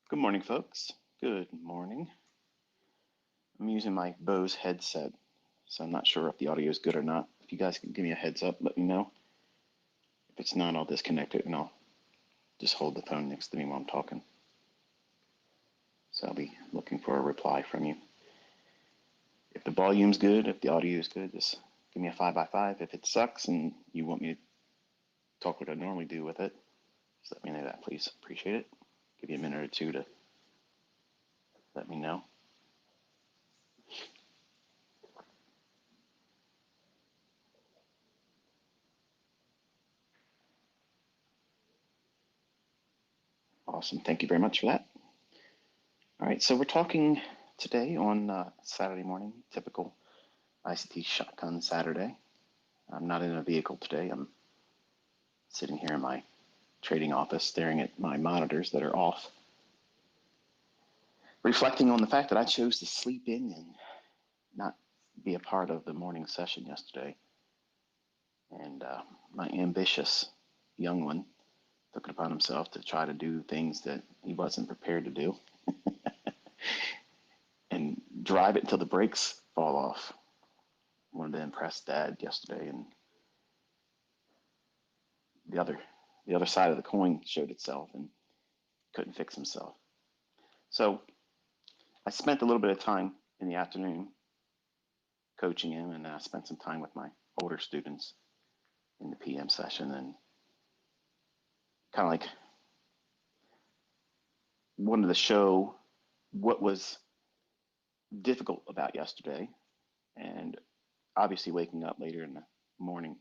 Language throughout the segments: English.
Good morning, folks. Good morning. I'm using my Bose headset, so I'm not sure if the audio is good or not. If you guys can give me a heads up, let me know. If it's not, I'll disconnect it and I'll just hold the phone next to me while I'm talking. So I'll be looking for a reply from you. If the volume's good, if the audio is good, just give me a 5x5. If it sucks and you want me to talk what I normally do with it, just let me know that, please. Appreciate it. Give you a minute or two to let me know. Awesome. Thank you very much for that. All right, so we're talking today on Saturday morning, typical ICT shotgun Saturday. I'm not in a vehicle today. I'm sitting here in my trading office staring at my monitors that are off, reflecting on the fact that I chose to sleep in and not be a part of the morning session yesterday. And my ambitious young one took it upon himself to try to do things that he wasn't prepared to do and drive it until the brakes fall off. Wanted to impress Dad yesterday, and the other the other side of the coin showed itself and couldn't fix himself. So I spent a little bit of time in the afternoon coaching him, and I spent some time with my older students in the PM session, and kind of like wanted to show what was difficult about yesterday. And obviously, waking up later in the morning,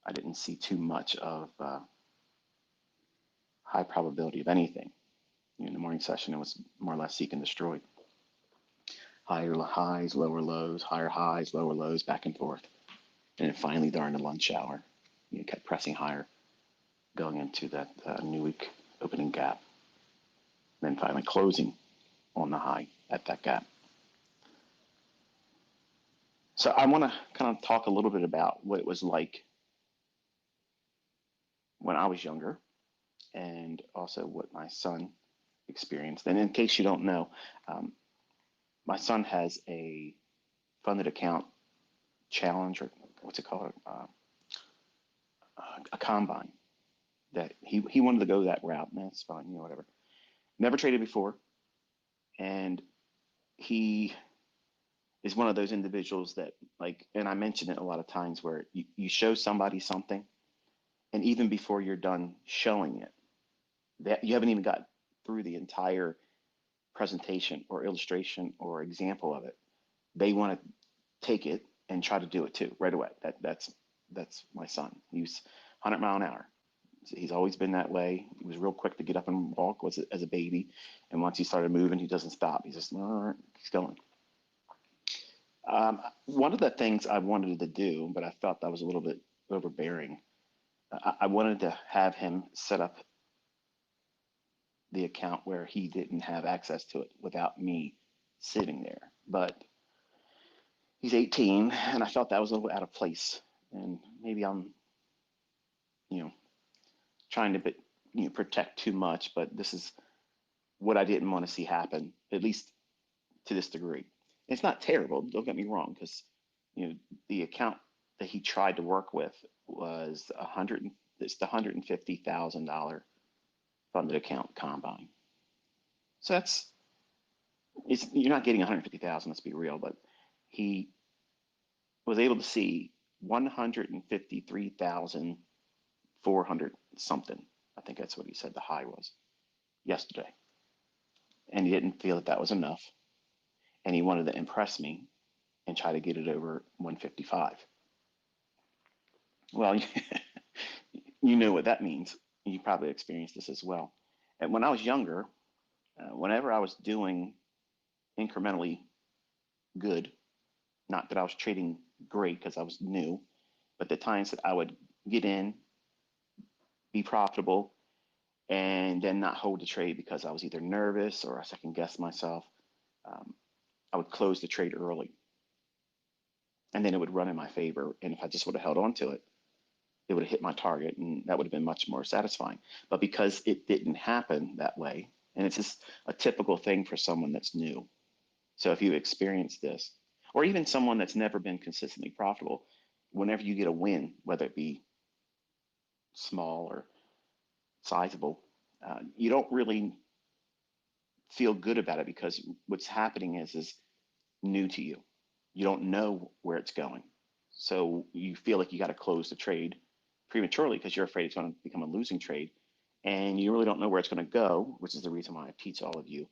I didn't see too much of high probability of anything. In the morning session, it was more or less seek and destroy. Higher highs, lower lows, higher highs, lower lows, back and forth. And then finally, during the lunch hour, kept pressing higher, going into that new week opening gap. Then finally closing on the high at that gap. So I want to kind of talk a little bit about what it was like when I was younger, and also what my son experienced. And in case you don't know, my son has a funded account challenge, or what's it called, a combine that he wanted to go that route, and that's fine, whatever. Never traded before, and he is one of those individuals that, like, and I mention it a lot of times, where you show somebody something, and even before you're done showing it, that you haven't even got through the entire presentation or illustration or example of it, they want to take it and try to do it too right away. That's my son. He's 100 mile an hour. He's always been that way. He was real quick to get up and walk as a baby, and once he started moving, he doesn't stop. He's just he's going. One of the things I wanted to do, but I felt that was a little bit overbearing. I wanted to have him set up the account where he didn't have access to it without me sitting there. But he's 18, and I felt that was a little out of place. And maybe I'm, trying to protect too much, but this is what I didn't want to see happen, at least to this degree. It's not terrible, don't get me wrong, because the account that he tried to work with was it's the $150,000 funded account combine. So you're not getting 150,000, let's be real, but he was able to see 153,400 something. I think that's what he said the high was yesterday. And he didn't feel that was enough. And he wanted to impress me and try to get it over 155. Well, you know what that means. You probably experienced this as well. And when I was younger, whenever I was doing incrementally good, not that I was trading great because I was new, but the times that I would get in, be profitable, and then not hold the trade because I was either nervous or I second guessed myself, I would close the trade early. And then it would run in my favor. And if I just would have held on to it, it would have hit my target, and that would have been much more satisfying. But because it didn't happen that way, And it's just a typical thing for someone that's new. So if you experience this, or even someone that's never been consistently profitable, whenever you get a win, whether it be small or sizable, you don't really feel good about it because what's happening is new to you. You don't know where it's going. So you feel like you got to close the trade prematurely because you're afraid it's going to become a losing trade. And you really don't know where it's going to go, which is the reason why I teach all of you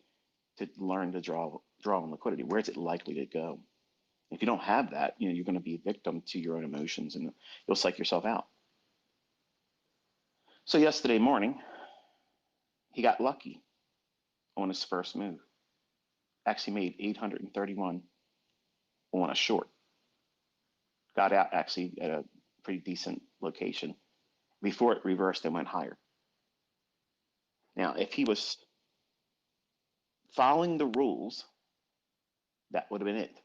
to learn to draw on liquidity. Where is it likely to go? If you don't have that, you're going to be a victim to your own emotions and you'll psych yourself out. So yesterday morning, he got lucky on his first move. Actually made 831 on a short. Got out actually at a pretty decent location before it reversed and went higher. Now, if he was following the rules, that would have been it.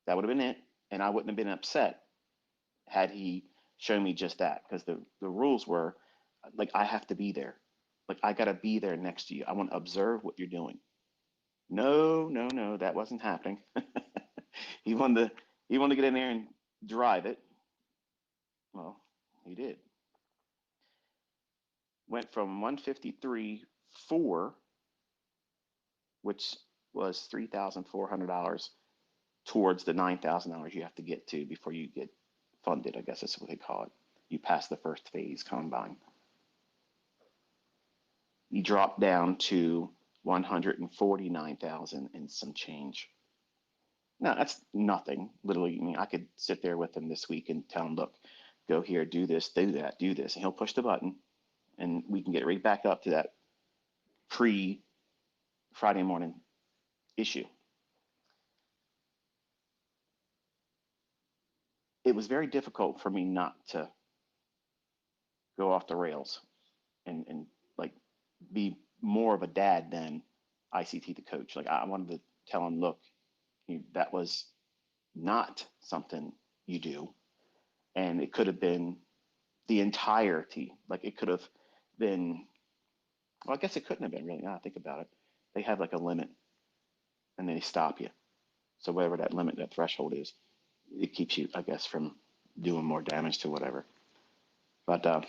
That would have been it. And I wouldn't have been upset had he shown me just that, because the rules were like, I have to be there. Like, I got to be there next to you. I want to observe what you're doing. No, no, no, that wasn't happening. he wanted to he wanted to get in there and drive it. Well, he did. Went from 153.4, which was $3,400, towards the $9,000 you have to get to before you get funded. I guess that's what they call it. You pass the first phase combine. You drop down to 149,000 and some change. Now that's nothing. Literally, I mean, I could sit there with him this week and tell him, look, go here, do this, do that, do this, and he'll push the button, and we can get right back up to that pre Friday morning issue. It was very difficult for me not to go off the rails and like be more of a dad than ICT the coach. Like I wanted to tell him, look, that was not something you do, and it could have been the entirety. Like it could have been. Well, I guess it couldn't have been really. Now I think about it, they have like a limit, and they stop you. So whatever that limit, that threshold is, it keeps you, I guess, from doing more damage to whatever. But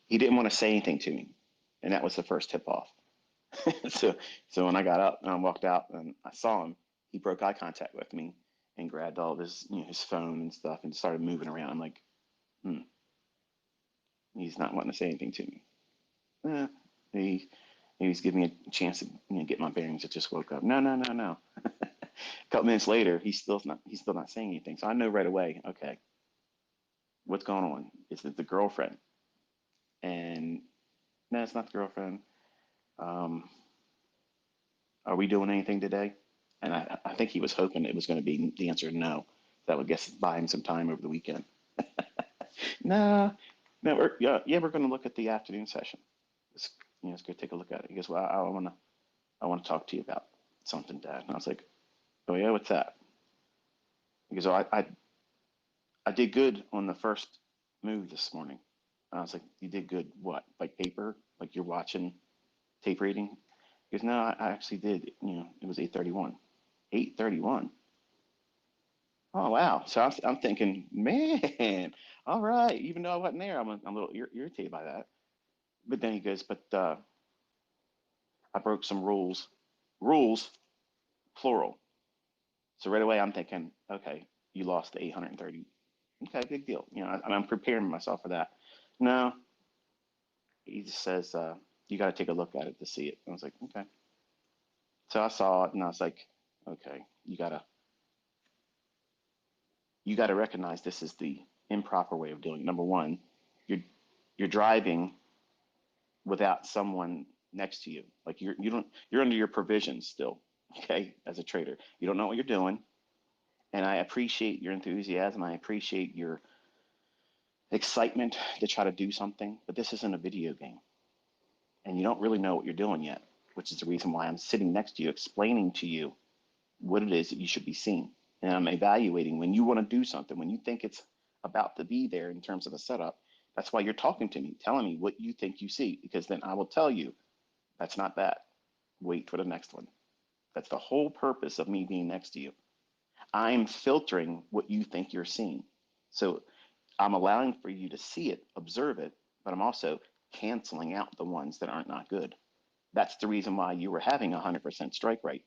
he didn't want to say anything to me, and that was the first tip off. so so when I got up and I walked out and I saw him, he broke eye contact with me and grabbed all of his his phone and stuff and started moving around. I'm like, he's not wanting to say anything to me. Eh, he he's giving me a chance to get my bearings. I just woke up. No, no, no, no. A couple minutes later, he's still not saying anything. So I know right away. Okay, what's going on? Is it the girlfriend? And no, it's not the girlfriend. Um, are we doing anything today? And I think he was hoping it was going to be the answer no. That would guess buy him some time over the weekend. No, no, we're going to look at the afternoon session. Let's, let's go take a look at it. He goes, well, I want to talk to you about something, Dad. And I was like, oh yeah, what's that? He goes, oh, I did good on the first move this morning. And I was like, you did good what? Like paper? Like you're watching tape reading? He goes, no, I actually did. It was 8:31. 8:31. Oh wow! So I'm thinking, man, all right. Even though I wasn't there, I'm a little irritated by that. But then he goes, but I broke some rules. Rules, plural. So right away I'm thinking, okay, you lost the 830. Okay, big deal. I'm preparing myself for that. No, he just says, you got to take a look at it to see it. I was like, okay. So I saw it and I was like, okay, you got to recognize this is the improper way of doing it. Number one, you're you're driving without someone next to you. Like you're under your provisions still, okay, as a trader. You don't know what you're doing. And I appreciate your enthusiasm. I appreciate your excitement to try to do something, but this isn't a video game. And you don't really know what you're doing yet, which is the reason why I'm sitting next to you, explaining to you what it is that you should be seeing. And I'm evaluating when you want to do something, when you think it's about to be there in terms of a setup, That's why you're talking to me, telling me what you think you see, because then I will tell you that's not that. Wait for the next one. That's the whole purpose of me being next to you. I'm filtering what you think you're seeing. So I'm allowing for you to see it, observe it, but I'm also canceling out the ones that aren't not good. That's the reason why you were having a 100% strike rate.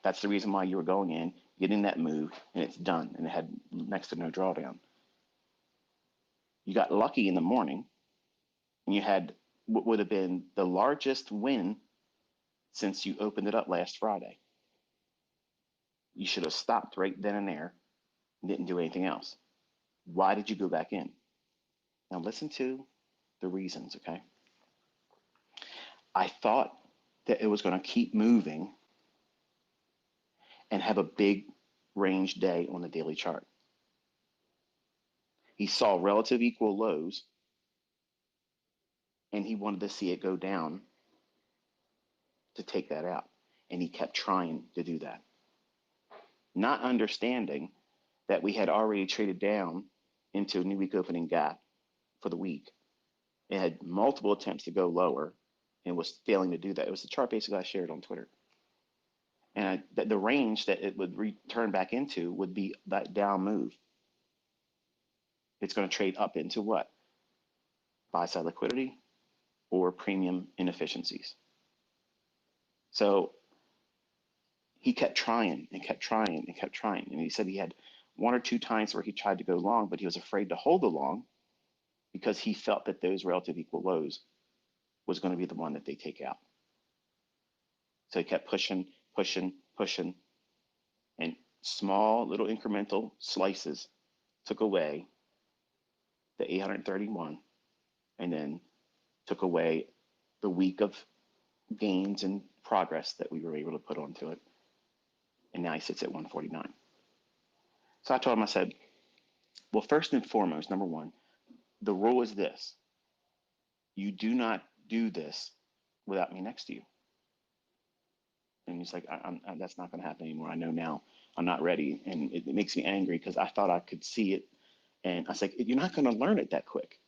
That's the reason why you were going in, getting that move, and it's done, and it had next to no drawdown. You got lucky in the morning, and you had what would have been the largest win since you opened it up last Friday. You should have stopped right then and there and didn't do anything else. Why did you go back in? Now listen to the reasons, okay? I thought that it was going to keep moving and have a big range day on the daily chart. He saw relative equal lows and he wanted to see it go down to take that out. And he kept trying to do that, not understanding that we had already traded down into a new week opening gap for the week. It had multiple attempts to go lower and was failing to do that. It was the chart basically I shared on Twitter. And the range that it would return back into would be that down move. It's going to trade up into what? Buy side liquidity or premium inefficiencies. So he kept trying and kept trying and kept trying. And he said he had one or two times where he tried to go long, but he was afraid to hold the long because he felt that those relative equal lows was going to be the one that they take out. So he kept pushing, pushing, pushing, and small little incremental slices took away the 831 and then took away the week of gains and progress that we were able to put onto it. And now he sits at 149. So I told him, I said, well, first and foremost, number one, the rule is this. You do not do this without me next to you. And he's like, that's not going to happen anymore. I know now I'm not ready. And it makes me angry because I thought I could see it. And I was like, you're not going to learn it that quick.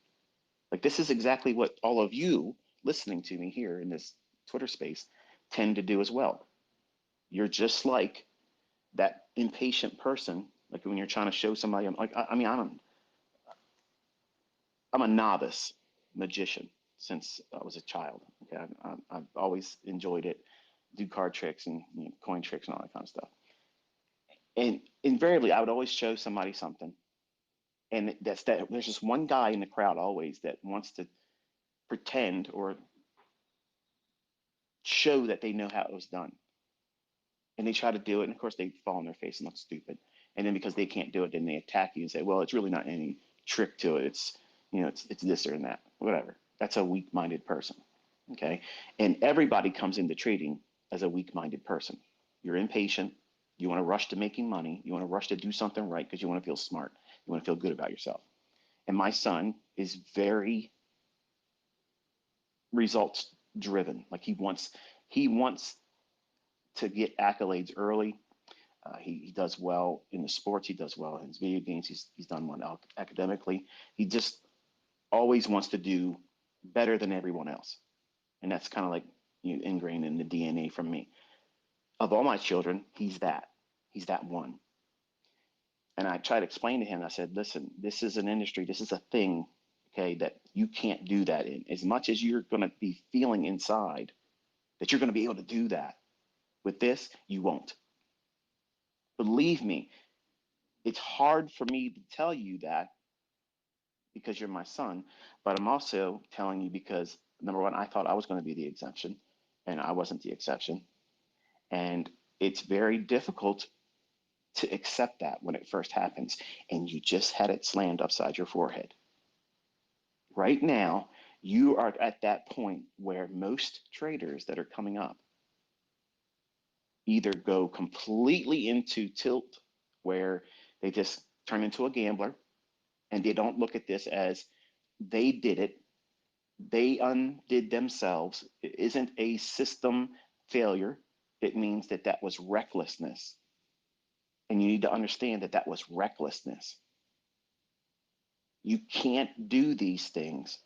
Like, this is exactly what all of you listening to me here in this Twitter space tend to do as well. You're just like that impatient person, like when you're trying to show somebody, I'm a novice magician since I was a child. Okay, I've always enjoyed it, do card tricks and coin tricks and all that kind of stuff. And invariably, I would always show somebody something, and that's that. There's just one guy in the crowd always that wants to pretend or show that they know how it was done, and they try to do it, and of course they fall on their face and look stupid. And then because they can't do it, then they attack you and say, "Well, it's really not any trick to it. It's this or that, whatever." That's a weak-minded person. Okay, and everybody comes into trading as a weak-minded person. You're impatient. You want to rush to making money. You want to rush to do something right because you want to feel smart. You want to feel good about yourself. And my son is very results driven. Like he wants to get accolades early. He does well in the sports. He does well in his video games. He's done well academically. He just always wants to do better than everyone else, and that's kind of like ingrained in the DNA from me. Of all my children, he's that. He's that one. And I tried to explain to him. I said, "Listen, this is an industry. This is a thing. Okay, that you can't do that in. As much as you're going to be feeling inside that you're going to be able to do that with this, you won't. Believe me, it's hard for me to tell you that because you're my son, but I'm also telling you because number one, I thought I was going to be the exception, and I wasn't the exception. And it's very difficult to accept that when it first happens, and you just had it slammed upside your forehead. Right now, you are at that point where most traders that are coming up either go completely into tilt where they just turn into a gambler and they don't look at this as they did it, they undid themselves. It isn't a system failure. It means that that was recklessness. And you need to understand that that was recklessness. You can't do these things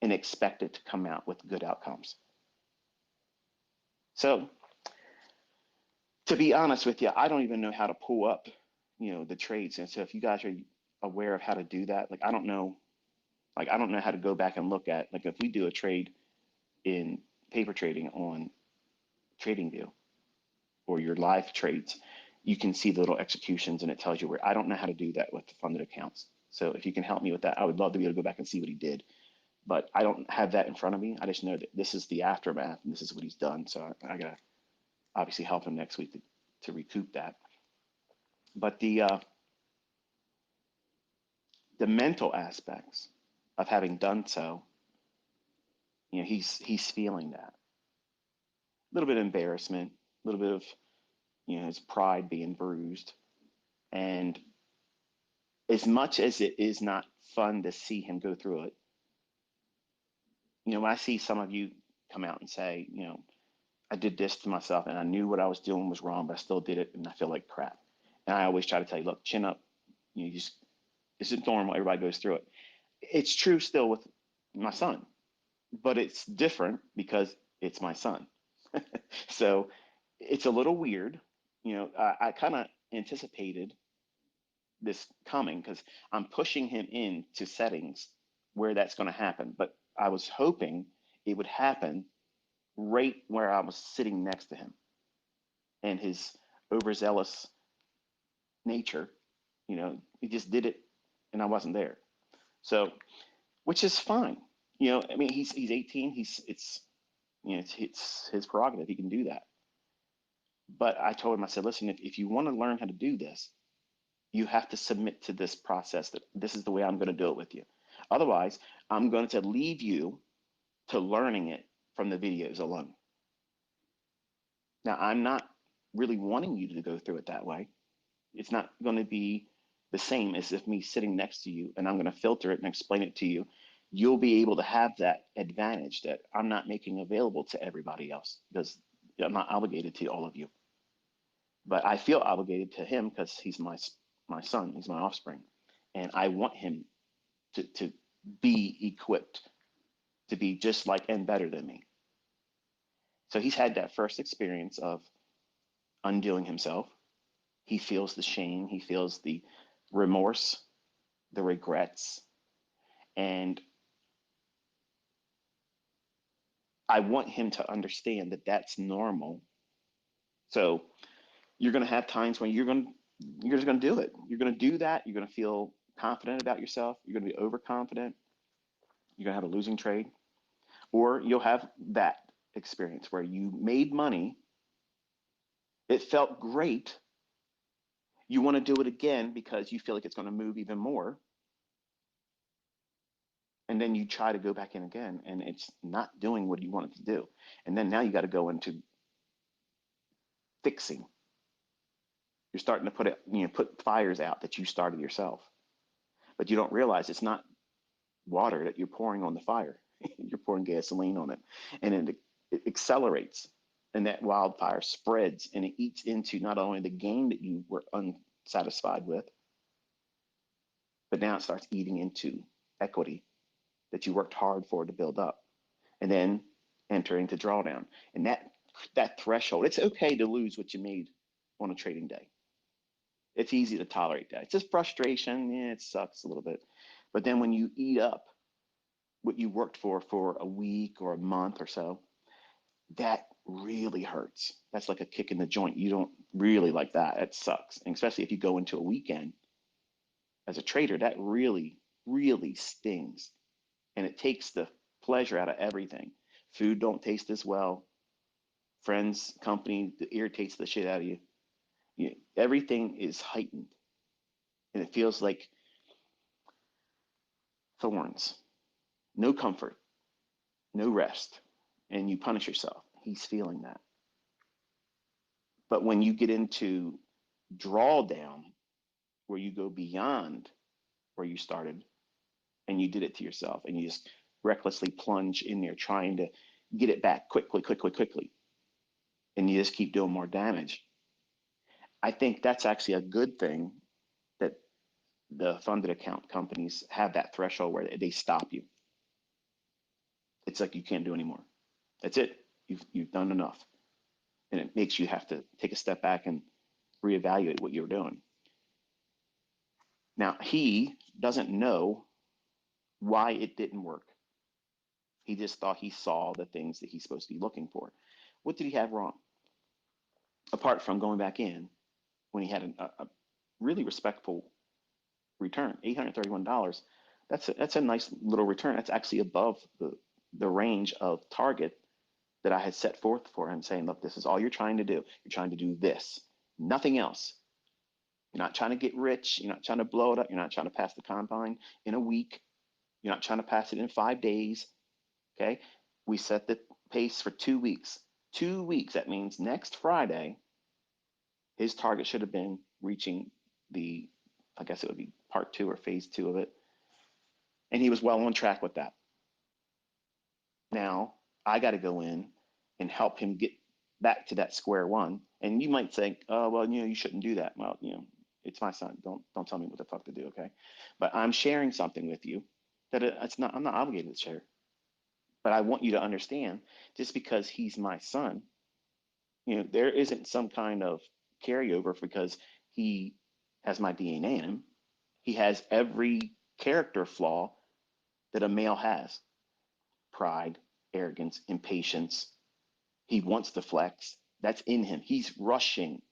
and expect it to come out with good outcomes. So, to be honest with you, I don't even know how to pull up, the trades. And so, if you guys are aware of how to do that, like I don't know how to go back and look at, like, if we do a trade in paper trading on TradingView or your live trades, you can see the little executions and it tells you where. I don't know how to do that with the funded accounts. So if you can help me with that, I would love to be able to go back and see what he did. But I don't have that in front of me. I just know that this is the aftermath and this is what he's done. So I gotta obviously help him next week to recoup that. But the mental aspects of having done so, he's feeling that. A little bit of embarrassment, a little bit of his pride being bruised. And as much as it is not fun to see him go through it, when I see some of you come out and say, I did this to myself and I knew what I was doing was wrong, but I still did it and I feel like crap. And I always try to tell you, look, chin up. You just, this is normal. Everybody goes through it. It's true still with my son, but it's different because it's my son. So it's a little weird. I kind of anticipated this coming because I'm pushing him into settings where that's going to happen. But I was hoping it would happen right where I was sitting next to him, and his overzealous nature, he just did it and I wasn't there. So, which is fine. I mean, he's 18. It's his prerogative. He can do that. But I told him, I said, listen, if you want to learn how to do this, you have to submit to this process that this is the way I'm going to do it with you. Otherwise, I'm going to leave you to learning it from the videos alone. Now, I'm not really wanting you to go through it that way. It's not going to be the same as if me sitting next to you and I'm going to filter it and explain it to you. You'll be able to have that advantage that I'm not making available to everybody else because I'm not obligated to all of you. But I feel obligated to him because he's my son, he's my offspring, and I want him to be equipped to be just like and better than me. So he's had that first experience of undoing himself. He feels the shame, he feels the remorse, the regrets, and I want him to understand that that's normal. So you're going to have times when you're just going to do it. You're going to do that. You're going to feel confident about yourself. You're going to be overconfident. You're going to have a losing trade, or you'll have that experience where you made money. It felt great. You want to do it again because you feel like it's going to move even more. And then you try to go back in again and it's not doing what you want it to do. And then now you got to go into fixing. You're starting to put fires out that you started yourself. But you don't realize it's not water that you're pouring on the fire. You're pouring gasoline on it. And it accelerates. And that wildfire spreads and it eats into not only the gain that you were unsatisfied with, but now it starts eating into equity that you worked hard for to build up, and then enter into drawdown. And that threshold, it's okay to lose what you made on a trading day. It's easy to tolerate that. It's just frustration. Yeah, it sucks a little bit. But then when you eat up what you worked for a week or a month or so, that really hurts. That's like a kick in the joint. You don't really like that. It sucks. And especially if you go into a weekend as a trader, that really, really stings. And it takes the pleasure out of everything. Food don't taste as well. Friends, company, that irritates the shit out of you. Everything is heightened. And it feels like thorns. No comfort, no rest. And you punish yourself. He's feeling that. But when you get into drawdown, where you go beyond where you started and you did it to yourself and you just recklessly plunge in there trying to get it back quickly, quickly, quickly, and you just keep doing more damage. I think that's actually a good thing that the funded account companies have that threshold where they stop you. It's like you can't do anymore. That's it. You've done enough, and it makes you have to take a step back and reevaluate what you're doing. Now he doesn't know why it didn't work. He just thought he saw the things that he's supposed to be looking for. What did he have wrong? Apart from going back in when he had a really respectful return, $831. That's a nice little return. That's actually above the range of target that I had set forth for him, saying, look, this is all you're trying to do. You're trying to do this, nothing else. You're not trying to get rich. You're not trying to blow it up. You're not trying to pass the combine in a week. You're not trying to pass it in 5 days. Okay. We set the pace for 2 weeks. 2 weeks. That means next Friday, his target should have been reaching I guess it would be part 2 or phase 2 of it. And he was well on track with that. Now I got to go in and help him get back to that square one. And you might think, oh, well, you shouldn't do that. Well, it's my son. Don't tell me what the fuck to do, okay? But I'm sharing something with you that I'm not obligated to share. But I want you to understand, just because he's my son, there isn't some kind of carryover because he has my DNA in him. He has every character flaw that a male has: pride, arrogance, impatience. He wants to flex. That's in him. He's rushing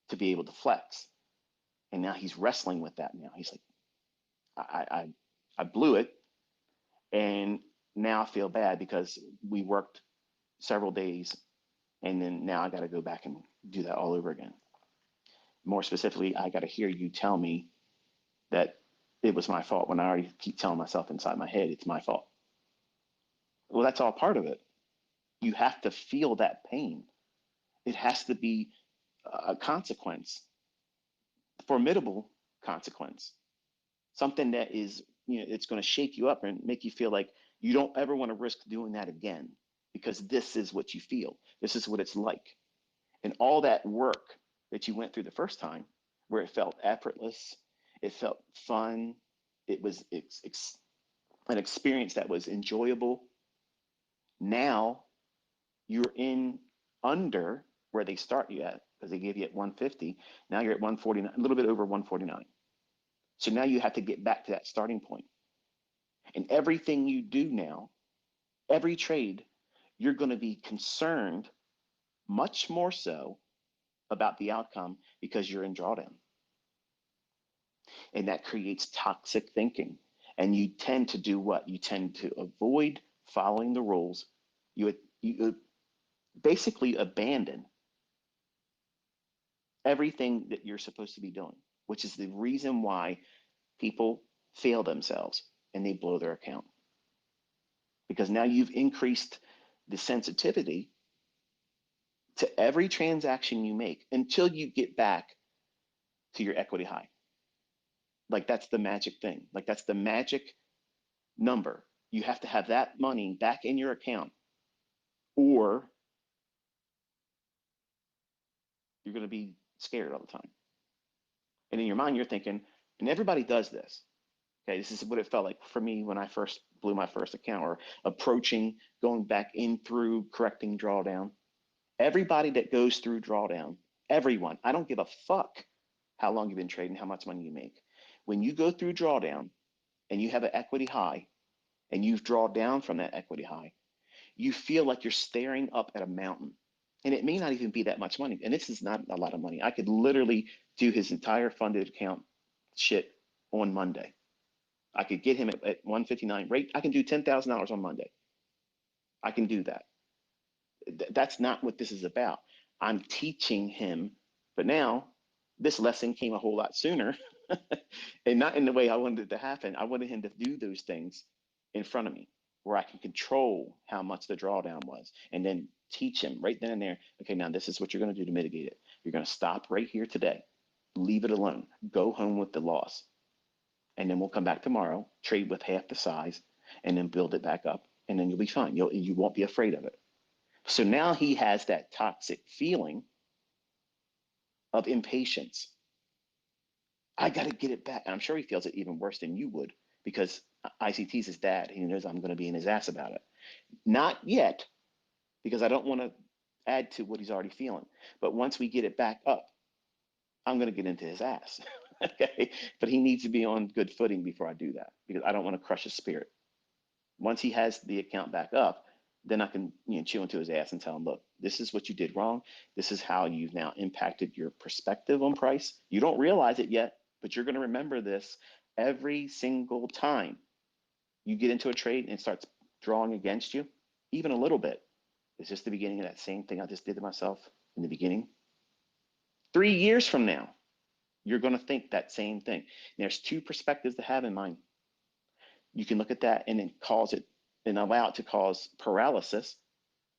to be able to flex. And now he's wrestling with that now. He's like, I blew it. And now I feel bad because we worked several days, and then now I got to go back and do that all over again. More specifically, I got to hear you tell me that it was my fault when I already keep telling myself inside my head it's my fault. Well, that's all part of it. You have to feel that pain. It has to be a consequence, formidable consequence, something that is, it's going to shake you up and make you feel like you don't ever want to risk doing that again, because this is what you feel. This is what it's like. And all that work that you went through the first time, where it felt effortless, it felt fun, it was an experience that was enjoyable. Now you're in under where they start you at, because they gave you at 150. Now you're at 149, a little bit over 149. So now you have to get back to that starting point. And everything you do now, every trade, you're going to be concerned much more so about the outcome because you're in drawdown. And that creates toxic thinking. And you tend to do what? You tend to avoid following the rules. You basically abandon everything that you're supposed to be doing, which is the reason why people fail themselves and they blow their account. Because now you've increased the sensitivity to every transaction you make until you get back to your equity high. Like, that's the magic thing. Like, that's the magic number. You have to have that money back in your account, or you're going to be scared all the time. And in your mind, you're thinking, and everybody does this. Okay, this is what it felt like for me when I first blew my first account, or approaching, going back in through correcting drawdown. Everybody that goes through drawdown, everyone, I don't give a fuck how long you've been trading, how much money you make. When you go through drawdown and you have an equity high and you've drawn down from that equity high, you feel like you're staring up at a mountain. And it may not even be that much money. And this is not a lot of money. I could literally do his entire funded account shit on Monday. I could get him at 159 rate. I can do $10,000 on Monday. I can do that. That's not what this is about. I'm teaching him, but now this lesson came a whole lot sooner and not in the way I wanted it to happen. I wanted him to do those things in front of me where I can control how much the drawdown was, and then teach him right then and there. Okay, now this is what you're going to do to mitigate it. You're going to stop right here today. Leave it alone. Go home with the loss. And then we'll come back tomorrow, trade with half the size, and then build it back up. And then you'll be fine. You won't be afraid of it. So now he has that toxic feeling of impatience. I got to get it back. And I'm sure he feels it even worse than you would because ICT's his dad. He knows I'm going to be in his ass about it. Not yet, because I don't want to add to what he's already feeling. But once we get it back up, I'm going to get into his ass. Okay. But he needs to be on good footing before I do that because I don't want to crush his spirit. Once he has the account back up, then I can chew into his ass and tell him, look, this is what you did wrong. This is how you've now impacted your perspective on price. You don't realize it yet, but you're going to remember this every single time you get into a trade and it starts drawing against you, even a little bit. It's just the beginning of that same thing I just did to myself in the beginning. 3 years from now, you're going to think that same thing. And there's two perspectives to have in mind. You can look at that and then cause it and allow it to cause paralysis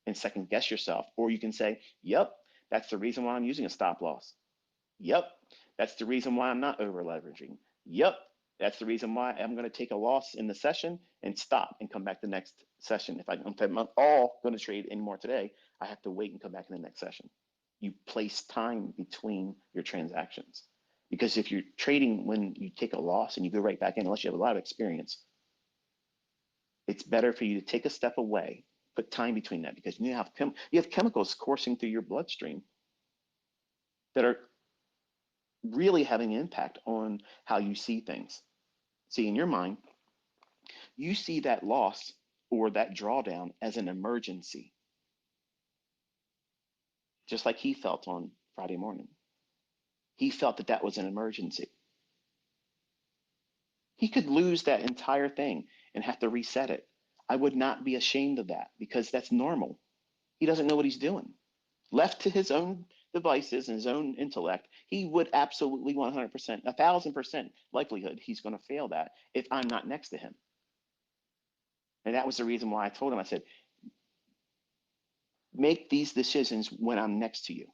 and second guess yourself. Or you can say, yep, that's the reason why I'm using a stop loss. Yep, that's the reason why I'm not over leveraging. Yep, that's the reason why I'm going to take a loss in the session and stop and come back the next session. If I'm all going to trade anymore today, I have to wait and come back in the next session. You place time between your transactions. Because if you're trading when you take a loss and you go right back in, unless you have a lot of experience, it's better for you to take a step away, put time between that, because you have chemicals coursing through your bloodstream that are really having an impact on how you see things. See, in your mind, you see that loss or that drawdown as an emergency, just like he felt on Friday morning. He felt that that was an emergency. He could lose that entire thing and have to reset it. I would not be ashamed of that because that's normal. He doesn't know what he's doing. Left to his own devices and his own intellect, he would absolutely 100%, 1,000% likelihood he's going to fail that if I'm not next to him. And that was the reason why I told him, I said, make these decisions when I'm next to you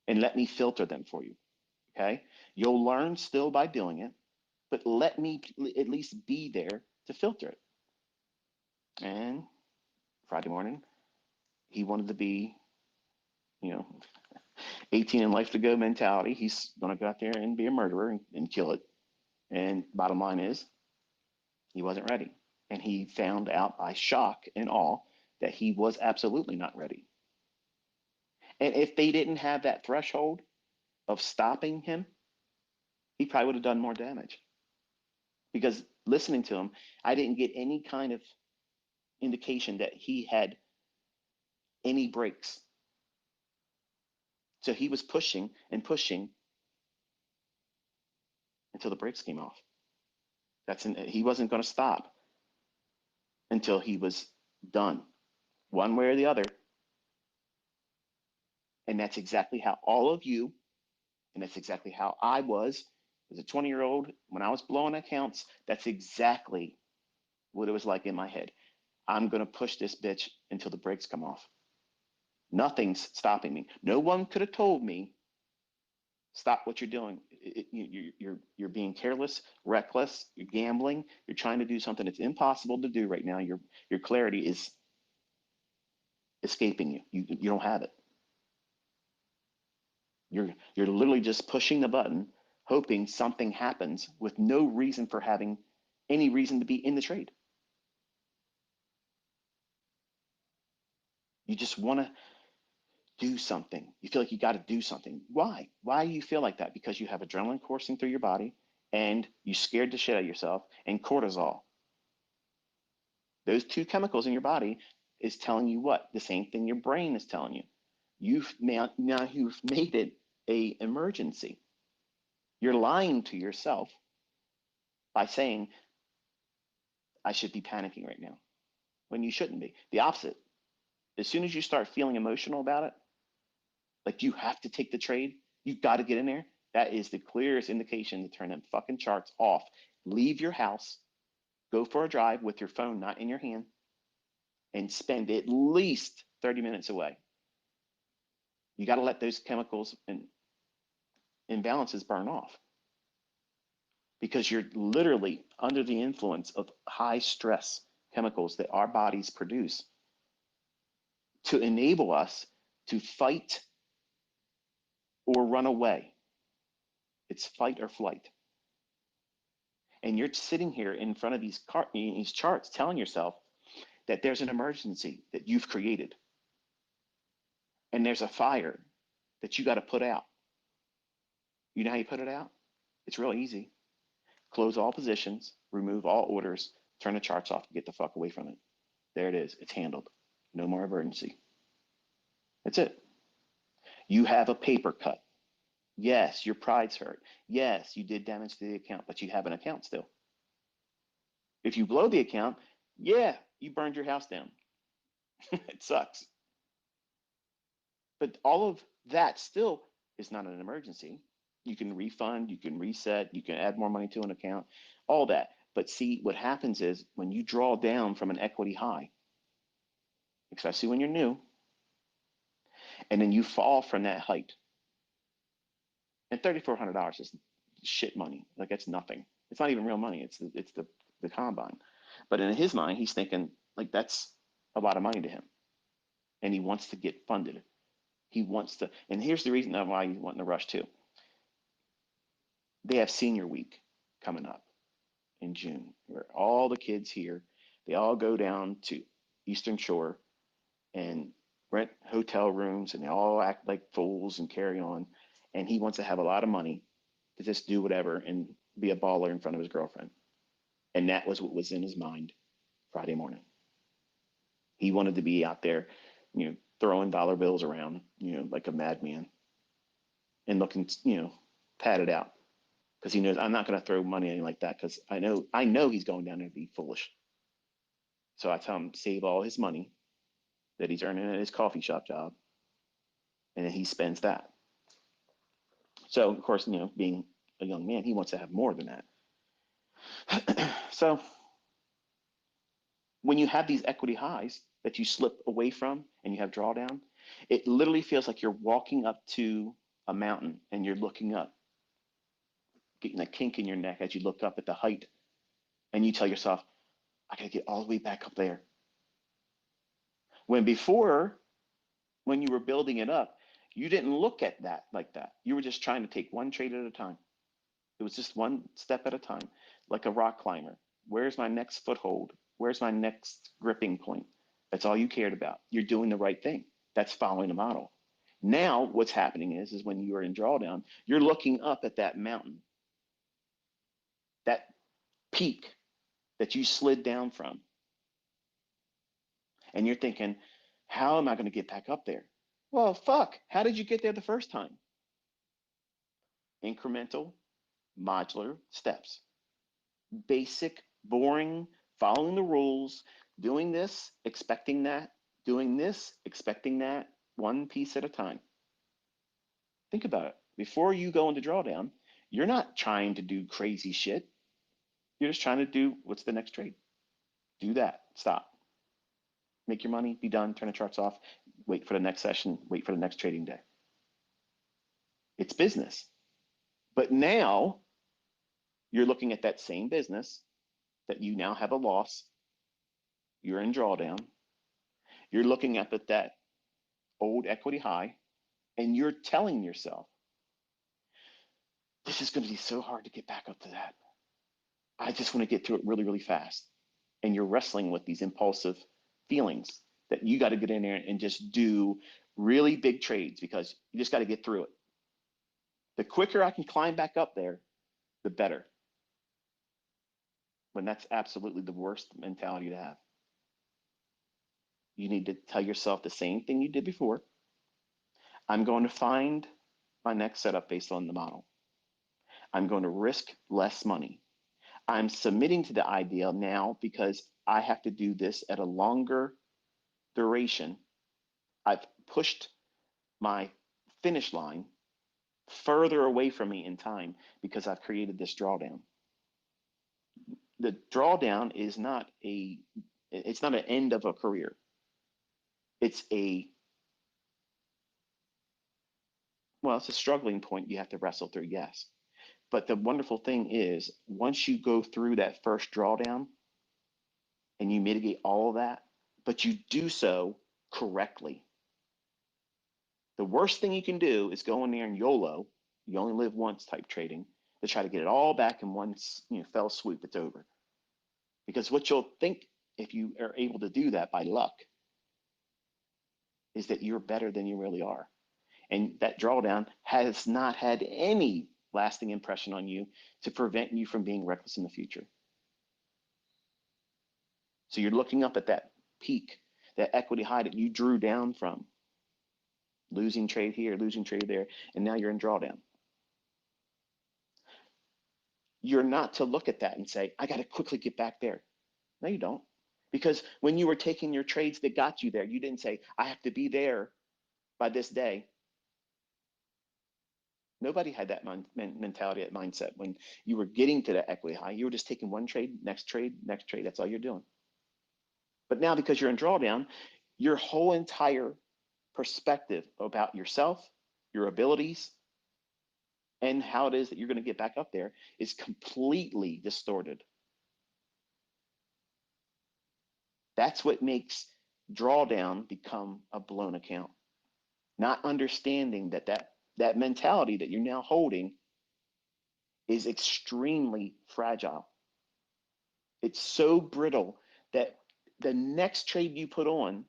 and let me filter them for you. Okay. You'll learn still by doing it, but let me at least be there to filter it. And Friday morning, he wanted to be, you know, 18 and life to go mentality. He's going to go out there and be a murderer and kill it. And bottom line is, he wasn't ready. And he found out by shock and awe that he was absolutely not ready. And if they didn't have that threshold of stopping him, he probably would have done more damage. Because listening to him, I didn't get any kind of indication that he had any brakes. So he was pushing and pushing until the brakes came off. He wasn't going to stop until he was done, one way or the other. And that's exactly how all of you, and that's exactly how I was as a 20-year-old when I was blowing accounts. That's exactly what it was like in my head. I'm going to push this bitch until the brakes come off. Nothing's stopping me. No one could have told me, stop what you're doing. You're being careless, reckless, you're gambling, you're trying to do something that's impossible to do right now. Your clarity is escaping you. You don't have it. You're literally just pushing the button, hoping something happens with no reason for having any reason to be in the trade. You just want to do something. You feel like you got to do something. Why? Why do you feel like that? Because you have adrenaline coursing through your body and you scared the shit out of yourself, and cortisol. Those two chemicals in your body is telling you what? The same thing your brain is telling you. You've made it a emergency. You're lying to yourself by saying, I should be panicking right now, when you shouldn't be. The opposite. As soon as you start feeling emotional about it, like you have to take the trade, you've got to get in there, that is the clearest indication to turn them fucking charts off. Leave your house, go for a drive with your phone not in your hand, and spend at least 30 minutes away. You got to let those chemicals and imbalances burn off, because you're literally under the influence of high stress chemicals that our bodies produce to enable us to fight or run away. It's fight or flight. And you're sitting here in front of these charts telling yourself that there's an emergency that you've created and there's a fire that you got to put out. You know how you put it out? It's real easy. Close all positions, remove all orders, turn the charts off, get the fuck away from it. There it is. It's handled. No more emergency. That's it. You have a paper cut. Yes, your pride's hurt. Yes, you did damage to the account, but you have an account still. If you blow the account, yeah, you burned your house down. It sucks. But all of that still is not an emergency. You can refund, you can reset, you can add more money to an account, all that. But see, what happens is when you draw down from an equity high, especially when you're new, and then you fall from that height, and $3,400 is shit money. Like that's nothing. It's not even real money. It's the combine. But in his mind, he's thinking like that's a lot of money to him, and he wants to get funded. He wants to, and here's the reason why he's wanting to rush too. They have senior week coming up in June, where all the kids here, they all go down to Eastern Shore and rent hotel rooms, and they all act like fools and carry on. And he wants to have a lot of money to just do whatever and be a baller in front of his girlfriend. And that was what was in his mind Friday morning. He wanted to be out there, throwing dollar bills around, like a madman and looking, padded out. Because he knows I'm not going to throw money in like that because I know he's going down there to be foolish. So I tell him save all his money that he's earning at his coffee shop job, and then he spends that. So of course, being a young man, he wants to have more than that. So when you have these equity highs that you slip away from and you have drawdown, it literally feels like you're walking up to a mountain and you're looking up, getting a kink in your neck as you look up at the height, and you tell yourself, I gotta get all the way back up there. When before, when you were building it up, you didn't look at that like that. You were just trying to take one trade at a time. It was just one step at a time, like a rock climber. Where's my next foothold? Where's my next gripping point? That's all you cared about. You're doing the right thing. That's following the model. Now, what's happening is when you're in drawdown, you're looking up at that mountain, that peak that you slid down from. And you're thinking, how am I going to get back up there? Well, fuck, how did you get there the first time? Incremental, modular steps. Basic, boring, following the rules, doing this, expecting that, doing this, expecting that, one piece at a time. Think about it. Before you go into drawdown, you're not trying to do crazy shit. You're just trying to do what's the next trade. Do that. Stop. Make your money, be done, turn the charts off, wait for the next session, wait for the next trading day. It's business. But now you're looking at that same business that you now have a loss. You're in drawdown. You're looking up at that old equity high, and you're telling yourself, this is going to be so hard to get back up to that. I just want to get through it really, really fast. And you're wrestling with these impulsive feelings that you got to get in there and just do really big trades because you just got to get through it. The quicker I can climb back up there, the better. When that's absolutely the worst mentality to have. You need to tell yourself the same thing you did before. I'm going to find my next setup based on the model. I'm going to risk less money. I'm submitting to the idea now because I have to do this at a longer duration. I've pushed my finish line further away from me in time because I've created this drawdown. The drawdown is not it's not an end of a career. It's it's a struggling point you have to wrestle through, yes. But the wonderful thing is once you go through that first drawdown and you mitigate all of that, but you do so correctly. The worst thing you can do is go in there and YOLO, you only live once type trading, to try to get it all back in one, fell swoop. It's over. Because what you'll think if you are able to do that by luck is that you're better than you really are. And that drawdown has not had any lasting impression on you to prevent you from being reckless in the future. So you're looking up at that peak, that equity high that you drew down from, losing trade here, losing trade there, and now you're in drawdown. You're not to look at that and say, I got to quickly get back there. No, you don't. Because when you were taking your trades that got you there, you didn't say, I have to be there by this day. Nobody had that mentality, that mindset. When you were getting to that equity high, you were just taking one trade, next trade, next trade. That's all you're doing. But now, because you're in drawdown, your whole entire perspective about yourself, your abilities, and how it is that you're going to get back up there is completely distorted. That's what makes drawdown become a blown account. Not understanding that mentality that you're now holding is extremely fragile. It's so brittle that the next trade you put on,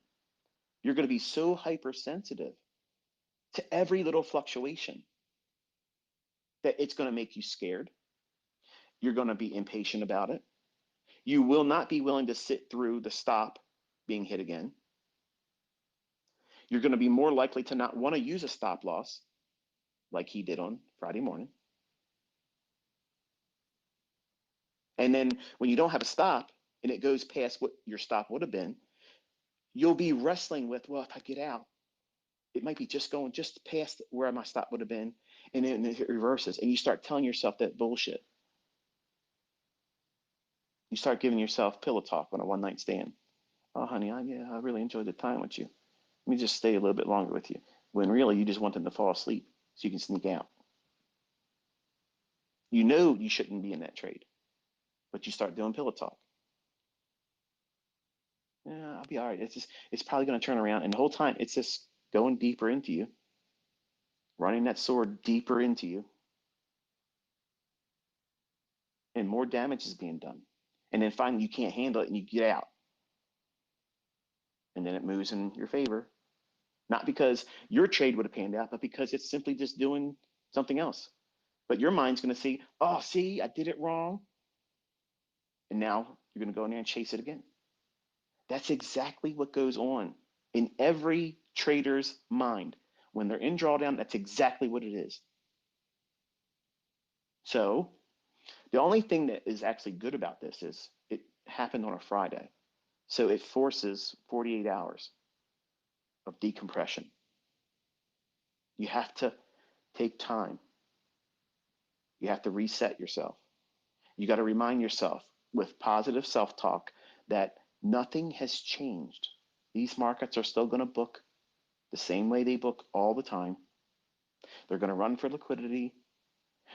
you're going to be so hypersensitive to every little fluctuation that it's going to make you scared. You're going to be impatient about it. You will not be willing to sit through the stop being hit again. You're going to be more likely to not want to use a stop loss like he did on Friday morning. And then when you don't have a stop and it goes past what your stop would have been, you'll be wrestling with, well, if I get out, it might be just going just past where my stop would have been, and then it reverses. And you start telling yourself that bullshit. You start giving yourself pillow talk on a one-night stand. Oh, honey, I really enjoyed the time with you. Let me just stay a little bit longer with you. When really you just want them to fall asleep so you can sneak out. You know you shouldn't be in that trade, but you start doing pillow talk. Yeah, I'll be all right. It's probably going to turn around. And the whole time it's just going deeper into you, running that sword deeper into you, and more damage is being done. And then finally you can't handle it and you get out. And then it moves in your favor. Not because your trade would have panned out, but because it's simply just doing something else. But your mind's going to see, oh, see, I did it wrong. And now you're going to go in there and chase it again. That's exactly what goes on in every trader's mind. When they're in drawdown, that's exactly what it is. So the only thing that is actually good about this is it happened on a Friday. So it forces 48 hours of decompression. You have to take time. You have to reset yourself. You got to remind yourself with positive self-talk that nothing has changed. These markets are still going to book the same way they book all the time. They're going to run for liquidity.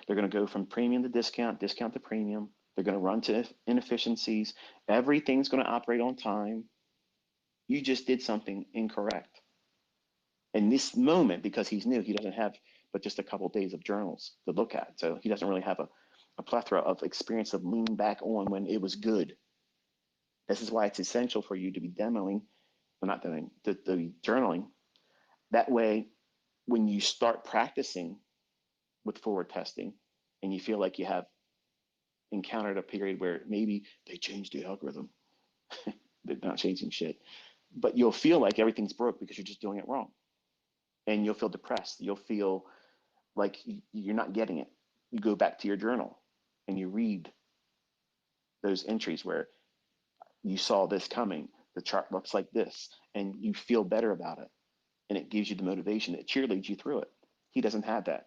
They're going to go from premium to discount, discount to premium. They're going to run to inefficiencies. Everything's going to operate on time. You just did something incorrect. In this moment, because he's new, he doesn't have but just a couple of days of journals to look at. So he doesn't really have a plethora of experience of leaning back on when it was good. This is why it's essential for you to be demoing, well, not demoing, to be journaling. That way, when you start practicing with forward testing and you feel like you have encountered a period where maybe they changed the algorithm, they're not changing shit, but you'll feel like everything's broke because you're just doing it wrong. And you'll feel depressed. You'll feel like you're not getting it. You go back to your journal and you read those entries where you saw this coming. The chart looks like this, and you feel better about it. And it gives you the motivation. It cheerleads you through it. He doesn't have that.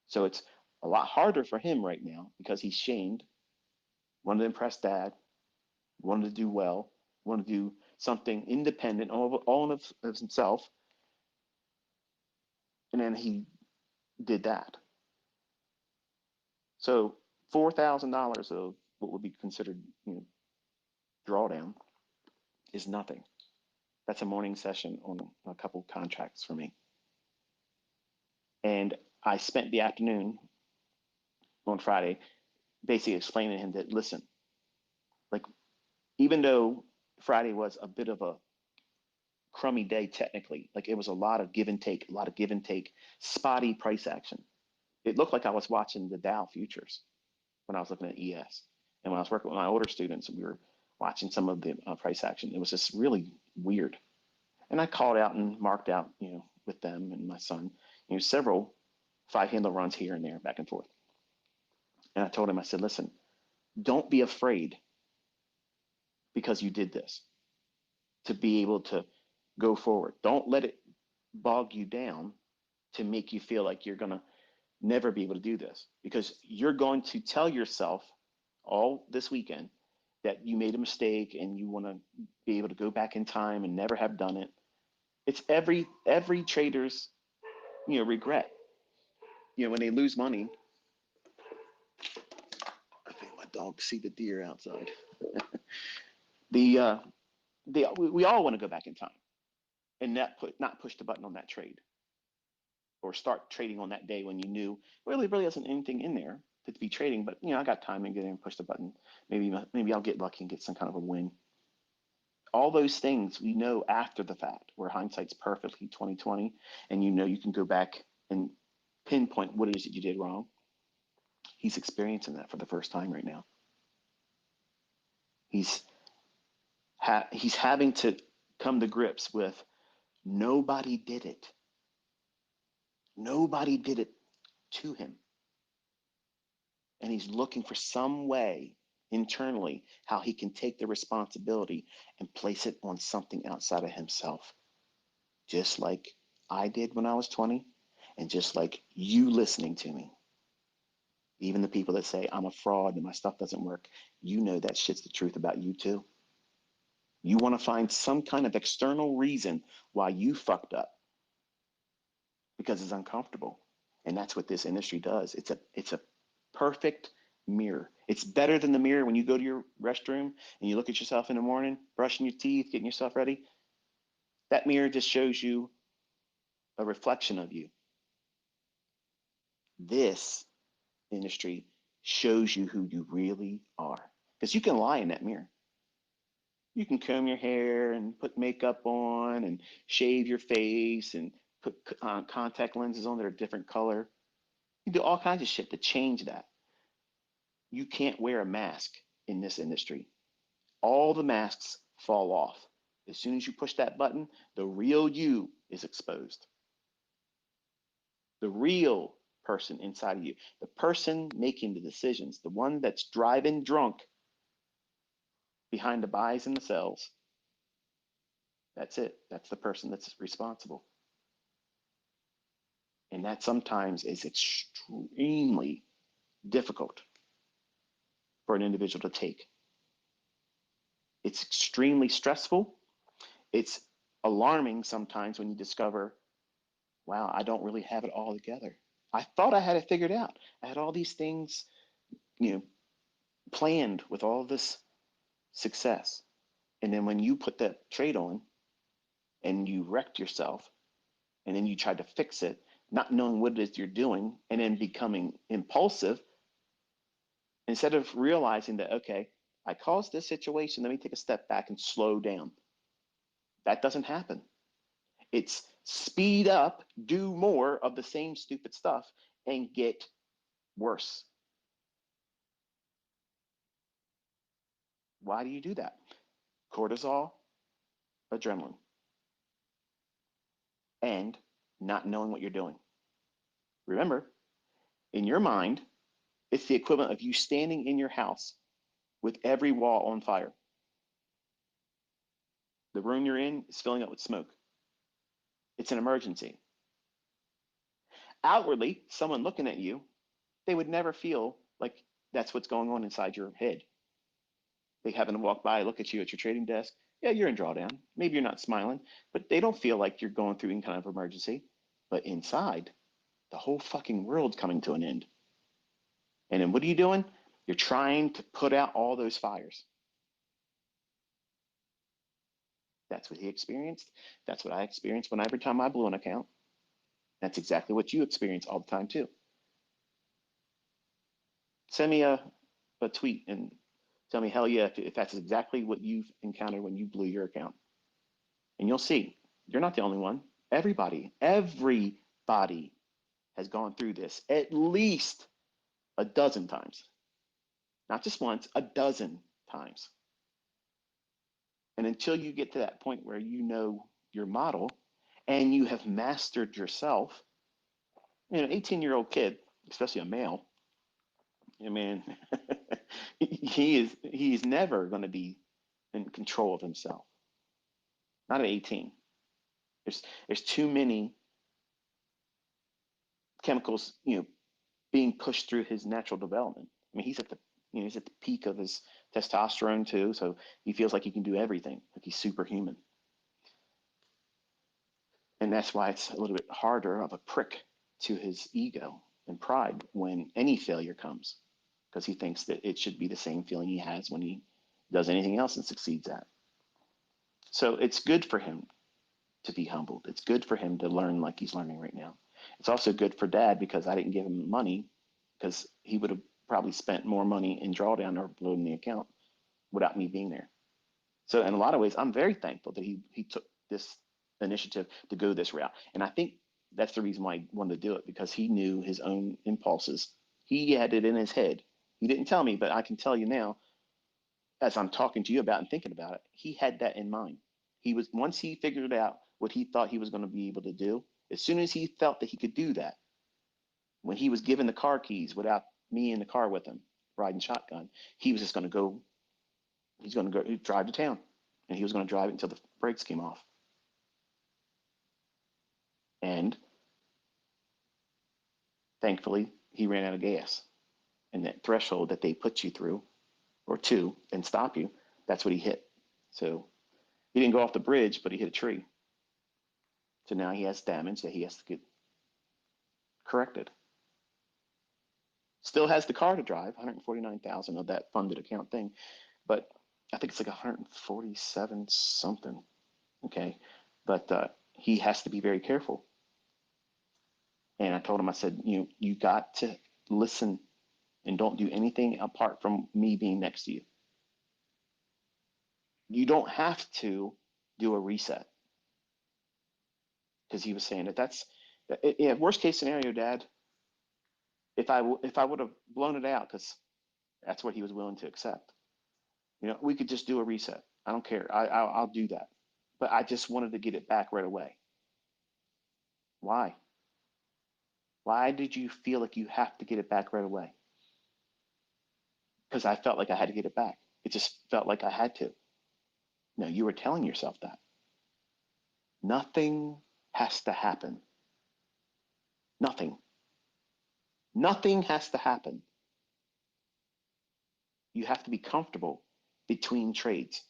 So it's a lot harder for him right now because he's shamed, wanted to impress dad, wanted to do well, wanted to do something independent, all of himself. And then he did that. So $4,000 of what would be considered, drawdown is nothing. That's a morning session on a couple contracts for me. And I spent the afternoon on Friday, basically explaining to him that, listen, like, even though Friday was a bit of a crummy day technically, like it was a lot of give and take, a lot of give and take, spotty price action. It looked like I was watching the Dow futures when I was looking at ES. And when I was working with my older students, we were watching some of the price action. It was just really weird. And I called out and marked out, with them and my son, several five-handle runs here and there, back and forth. And I told him, I said, listen, don't be afraid because you did this to be able to go forward. Don't let it bog you down to make you feel like you're going to never be able to do this, because you're going to tell yourself all this weekend that you made a mistake and you want to be able to go back in time and never have done it. It's every trader's regret. When they lose money. I think my dog see the deer outside. the we all want to go back in time and not push the button on that trade, or start trading on that day when you knew really wasn't anything in there to be trading, but I got time and get in and push the button. Maybe I'll get lucky and get some kind of a win. All those things we know after the fact, where hindsight's perfectly 2020, and you can go back and pinpoint what it is that you did wrong. He's experiencing that for the first time right now. He's having to come to grips with nobody did it. Nobody did it to him. And he's looking for some way internally how he can take the responsibility and place it on something outside of himself. Just like I did when I was 20, and just like you listening to me. Even the people that say I'm a fraud and my stuff doesn't work, that shit's the truth about you too. You want to find some kind of external reason why you fucked up because it's uncomfortable. And that's what this industry does. It's a perfect mirror. It's better than the mirror when you go to your restroom and you look at yourself in the morning, brushing your teeth, getting yourself ready. That mirror just shows you a reflection of you. This industry shows you who you really are, because you can lie in that mirror. You can comb your hair and put makeup on and shave your face and put contact lenses on that are a different color. You do all kinds of shit to change that. You can't wear a mask in this industry. All the masks fall off. As soon as you push that button, the real you is exposed. The real person inside of you, the person making the decisions, the one that's driving drunk behind the buys and the sells. That's it. That's the person that's responsible. And that sometimes is extremely difficult for an individual to take. It's extremely stressful. It's alarming sometimes when you discover, wow, I don't really have it all together. I thought I had it figured out. I had all these things, planned with all this success. And then when you put that trade on and you wrecked yourself, and then you tried to fix it, not knowing what it is you're doing, and then becoming impulsive, instead of realizing that, okay, I caused this situation, let me take a step back and slow down. That doesn't happen. It's speed up, do more of the same stupid stuff, and get worse. Why do you do that? Cortisol, adrenaline, and not knowing what you're doing. Remember, in your mind, it's the equivalent of you standing in your house with every wall on fire. The room you're in is filling up with smoke. It's an emergency. Outwardly, someone looking at you, they would never feel like that's what's going on inside your head. They happen to walk by, look at you at your trading desk. Yeah, you're in drawdown. Maybe you're not smiling, but they don't feel like you're going through any kind of emergency. But inside, the whole fucking world's coming to an end. And then what are you doing? You're trying to put out all those fires. That's what he experienced. That's what I experienced every time I blew an account. That's exactly what you experience all the time too. Send me a tweet and tell me, hell yeah, if that's exactly what you've encountered when you blew your account. And you'll see, you're not the only one. Everybody has gone through this at least a dozen times, not just once, a dozen times. And until you get to that point where you know your model and you have mastered yourself, 18-year-old kid, especially a male, I mean, he's never going to be in control of himself. Not at 18. There's too many chemicals, being pushed through his natural development. I mean, he's at the peak of his testosterone too, so he feels like he can do everything, like he's superhuman. And that's why it's a little bit harder of a prick to his ego and pride when any failure comes, because he thinks that it should be the same feeling he has when he does anything else and succeeds at. So it's good for him to be humbled. It's good for him to learn like he's learning right now. It's also good for dad because I didn't give him money, because he would have probably spent more money in drawdown or blown the account without me being there. So in a lot of ways, I'm very thankful that he took this initiative to go this route. And I think that's the reason why he wanted to do it, because he knew his own impulses. He had it in his head. He didn't tell me, but I can tell you now, as I'm talking to you about and thinking about it, he had that in mind. Once he figured out what he thought he was going to be able to do, as soon as he felt that he could do that, when he was given the car keys without me in the car with him, riding shotgun, he was just going to go, he's going to go drive to town, and he was going to drive it until the brakes came off. And thankfully, he ran out of gas. And that threshold that they put you through, or two, and stop you, that's what he hit. So he didn't go off the bridge, but he hit a tree. So now he has damage that he has to get corrected. Still has the car to drive, 149,000 of that funded account thing, but I think it's like 147 something. Okay, but he has to be very careful. And I told him, I said, you got to listen and don't do anything apart from me being next to you. You don't have to do a reset, because he was saying that's yeah, worst case scenario, Dad. If I would have blown it out, because that's what he was willing to accept. We could just do a reset. I don't care. I'll do that. But I just wanted to get it back right away. Why? Why did you feel like you have to get it back right away? Because I felt like I had to get it back. It just felt like I had to. No, you were telling yourself that. Nothing has to happen. Nothing. Nothing has to happen. You have to be comfortable between trades.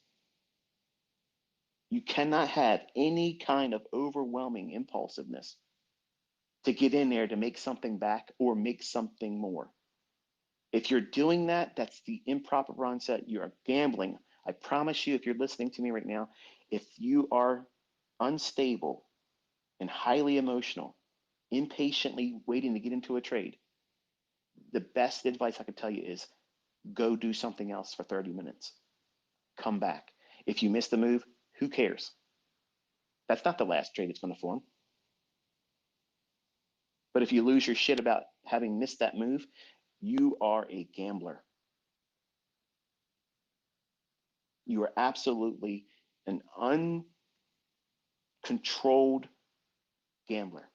You cannot have any kind of overwhelming impulsiveness to get in there to make something back or make something more. If you're doing that, that's the improper mindset. You are gambling. I promise you, if you're listening to me right now, if you are unstable and highly emotional, impatiently waiting to get into a trade, the best advice I could tell you is go do something else for 30 minutes. Come back. If you miss the move, who cares? That's not the last trade that's going to form. But if you lose your shit about having missed that move, you are a gambler. You are absolutely an uncontrolled gambler.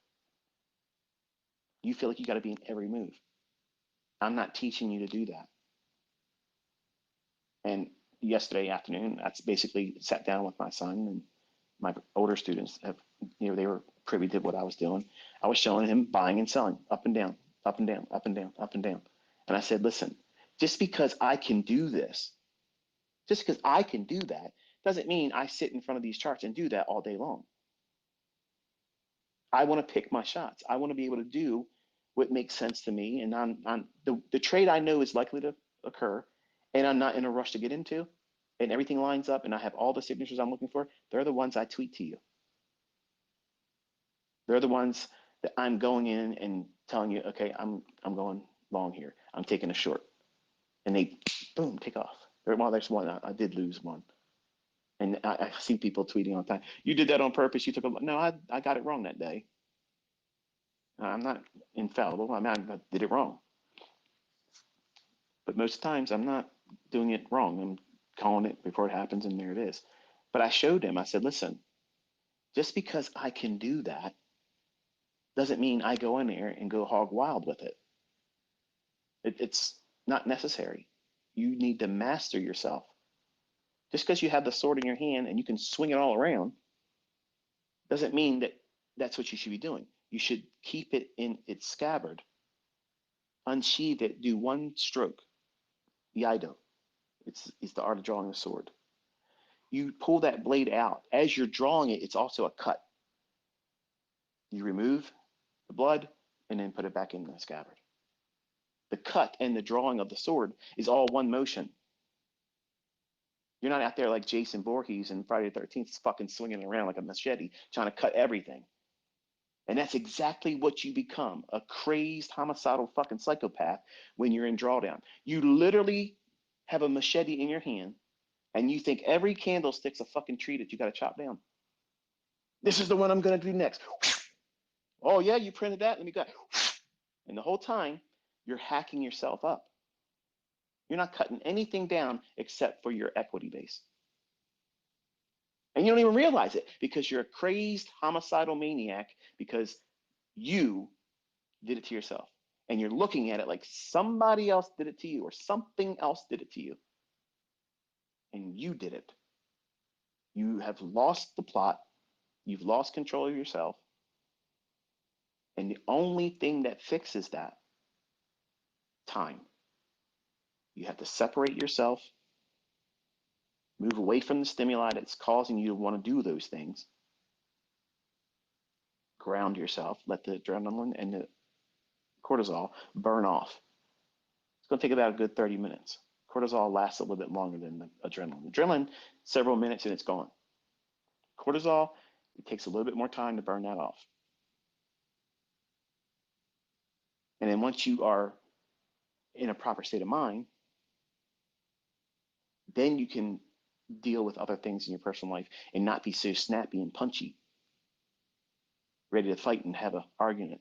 You feel like you got to be in every move. I'm not teaching you to do that. And yesterday afternoon, I basically sat down with my son, and my older students have, they were privy to what I was doing. I was showing him buying and selling up and down, up and down, up and down, up and down. And I said, listen, just because I can do this, just because I can do that, doesn't mean I sit in front of these charts and do that all day long. I want to pick my shots. I want to be able to do what makes sense to me. And the trade I know is likely to occur, and I'm not in a rush to get into, and everything lines up, and I have all the signatures I'm looking for. They're the ones I tweet to you. They're the ones that I'm going in and telling you, okay, I'm going long here. I'm taking a short. and they, boom, take off. Well, there's one. I did lose one. And I see people tweeting all the time. You did that on purpose. You took a, no, I got it wrong that day. I'm not infallible. I mean, I did it wrong. But most times I'm not doing it wrong. I'm calling it before it happens, and there it is. But I showed him, I said, listen, just because I can do that doesn't mean I go in there and go hog wild with it. It's not necessary. You need to master yourself. Just because you have the sword in your hand and you can swing it all around doesn't mean that that's what you should be doing. You should keep it in its scabbard, unsheathe it, do one stroke. Iaido. It's the art of drawing a sword. You pull that blade out. As you're drawing it, it's also a cut. You remove the blood and then put it back in the scabbard. The cut and the drawing of the sword is all one motion. You're not out there like Jason Voorhees in Friday the 13th fucking swinging it around like a machete, trying to cut everything. And that's exactly what you become, a crazed, homicidal fucking psychopath when you're in drawdown. You literally have a machete in your hand and you think every candlestick's a fucking tree that you got to chop down. This is the one I'm going to do next. Oh, yeah, you printed that? Let me go. And the whole time, you're hacking yourself up. You're not cutting anything down except for your equity base. And you don't even realize it because you're a crazed homicidal maniac because you did it to yourself. And you're looking at it like somebody else did it to you or something else did it to you. And you did it. You have lost the plot. You've lost control of yourself. And the only thing that fixes that, time. You have to separate yourself, move away from the stimuli that's causing you to want to do those things, ground yourself, let the adrenaline and the cortisol burn off. It's going to take about a good 30 minutes. Cortisol lasts a little bit longer than the adrenaline. Adrenaline, several minutes and it's gone. Cortisol, it takes a little bit more time to burn that off. And then once you are in a proper state of mind, then you can deal with other things in your personal life and not be so snappy and punchy, ready to fight and have an argument.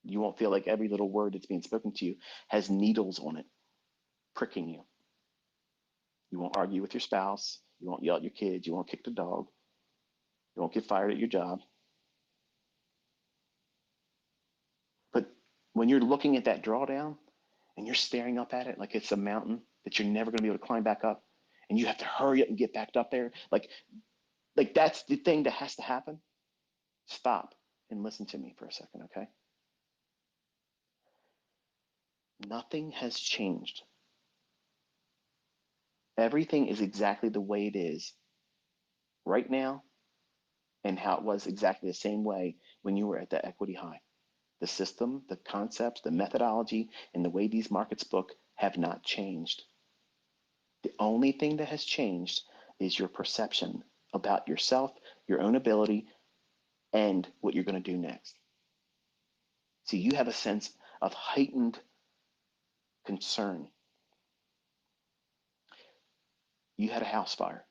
You won't feel like every little word that's being spoken to you has needles on it, pricking you. You won't argue with your spouse. You won't yell at your kids. You won't kick the dog. You won't get fired at your job. But when you're looking at that drawdown and you're staring up at it like it's a mountain that you're never going to be able to climb back up, and you have to hurry up and get back up there, like that's the thing that has to happen. Stop and listen to me for a second, okay? Nothing has changed. Everything is exactly the way it is right now and how it was exactly the same way when you were at the equity high. The system, the concepts, the methodology, and the way these markets book have not changed. The only thing that has changed is your perception about yourself, your own ability, and what you're going to do next. See, you have a sense of heightened concern. You had a house fire.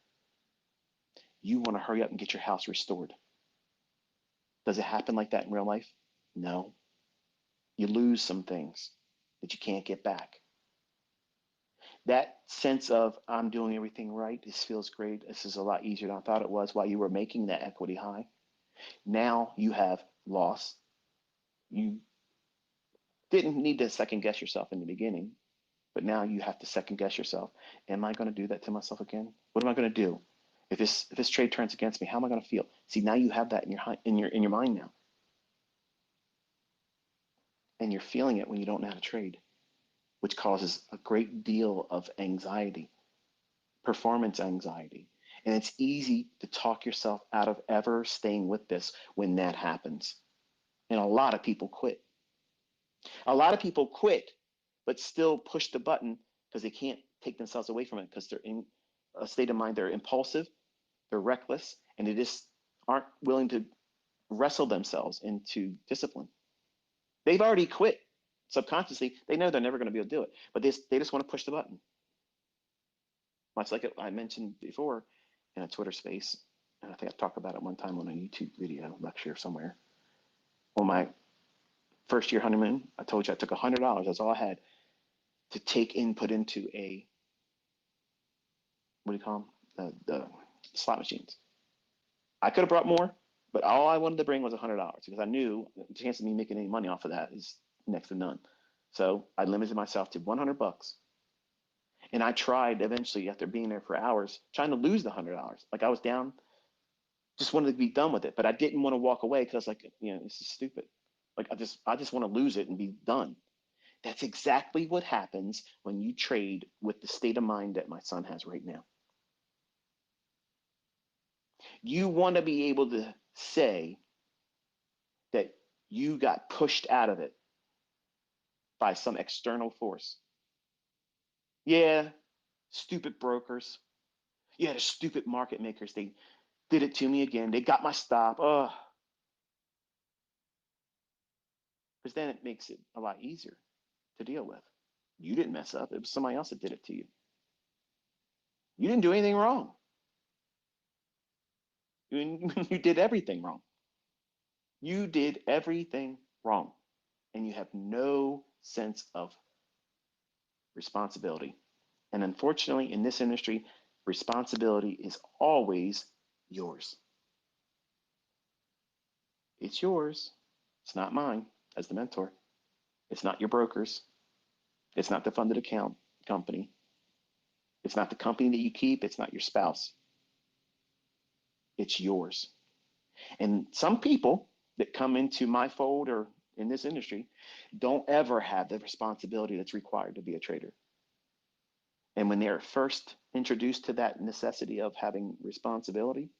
You want to hurry up and get your house restored. Does it happen like that in real life? No. You lose some things that you can't get back. That sense of I'm doing everything right, this feels great, this is a lot easier than I thought it was while you were making that equity high. Now you have loss. You didn't need to second guess yourself in the beginning, but now you have to second guess yourself. Am I going to do that to myself again? What am I going to do? If this trade turns against me, how am I going to feel? See, now you have that in your mind now. And you're feeling it when you don't know how to trade, which causes a great deal of anxiety, performance anxiety. And it's easy to talk yourself out of ever staying with this when that happens. And a lot of people quit. A lot of people quit, but still push the button because they can't take themselves away from it because they're in a state of mind, they're impulsive, they're reckless, and they just aren't willing to wrestle themselves into discipline. They've already quit Subconsciously, they know they're never going to be able to do it, but they just want to push the button. Much like I mentioned before in a Twitter space, and I think I talked about it one time on a YouTube video lecture somewhere. On my first year honeymoon, I told you I took $100. That's all I had to take input into a, what do you call them? The slot machines. I could have brought more, but all I wanted to bring was $100 because I knew the chance of me making any money off of that is next to none. So I limited myself to $100. And I tried eventually, after being there for hours, trying to lose the $100. Like I was down, just wanted to be done with it, but I didn't want to walk away because I was like, this is stupid. Like I just want to lose it and be done. That's exactly what happens when you trade with the state of mind that my son has right now. You want to be able to say that you got pushed out of it by some external force. Yeah, stupid brokers. Yeah, the stupid market makers. They did it to me again. They got my stop. Oh, because then it makes it a lot easier to deal with. You didn't mess up. It was somebody else that did it to you. You didn't do anything wrong. You did everything wrong. You did everything wrong. And you have no sense of responsibility. And unfortunately, in this industry, responsibility is always yours. It's yours. It's not mine as the mentor. It's not your broker's. It's not the funded account company. It's not the company that you keep. It's not your spouse. It's yours. And some people that come into my fold or in this industry don't ever have the responsibility that's required to be a trader. And when they're first introduced to that necessity of having responsibility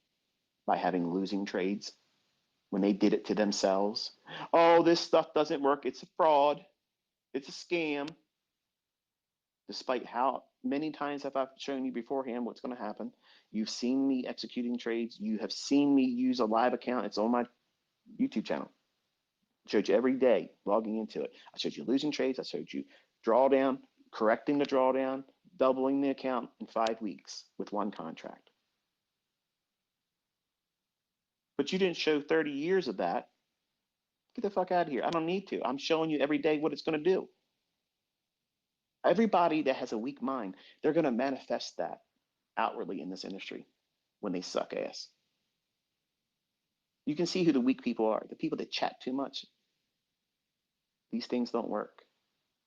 by having losing trades, when they did it to themselves, oh, this stuff doesn't work. It's a fraud. It's a scam. Despite how many times have I shown you beforehand what's going to happen. You've seen me executing trades. You have seen me use a live account. It's on my YouTube channel. I showed you every day logging into it. I showed you losing trades. I showed you drawdown, correcting the drawdown, doubling the account in 5 weeks with one contract. But you didn't show 30 years of that. Get the fuck out of here. I don't need to. I'm showing you every day what it's going to do. Everybody that has a weak mind, they're going to manifest that outwardly in this industry when they suck ass. You can see who the weak people are, the people that chat too much. These things don't work.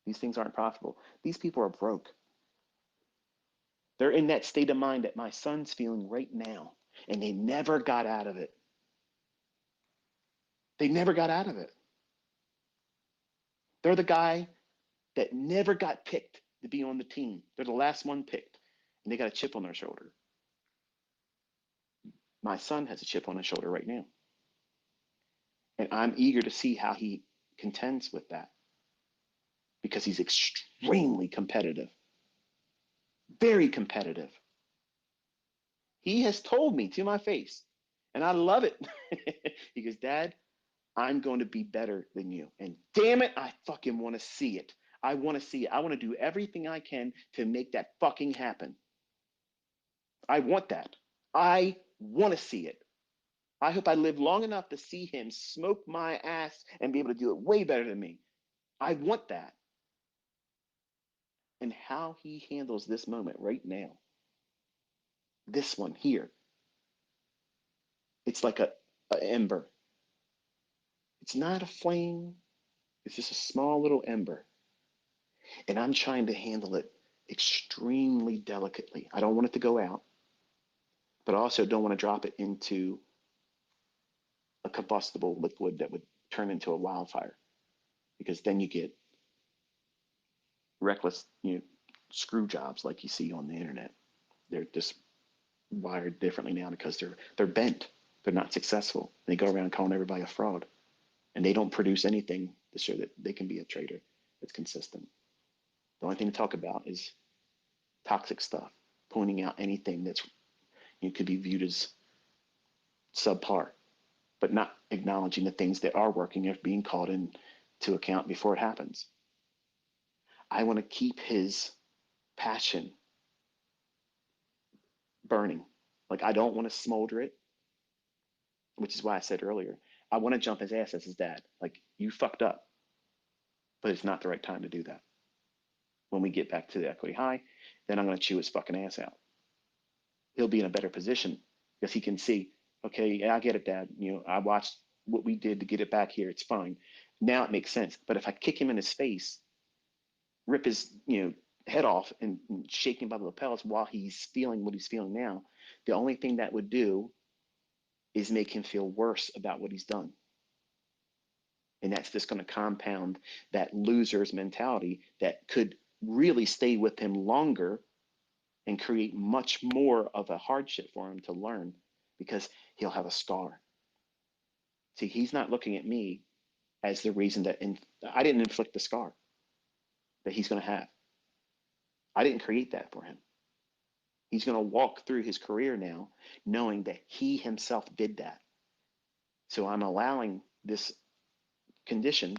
These things aren't profitable. These people are broke. They're in that state of mind that my son's feeling right now, and they never got out of it. They never got out of it. They're the guy that never got picked to be on the team. They're the last one picked, and they got a chip on their shoulder. My son has a chip on his shoulder right now. And I'm eager to see how he contends with that because he's extremely competitive, very competitive. He has told me to my face, and I love it. He goes, Dad, I'm going to be better than you. And damn it, I fucking want to see it. I want to see it. I want to do everything I can to make that fucking happen. I want that. I want to see it. I hope I live long enough to see him smoke my ass and be able to do it way better than me. I want that. And how he handles this moment right now, this one here, it's like a ember. It's not a flame. It's just a small little ember. And I'm trying to handle it extremely delicately. I don't want it to go out, but I also don't want to drop it into a combustible liquid that would turn into a wildfire, because then you get reckless, screw jobs like you see on the internet. They're just wired differently now because they're bent. They're not successful. They go around calling everybody a fraud, and they don't produce anything to show that they can be a trader that's consistent. The only thing to talk about is toxic stuff, pointing out anything that's could be viewed as subpar, but not acknowledging the things that are working are being called in to account before it happens. I want to keep his passion burning. Like, I don't want to smolder it, which is why I said earlier, I want to jump his ass as his dad. Like, you fucked up, but it's not the right time to do that. When we get back to the equity high, then I'm going to chew his fucking ass out. He'll be in a better position because he can see, okay, yeah, I get it, Dad. I watched what we did to get it back here. It's fine. Now it makes sense. But if I kick him in his face, rip his, head off and shake him by the lapels while he's feeling what he's feeling now, the only thing that would do is make him feel worse about what he's done. And that's just going to compound that loser's mentality that could really stay with him longer and create much more of a hardship for him to learn because he'll have a scar. See, he's not looking at me as the reason that I didn't inflict the scar that he's going to have. I didn't create that for him. He's going to walk through his career now knowing that he himself did that. So I'm allowing this condition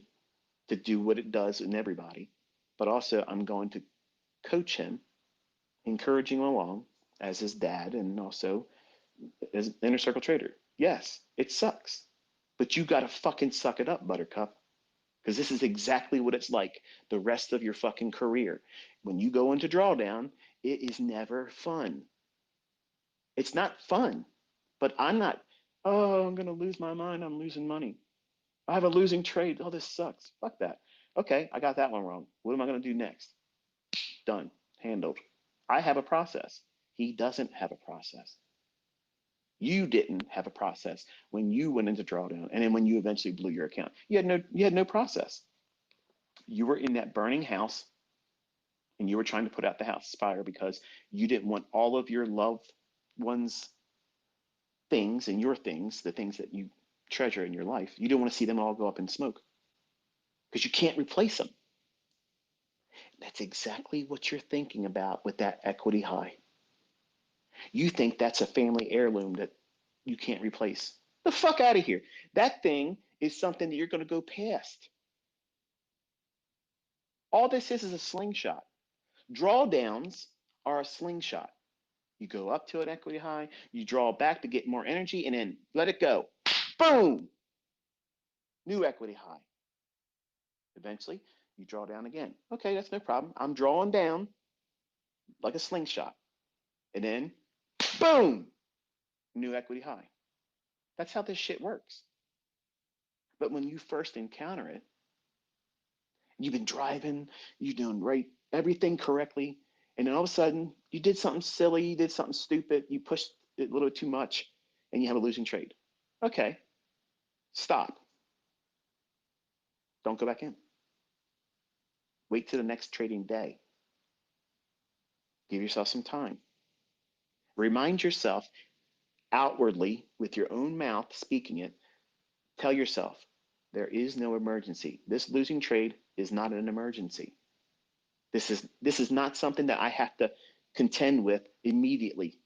to do what it does in everybody, but also I'm going to coach him, encouraging him along as his dad and also as an inner circle trader. Yes, it sucks, but you got to fucking suck it up, Buttercup, because this is exactly what it's like the rest of your fucking career. When you go into drawdown, it is never fun. It's not fun, but I'm not, oh, I'm going to lose my mind. I'm losing money. I have a losing trade. Oh, this sucks. Fuck that. Okay, I got that one wrong. What am I going to do next? Done. Handled. I have a process. He doesn't have a process. You didn't have a process when you went into drawdown, and then when you eventually blew your account, you had no process. You were in that burning house, and you were trying to put out the house fire because you didn't want all of your loved ones' things and your things, the things that you treasure in your life. You didn't want to see them all go up in smoke because you can't replace them. That's exactly what you're thinking about with that equity high. You think that's a family heirloom that you can't replace. The fuck out of here. That thing is something that you're going to go past. All this is a slingshot. Drawdowns are a slingshot. You go up to an equity high, you draw back to get more energy, and then let it go. Boom! New equity high. Eventually, you draw down again. Okay, that's no problem. I'm drawing down like a slingshot. And then, boom! New equity high. That's how this shit works. But when you first encounter it, you've been driving, you're doing right, everything correctly, and then all of a sudden you did something silly, you did something stupid, you pushed it a little too much, and you have a losing trade. Okay, stop. Don't go back in. Wait till the next trading day. Give yourself some time. Remind yourself outwardly with your own mouth speaking it. Tell yourself there is no emergency. This losing trade is not an emergency. This is not something that I have to contend with immediately.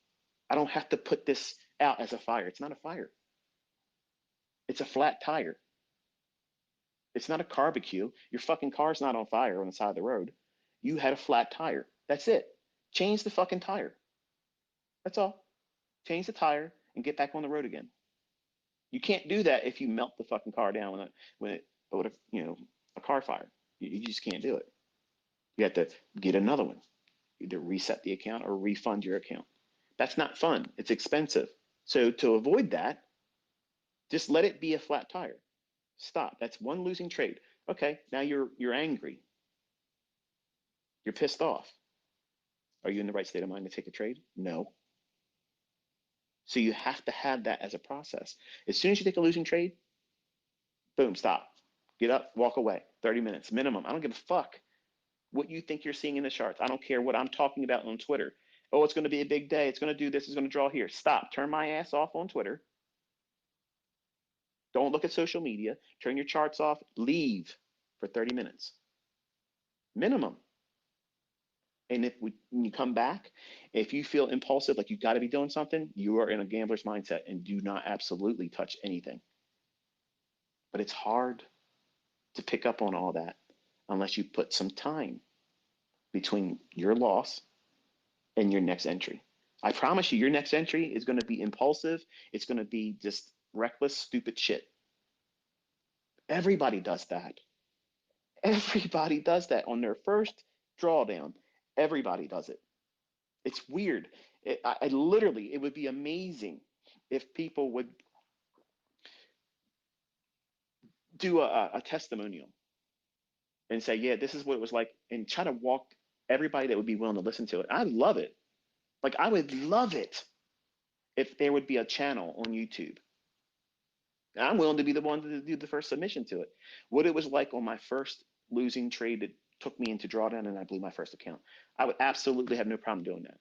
I don't have to put this out as a fire. It's not a fire. It's a flat tire. It's not a barbecue. Your fucking car's not on fire on the side of the road. You had a flat tire. That's it. Change the fucking tire. That's all. Change the tire and get back on the road again. You can't do that if you melt the fucking car down with a car fire. You just can't do it. You have to get another one. Either reset the account or refund your account. That's not fun. It's expensive. So to avoid that, just let it be a flat tire. Stop. That's one losing trade. Okay, now you're angry. You're pissed off. Are you in the right state of mind to take a trade? No. So you have to have that as a process. As soon as you take a losing trade, boom, stop. Get up, walk away. 30 minutes minimum. I don't give a fuck what you think you're seeing in the charts. I don't care what I'm talking about on Twitter. Oh, it's going to be a big day. It's going to do this. It's going to draw here. Stop. Turn my ass off on Twitter. Don't look at social media. Turn your charts off. Leave for 30 minutes. Minimum. And when you come back, if you feel impulsive, like you got to be doing something, you are in a gambler's mindset and do not absolutely touch anything. But it's hard to pick up on all that unless you put some time. between your loss and your next entry. I promise you, your next entry is going to be impulsive. It's going to be just reckless, stupid shit. Everybody does that. Everybody does that on their first drawdown. Everybody does it. It's weird. I literally, it would be amazing if people would do a testimonial and say, yeah, this is what it was like, and try to walk everybody that would be willing to listen to it. I love it. Like, I would love it if there would be a channel on YouTube. I'm willing to be the one to do the first submission to it. What it was like on my first losing trade that took me into drawdown and I blew my first account. I would absolutely have no problem doing that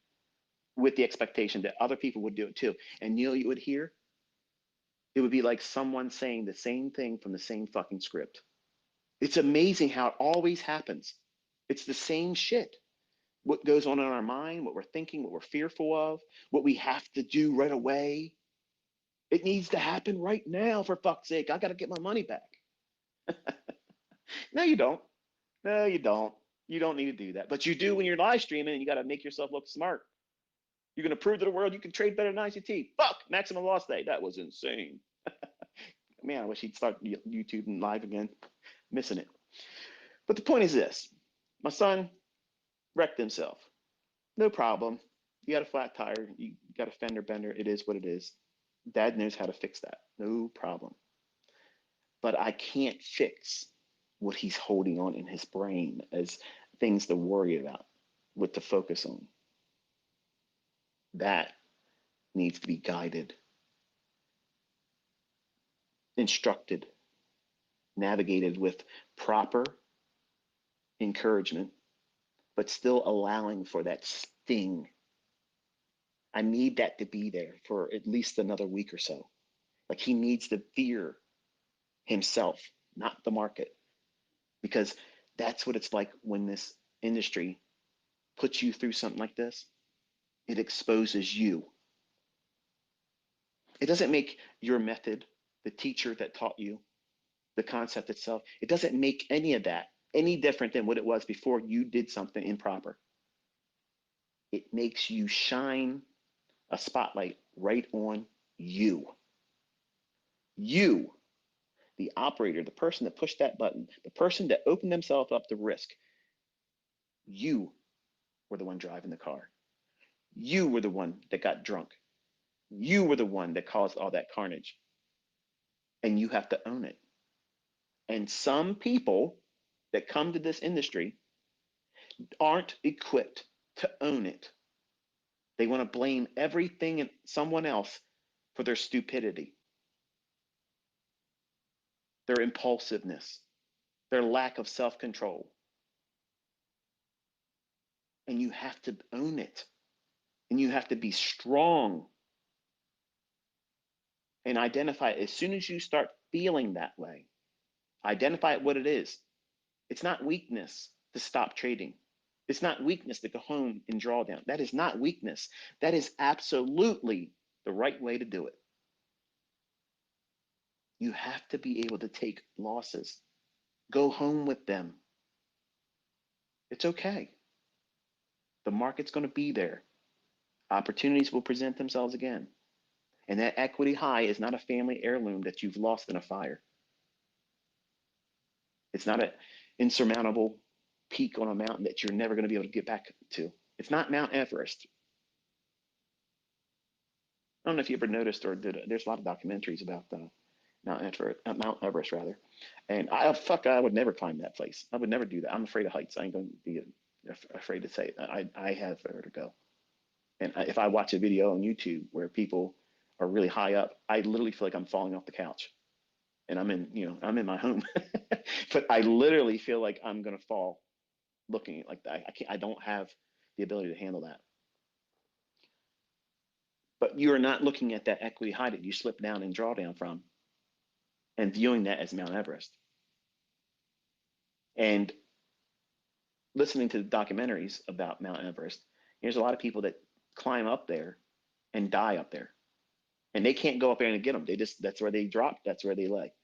with the expectation that other people would do it too. And you know, you would hear, it would be like someone saying the same thing from the same fucking script. It's amazing how it always happens. It's the same shit. What goes on in our mind, what we're thinking, what we're fearful of, what we have to do right away. It needs to happen right now, for fuck's sake. I got to get my money back. No, you don't. No, you don't. You don't need to do that. But you do when you're live streaming and you got to make yourself look smart. You're going to prove to the world you can trade better than ICT. Fuck, maximum loss day. That was insane. Man, I wish he'd start YouTube and live again. Missing it. But the point is this. My son wrecked himself. No problem. You got a flat tire. You got a fender bender. It is what it is. Dad knows how to fix that. No problem. But I can't fix what he's holding on in his brain as things to worry about, what to focus on. That needs to be guided, instructed, navigated with proper encouragement, but still allowing for that sting. I need that to be there for at least another week or so. Like, he needs to fear himself, not the market, because that's what it's like when this industry puts you through something like this. It exposes you. It doesn't make your method, the teacher that taught you, the concept itself, it doesn't make any of that any different than what it was before you did something improper. It makes you shine a spotlight right on you. You, the operator, the person that pushed that button, the person that opened themselves up to risk. You were the one driving the car. You were the one that got drunk. You were the one that caused all that carnage. And you have to own it. And some people that come to this industry aren't equipped to own it. They want to blame everything and someone else for their stupidity, their impulsiveness, their lack of self-control. And you have to own it. And you have to be strong and identify it. As soon as you start feeling that way, identify what it is. It's not weakness to stop trading. It's not weakness to go home and draw down. That is not weakness. That is absolutely the right way to do it. You have to be able to take losses. Go home with them. It's okay. The market's going to be there. Opportunities will present themselves again. And that equity high is not a family heirloom that you've lost in a fire. It's not an insurmountable peak on a mountain that you're never going to be able to get back to. It's not Mount Everest. I don't know if you ever noticed or did. There's a lot of documentaries about Mount Everest rather. And I would never climb that place. I would never do that. I'm afraid of heights. I ain't going to be afraid to say it. I have vertigo. And if I watch a video on YouTube where people are really high up, I literally feel like I'm falling off the couch. And I'm in my home, but I literally feel like I'm gonna fall looking like that. I don't have the ability to handle that. But you are not looking at that equity high that you slip down and draw down from and viewing that as Mount Everest. And listening to the documentaries about Mount Everest, there's a lot of people that climb up there and die up there. And they can't go up there and get them. That's where they drop, that's where they lay.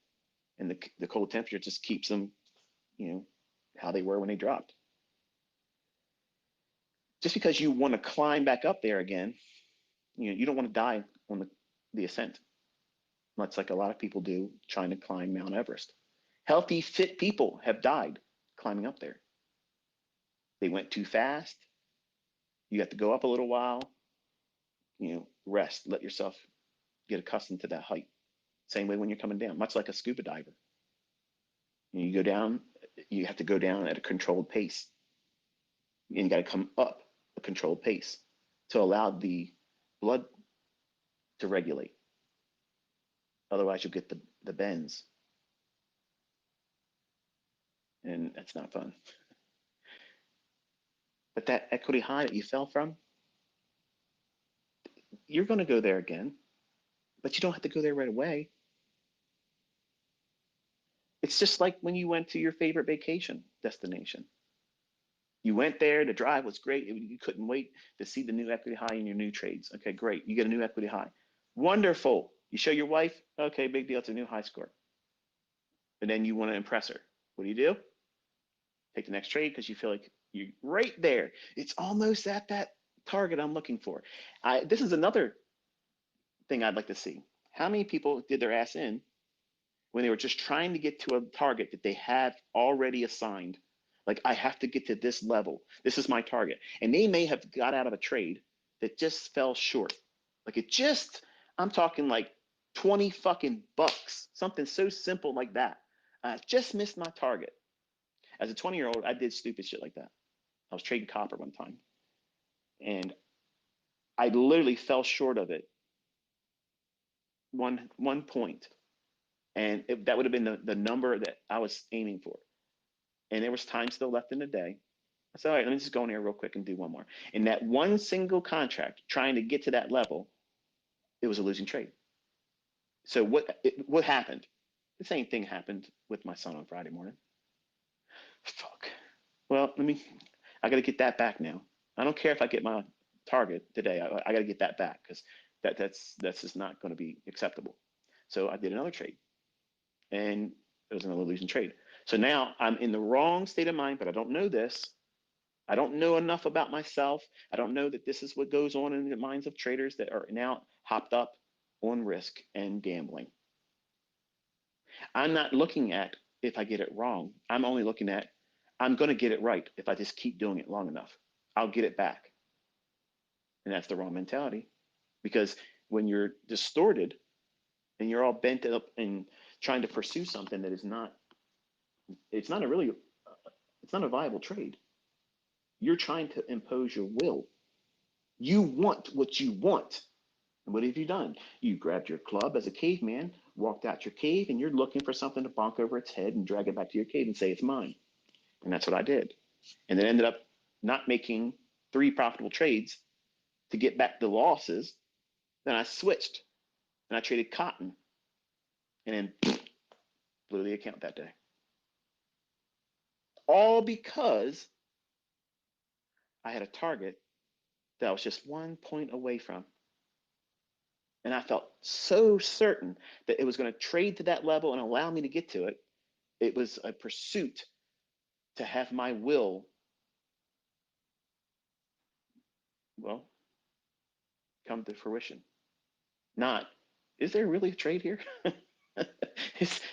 And the cold temperature just keeps them, how they were when they dropped. Just because you want to climb back up there again, you don't want to die on the ascent, much like a lot of people do trying to climb Mount Everest. Healthy, fit people have died climbing up there. They went too fast. You have to go up a little while, rest, let yourself get accustomed to that height. Same way when you're coming down, much like a scuba diver. You go down, you have to go down at a controlled pace. And you got to come up a controlled pace to allow the blood to regulate. Otherwise, you'll get the bends. And that's not fun. But that equity high that you fell from, you're going to go there again, but you don't have to go there right away. It's just like when you went to your favorite vacation destination. You went there, the drive was great. You couldn't wait to see the new equity high in your new trades. Okay, great. You get a new equity high. Wonderful. You show your wife, okay, big deal. It's a new high score. And then you want to impress her. What do? Take the next trade because you feel like you're right there. It's almost at that target I'm looking for. This is another thing I'd like to see. How many people did their ass in when they were just trying to get to a target that they had already assigned? Like, I have to get to this level. This is my target. And they may have got out of a trade that just fell short. Like I'm talking like 20 fucking bucks, something so simple like that. I just missed my target. As a 20-year-old, I did stupid shit like that. I was trading copper one time, and I literally fell short of it one point, and that would have been the number that I was aiming for. And there was time still left in the day. I said, all right, let me just go in there real quick and do one more. In that one single contract, trying to get to that level, it was a losing trade. So what happened? The same thing happened with my son on Friday morning. Fuck. Well, I got to get that back now. I don't care if I get my target today. I got to get that back because that's just not going to be acceptable. So I did another trade, and it was another losing trade. So now I'm in the wrong state of mind, but I don't know this. I don't know enough about myself. I don't know that this is what goes on in the minds of traders that are now hopped up on risk and gambling. I'm not looking at if I get it wrong. I'm only looking at I'm going to get it right if I just keep doing it long enough. I'll get it back. And that's the wrong mentality. Because when you're distorted and you're all bent up and trying to pursue something that is not, it's not a viable trade. You're trying to impose your will. You want what you want. And what have you done? You grabbed your club as a caveman, walked out your cave, and you're looking for something to bonk over its head and drag it back to your cave and say it's mine. And that's what I did. And then ended up not making 3 profitable trades to get back the losses. Then I switched and I traded cotton and then blew the account that day. All because I had a target that I was just 1 point away from. And I felt so certain that it was going to trade to that level and allow me to get to it. It was a pursuit to have my will, well, come to fruition. Not, is there really a trade here?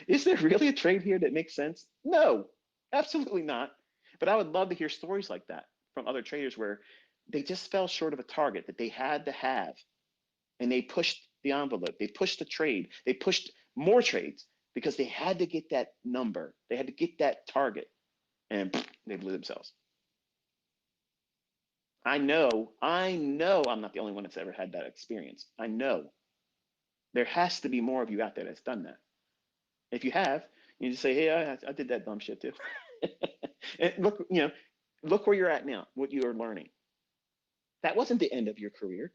is there really a trade here that makes sense? No, absolutely not. But I would love to hear stories like that from other traders where they just fell short of a target that they had to have, and they pushed the envelope, they pushed the trade, they pushed more trades because they had to get that number, they had to get that target, and they blew themselves. I know I'm not the only one that's ever had that experience. I know there has to be more of you out there that's done that. If you have, you just say, hey, I did that dumb shit too. And look where you're at now, what you are learning. That wasn't the end of your career.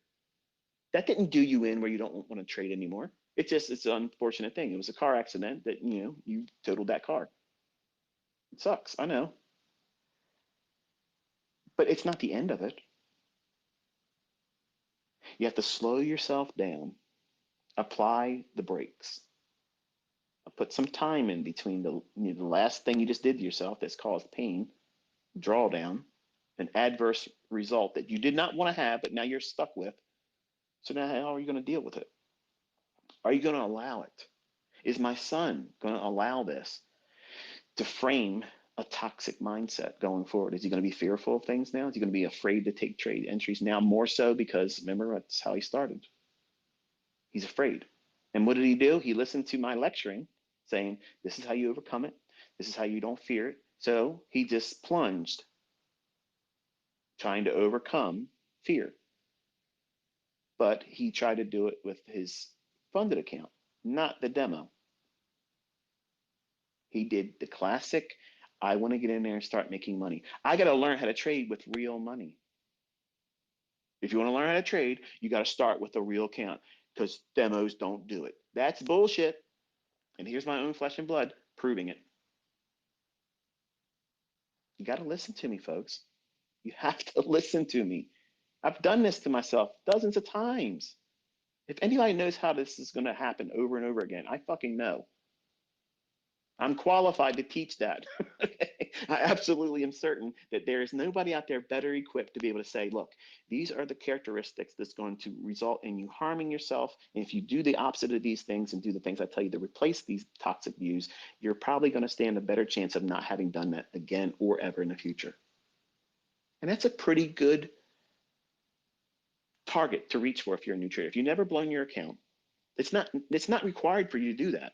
That didn't do you in where you don't want to trade anymore. It's an unfortunate thing. It was a car accident that, you totaled that car. It sucks, I know. But it's not the end of it. You have to slow yourself down, apply the brakes, put some time in between the last thing you just did to yourself that's caused pain, drawdown, an adverse result that you did not want to have, but now you're stuck with. So now how are you going to deal with it? Are you going to allow it? Is my son going to allow this to frame a toxic mindset going forward? Is he going to be fearful of things now? Is he going to be afraid to take trade entries now more so because remember, that's how he started. He's afraid. And what did he do? He listened to my lecturing saying, this is how you overcome it. This is how you don't fear it. So he just plunged trying to overcome fear. But he tried to do it with his funded account, not the demo. He did the classic, I want to get in there and start making money. I got to learn how to trade with real money. If you want to learn how to trade, you got to start with a real account because demos don't do it. That's bullshit. And here's my own flesh and blood proving it. You got to listen to me, folks. You have to listen to me. I've done this to myself dozens of times. If anybody knows how this is going to happen over and over again, I fucking know. I'm qualified to teach that. I absolutely am certain that there is nobody out there better equipped to be able to say, look, these are the characteristics that's going to result in you harming yourself. And if you do the opposite of these things and do the things I tell you to replace these toxic views, you're probably going to stand a better chance of not having done that again or ever in the future. And that's a pretty good target to reach for if you're a new trader. If you've never blown your account, it's not required for you to do that.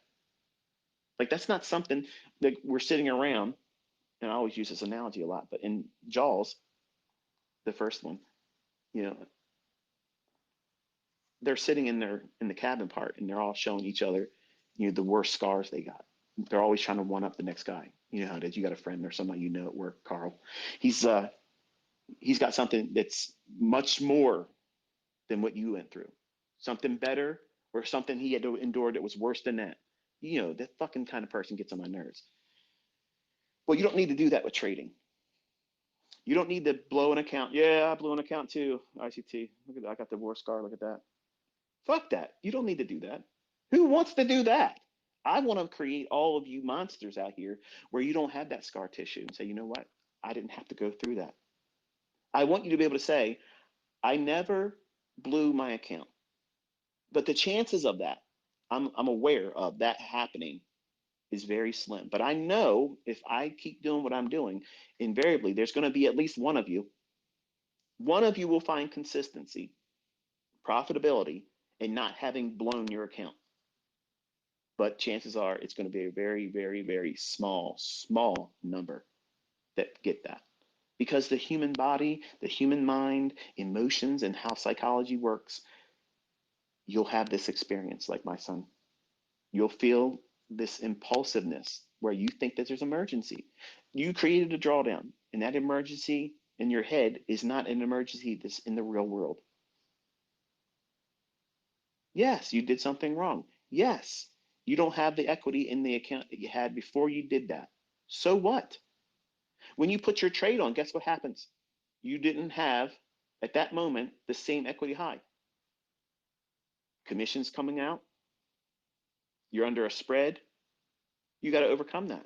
Like that's not something that we're sitting around, and I always use this analogy a lot, but in Jaws, the first one, you know, they're sitting in the cabin part and they're all showing each other, the worst scars they got. They're always trying to one up the next guy. You know how it is. You got a friend or somebody at work, Carl. He's got something that's much more than what you went through. Something better or something he had to endure that was worse than that. That fucking kind of person gets on my nerves. Well, you don't need to do that with trading. You don't need to blow an account. Yeah, I blew an account too. ICT. Look at that. I got the war scar. Look at that. Fuck that. You don't need to do that. Who wants to do that? I want to create all of you monsters out here where you don't have that scar tissue and say, you know what? I didn't have to go through that. I want you to be able to say, I never blew my account. But the chances of that, I'm aware of that happening is very slim. But I know if I keep doing what I'm doing, invariably, there's going to be at least one of you. One of you will find consistency, profitability, and not having blown your account. But chances are it's going to be a very, very, very small number that get that. Because the human body, the human mind, emotions, and how psychology works, you'll have this experience like my son. You'll feel this impulsiveness where you think that there's emergency. You created a drawdown, and that emergency in your head is not an emergency that's in the real world. Yes, you did something wrong. Yes, you don't have the equity in the account that you had before you did that. So what? When you put your trade on, guess what happens? You didn't have, at that moment, the same equity high. Commissions coming out, you're under a spread. You got to overcome that.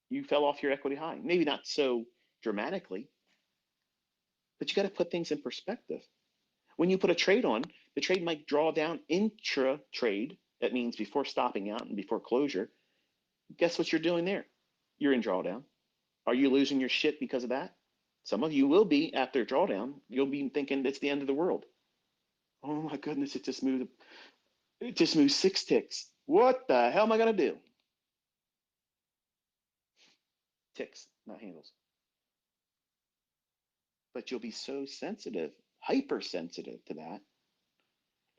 You fell off your equity high. Maybe not so dramatically, but you got to put things in perspective. When you put a trade on, the trade might draw down intra trade. That means before stopping out and before closure. Guess what you're doing there? You're in drawdown. Are you losing your shit because of that? Some of you will be after drawdown. You'll be thinking it's the end of the world. Oh my goodness, it just moved 6 ticks. What the hell am I gonna do? Ticks, not handles. But you'll be so sensitive, hypersensitive to that.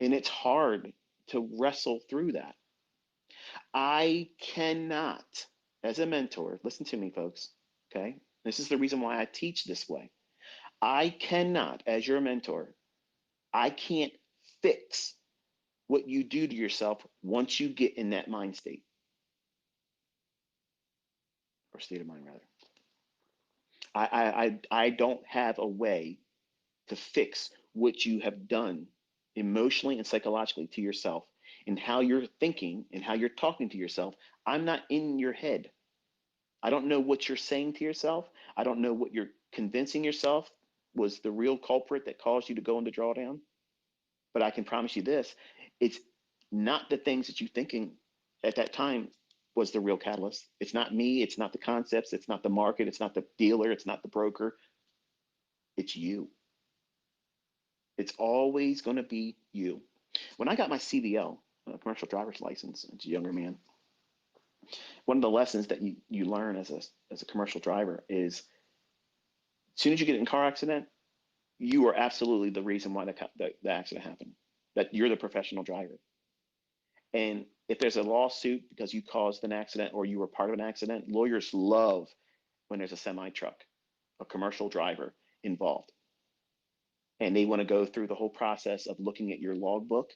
And it's hard to wrestle through that. I cannot, as a mentor, listen to me, folks, okay? This is the reason why I teach this way. I cannot, as your mentor, I can't fix what you do to yourself once you get in that mind state, or state of mind, rather. I don't have a way to fix what you have done emotionally and psychologically to yourself and how you're thinking and how you're talking to yourself. I'm not in your head. I don't know what you're saying to yourself. I don't know what you're convincing yourself was the real culprit that caused you to go into drawdown. But I can promise you this, it's not the things that you're thinking at that time was the real catalyst. It's not me, it's not the concepts, it's not the market, it's not the dealer, it's not the broker, it's you. It's always going to be you. When I got my CDL, a commercial driver's license, as a younger man, one of the lessons that you learn as a commercial driver is as soon as you get in a car accident, you are absolutely the reason why the accident happened. That you're the professional driver. And if there's a lawsuit because you caused an accident or you were part of an accident, lawyers love when there's a semi truck, a commercial driver involved. And they want to go through the whole process of looking at your logbook.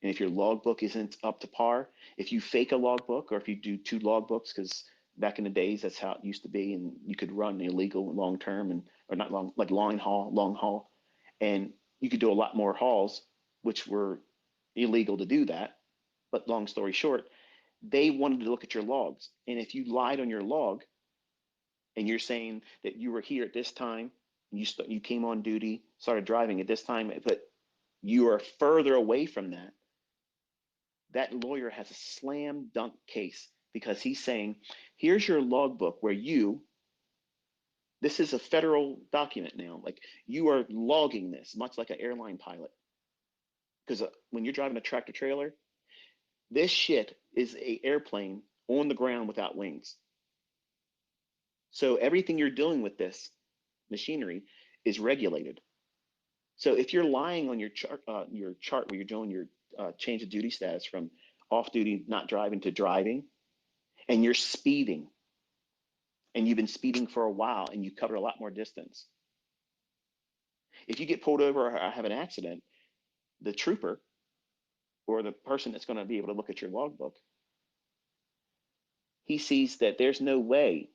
And if your logbook isn't up to par, if you fake a logbook or if you do two logbooks, because back in the days that's how it used to be, and you could run illegal long term and or not long like long haul, and you could do a lot more hauls, which were illegal to do that. But long story short, they wanted to look at your logs. And if you lied on your log and you're saying that you were here at this time, you came on duty, started driving at this time, but you are further away from that, that lawyer has a slam dunk case because he's saying, here's your logbook where this is a federal document now. Like you are logging this, much like an airline pilot. Because when you're driving a tractor trailer, this shit is a airplane on the ground without wings. So everything you're doing with this machinery is regulated. So if you're lying on your chart where you're doing your change of duty status from off duty, not driving to driving, and you're speeding, and you've been speeding for a while, and you cover a lot more distance. If you get pulled over or have an accident, the trooper or the person that's going to be able to look at your logbook, he sees that there's no way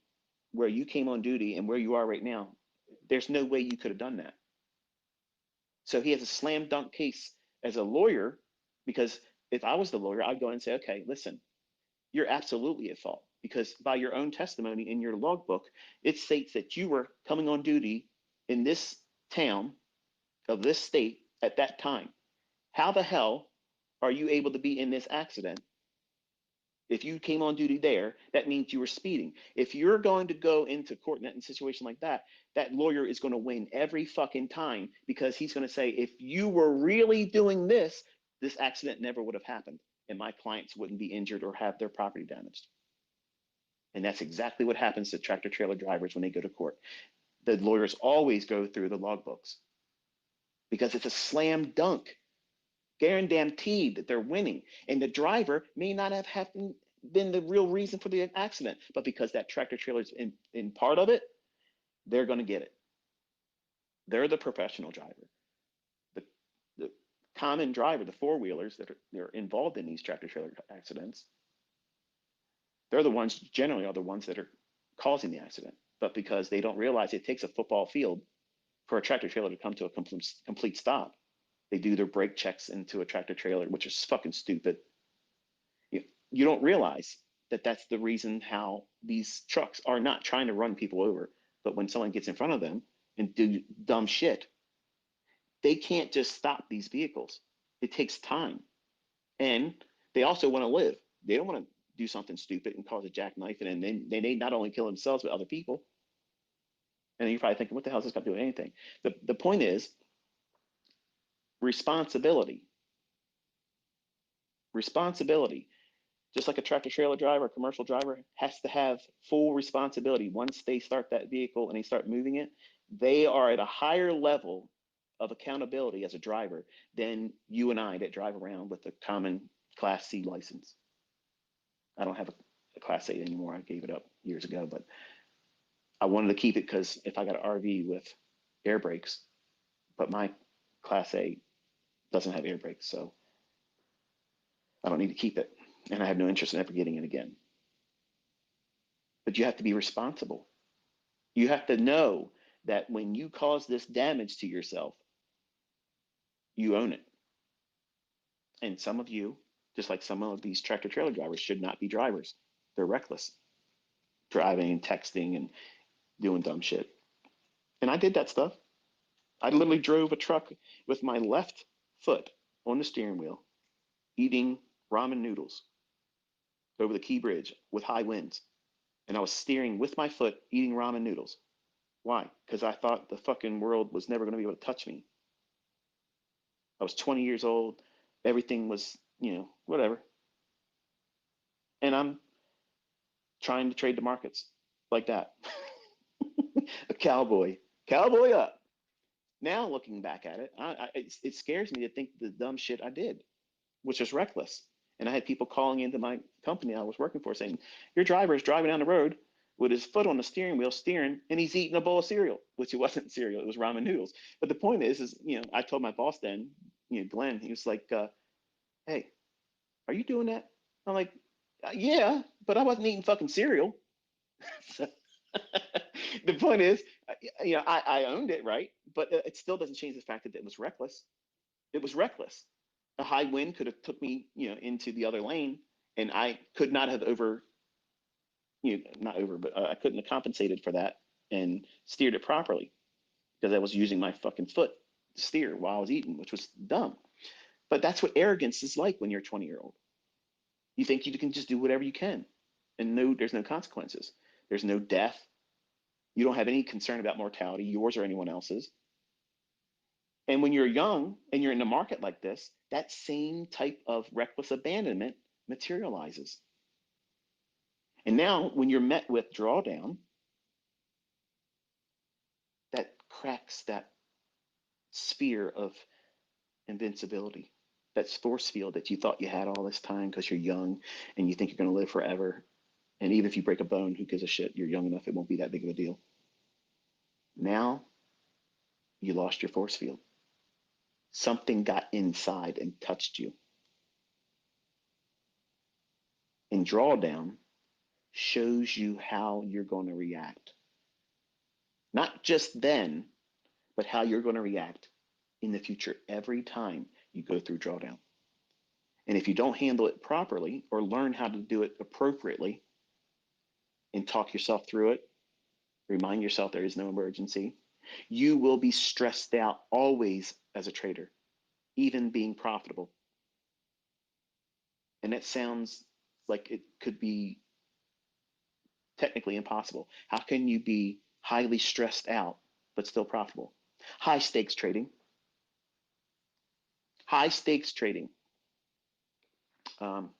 where you came on duty and where you are right now, there's no way you could have done that. So he has a slam dunk case as a lawyer, because if I was the lawyer, I'd go and say, okay, listen, you're absolutely at fault because by your own testimony in your logbook, it states that you were coming on duty in this town of this state at that time. How the hell are you able to be in this accident? If you came on duty there, that means you were speeding. If you're going to go into court in a situation like that, that lawyer is going to win every fucking time because he's going to say, if you were really doing this, this accident never would have happened and my clients wouldn't be injured or have their property damaged. And that's exactly what happens to tractor trailer drivers when they go to court. The lawyers always go through the logbooks because it's a slam dunk, guaranteed that they're winning. And the driver may not have been the real reason for the accident, but because that tractor trailer is in part of it, they're going to get it. They're the professional driver. The common driver, the four wheelers that they're involved in these tractor trailer accidents, they're the ones generally are the ones that are causing the accident. But because they don't realize it takes a football field for a tractor trailer to come to a complete stop, they do their brake checks into a tractor trailer, which is fucking stupid. You don't realize that that's the reason how these trucks are not trying to run people over. But when someone gets in front of them and do dumb shit, they can't just stop these vehicles. It takes time. And they also want to live. They don't want to do something stupid and cause a jackknife and then they not only kill themselves but other people. And you're probably thinking, what the hell is this got to do with anything? The point is responsibility. Responsibility. Just like a tractor trailer driver, a commercial driver has to have full responsibility. Once they start that vehicle and they start moving it, they are at a higher level of accountability as a driver than you and I that drive around with a common Class C license. I don't have a Class A anymore. I gave it up years ago, but I wanted to keep it because if I got an RV with air brakes, but my Class A doesn't have air brakes, so I don't need to keep it. And I have no interest in ever getting it again. But you have to be responsible. You have to know that when you cause this damage to yourself, you own it. And some of you, just like some of these tractor trailer drivers, should not be drivers. They're reckless. driving and texting and doing dumb shit. And I did that stuff. I literally drove a truck with my left foot on the steering wheel, eating ramen noodles over the Key Bridge with high winds. And I was steering with my foot, eating ramen noodles. Why? Because I thought the fucking world was never going to be able to touch me. I was 20 years old. Everything was, whatever. And I'm trying to trade the markets like that. A cowboy. Cowboy up. Now looking back at it, it scares me to think the dumb shit I did, which was reckless. And I had people calling into my company I was working for saying, your driver is driving down the road with his foot on the steering wheel steering and he's eating a bowl of cereal, which it wasn't cereal, it was ramen noodles. But the point is, I told my boss then, Glenn, he was like, hey, are you doing that? I'm like, yeah, but I wasn't eating fucking cereal. So the point is, I owned it, right? But it still doesn't change the fact that it was reckless. It was reckless. A high wind could have took me, into the other lane, and I could not have not over, but I couldn't have compensated for that and steered it properly because I was using my fucking foot to steer while I was eating, which was dumb. But that's what arrogance is like when you're a 20-year-old. You think you can just do whatever you can, and there's no consequences. There's no death. You don't have any concern about mortality, yours or anyone else's. And when you're young and you're in a market like this, that same type of reckless abandonment materializes. And now when you're met with drawdown, that cracks that sphere of invincibility, that force field that you thought you had all this time because you're young and you think you're going to live forever. And even if you break a bone, who gives a shit? You're young enough, it won't be that big of a deal. Now you lost your force field. Something got inside and touched you. And drawdown shows you how you're going to react. Not just then, but how you're going to react in the future every time you go through drawdown. And if you don't handle it properly or learn how to do it appropriately and talk yourself through it, remind yourself there is no emergency, you will be stressed out always as a trader, even being profitable. And that sounds like it could be technically impossible. How can you be highly stressed out but still profitable? High stakes trading. High stakes trading. I'm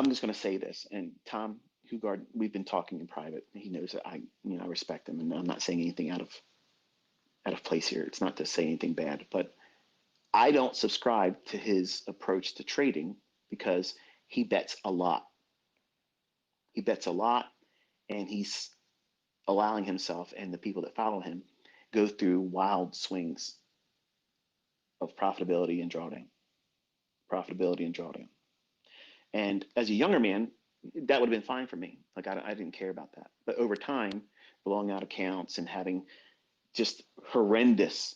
just going to say this, and Tom Hugard, we've been talking in private. He knows that I respect him, and I'm not saying anything out of place here. It's not to say anything bad, but I don't subscribe to his approach to trading because he bets a lot. He bets a lot, and he's allowing himself and the people that follow him go through wild swings of profitability and drawdown, profitability and drawdown. And as a younger man, that would have been fine for me. Like I didn't care about that. But over time, blowing out accounts and having just horrendous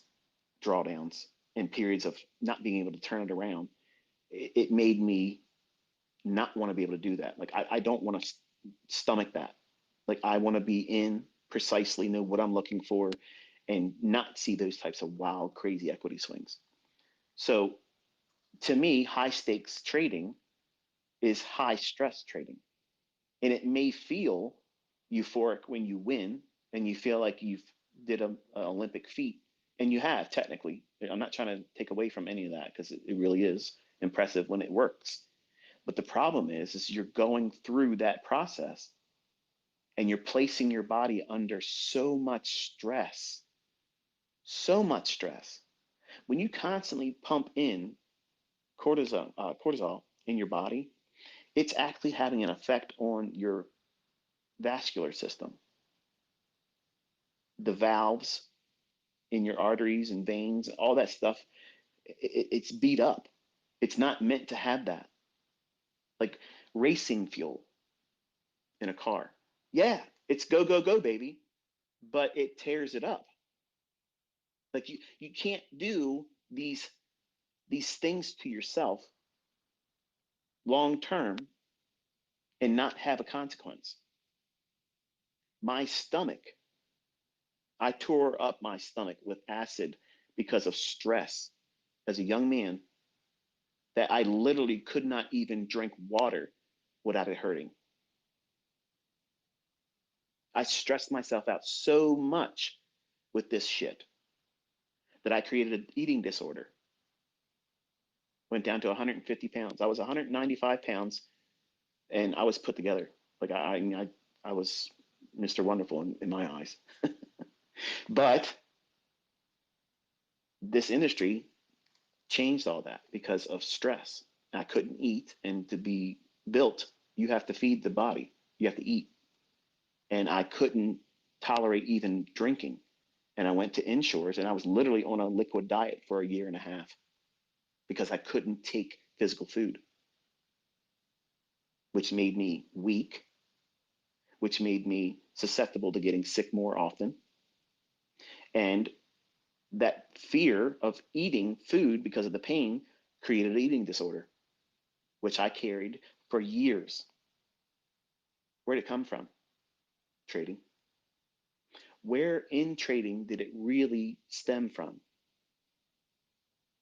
drawdowns and periods of not being able to turn it around, it made me not want to be able to do that. Like I don't want to stomach that. Like I want to be in precisely, know what I'm looking for, and not see those types of wild, crazy equity swings. So to me, high stakes trading is high stress trading. And it may feel euphoric when you win and you feel like you've did an Olympic feat, and you have technically. I'm not trying to take away from any of that because it really is impressive when it works. But the problem is you're going through that process and you're placing your body under so much stress, so much stress. When you constantly pump in cortisol in your body, it's actually having an effect on your vascular system, the valves in your arteries and veins, all that stuff. It's beat up. It's not meant to have that. Like racing fuel in a car. Yeah, it's go, go, go, baby, but it tears it up. Like you can't do these things to yourself long term and not have a consequence. My stomach, I tore up my stomach with acid because of stress as a young man that I literally could not even drink water without it hurting. I stressed myself out so much with this shit that I created an eating disorder. Went down to 150 pounds. I was 195 pounds and I was put together. Like I was Mr. Wonderful in my eyes. But this industry changed all that because of stress. I couldn't eat, and to be built, you have to feed the body. You have to eat. And I couldn't tolerate even drinking. And I went to inshores and I was literally on a liquid diet for a year and a half because I couldn't take physical food, which made me weak, which made me susceptible to getting sick more often. And that fear of eating food because of the pain created an eating disorder, which I carried for years. Where did it come from? Trading. Where in trading did it really stem from?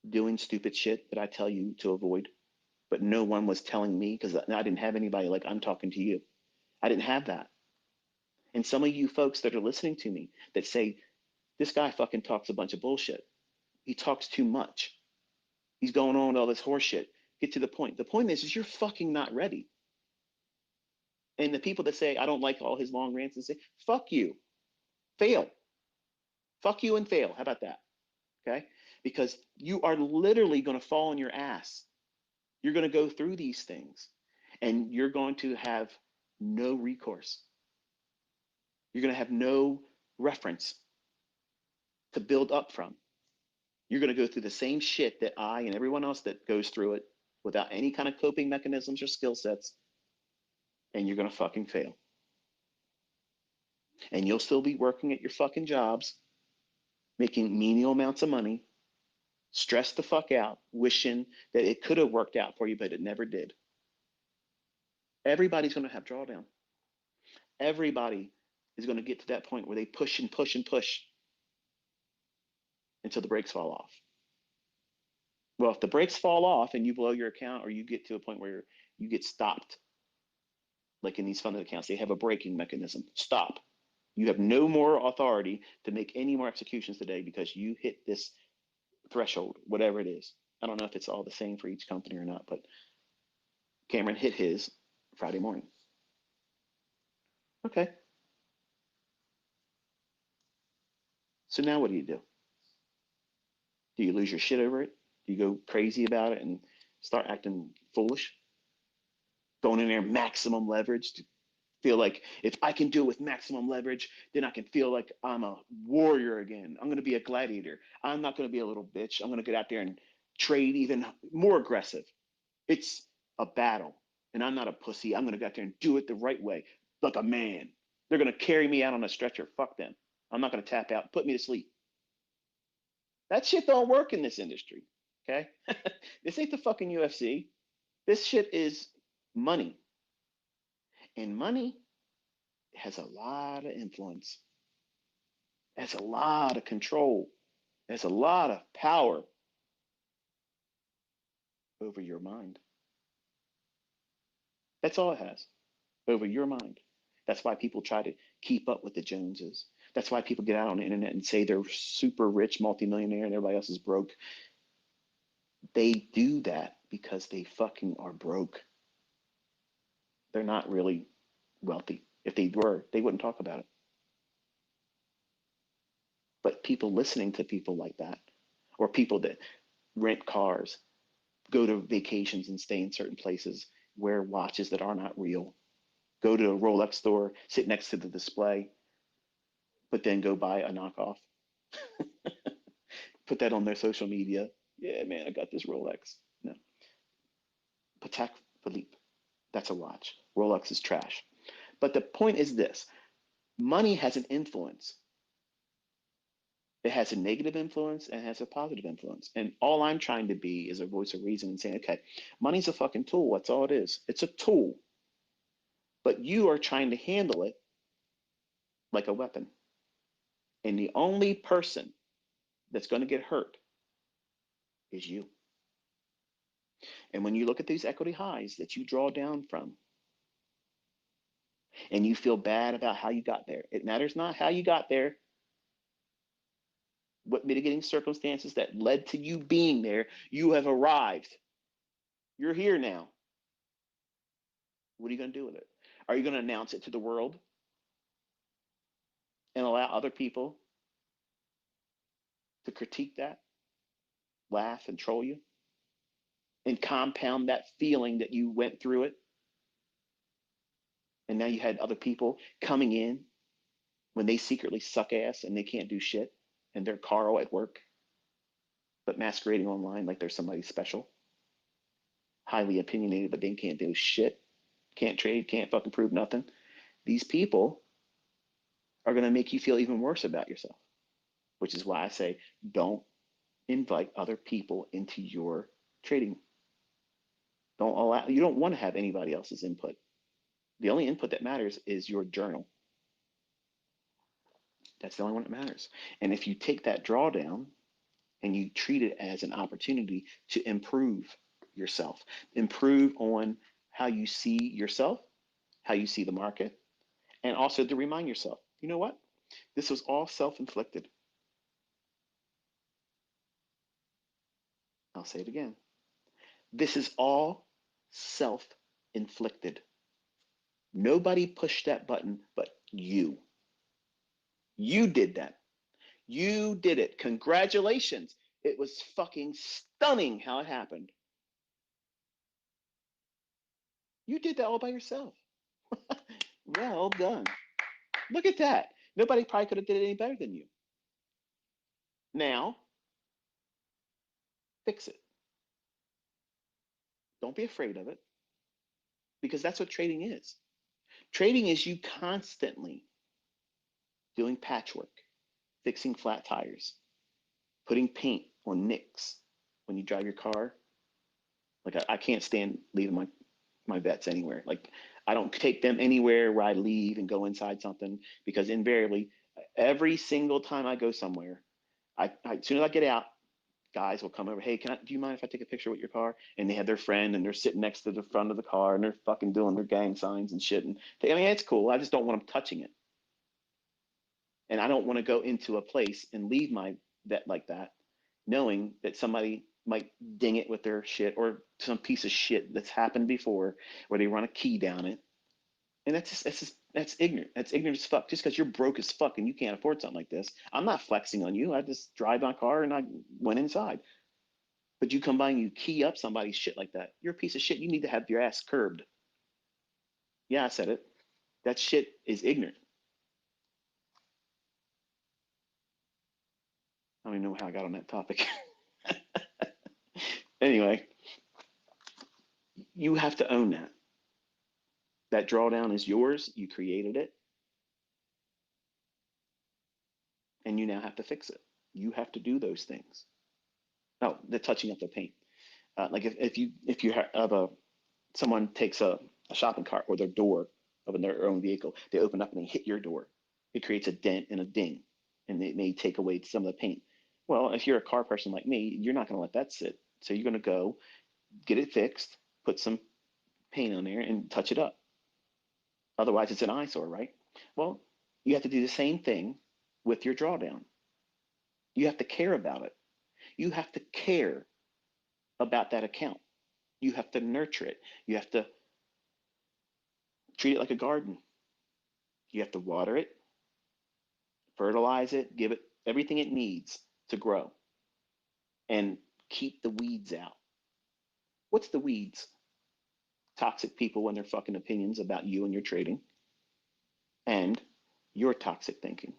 Doing stupid shit that I tell you to avoid, but no one was telling me because I didn't have anybody like I'm talking to you. I didn't have that. And some of you folks that are listening to me that say, this guy fucking talks a bunch of bullshit. He talks too much. He's going on with all this horse shit. Get to the point. The point is you're fucking not ready. And the people that say, I don't like all his long rants and say, fuck you, fail. Fuck you and fail. How about that? Okay? Because you are literally going to fall on your ass. You're going to go through these things and you're going to have no recourse. You're going to have no reference to build up from. You're going to go through the same shit that I and everyone else that goes through it without any kind of coping mechanisms or skill sets, and you're going to fucking fail. And you'll still be working at your fucking jobs, making menial amounts of money, stressed the fuck out, wishing that it could have worked out for you, but it never did. Everybody's going to have drawdown. Everybody is going to get to that point where they push and push and push until the brakes fall off. Well, if the brakes fall off and you blow your account or you get to a point where you get stopped, like in these funded accounts, they have a braking mechanism. Stop. You have no more authority to make any more executions today because you hit this threshold, whatever it is. I don't know if it's all the same for each company or not, but Cameron hit his Friday morning. Okay. So now what do? Do you lose your shit over it? Do you go crazy about it and start acting foolish? Going in there maximum leverage to feel like if I can do it with maximum leverage, then I can feel like I'm a warrior again. I'm going to be a gladiator. I'm not going to be a little bitch. I'm going to get out there and trade even more aggressive. It's a battle. And I'm not a pussy. I'm going to go out there and do it the right way, like a man. They're going to carry me out on a stretcher. Fuck them. I'm not going to tap out. Put me to sleep. That shit don't work in this industry. Okay? This ain't the fucking UFC. This shit is money. And money has a lot of influence, has a lot of control, has a lot of power over your mind. That's all it has, over your mind. That's why people try to keep up with the Joneses. That's why people get out on the internet and say they're super rich, multimillionaire, and everybody else is broke. They do that because they fucking are broke. They're not really wealthy. If they were, they wouldn't talk about it. But people listening to people like that, or people that rent cars, go to vacations and stay in certain places, wear watches that are not real, go to a Rolex store, sit next to the display, but then go buy a knockoff, put that on their social media. Yeah, man, I got this Rolex. No. Patek Philippe, that's a watch. Rolex is trash. But the point is this: money has an influence. It has a negative influence and has a positive influence. And all I'm trying to be is a voice of reason and saying, okay, money's a fucking tool. That's all it is. It's a tool. but you are trying to handle it like a weapon. And the only person that's going to get hurt is you. And when you look at these equity highs that you draw down from and you feel bad about how you got there, it matters not how you got there, what mitigating circumstances that led to you being there. You have arrived. You're here now. What are you going to do with it? Are you going to announce it to the world and allow other people to critique that, laugh, and troll you, and compound that feeling that you went through it? And now you had other people coming in when they secretly suck ass and they can't do shit and they're Carl at work, but masquerading online like they're somebody special, highly opinionated, but they can't do shit, can't trade, can't fucking prove nothing. These people are going to make you feel even worse about yourself, which is why I say don't invite other people into your trading. You don't want to have anybody else's input. The only input that matters is your journal. That's the only one that matters. And if you take that drawdown and you treat it as an opportunity to improve yourself, improve on how you see yourself, how you see the market, and also to remind yourself, you know what? This was all self-inflicted. I'll say it again. This is all self-inflicted. Nobody pushed that button but you. You did that. You did it. Congratulations. It was fucking stunning how it happened. You did that all by yourself. Well done. Look at that. Nobody probably could have did it any better than you. Now, fix it. Don't be afraid of it because that's what trading is. Trading is you constantly doing patchwork, fixing flat tires, putting paint on nicks when you drive your car. Like I can't stand leaving my vets anywhere. Like I don't take them anywhere where I leave and go inside something because invariably every single time I go somewhere, as soon as I get out, guys will come over. Hey, do you mind if I take a picture with your car? And they have their friend and they're sitting next to the front of the car and they're fucking doing their gang signs and shit. And I mean, it's cool. I just don't want them touching it. And I don't want to go into a place and leave my vet like that, knowing that somebody might ding it with their shit or some piece of shit that's happened before where they run a key down it. And that's ignorant. That's ignorant as fuck. Just because you're broke as fuck and you can't afford something like this, I'm not flexing on you. I just drive my car and I went inside. But you come by and you key up somebody's shit like that. You're a piece of shit. You need to have your ass curbed. Yeah, I said it. That shit is ignorant. I don't even know how I got on that topic. Anyway, you have to own that. That drawdown is yours. You created it. And you now have to fix it. You have to do those things. Oh, the touching up the paint. Like if you have someone takes a shopping cart or their door of their own vehicle, they open up and they hit your door. It creates a dent and a ding, and it may take away some of the paint. Well, if you're a car person like me, you're not going to let that sit. So you're going to go get it fixed, put some paint on there, and touch it up. Otherwise, it's an eyesore, right? Well, you have to do the same thing with your drawdown. You have to care about it. You have to care about that account. You have to nurture it. You have to treat it like a garden. You have to water it, fertilize it, give it everything it needs to grow, and keep the weeds out. What's the weeds? Toxic people and their fucking opinions about you and your trading, and your toxic thinking.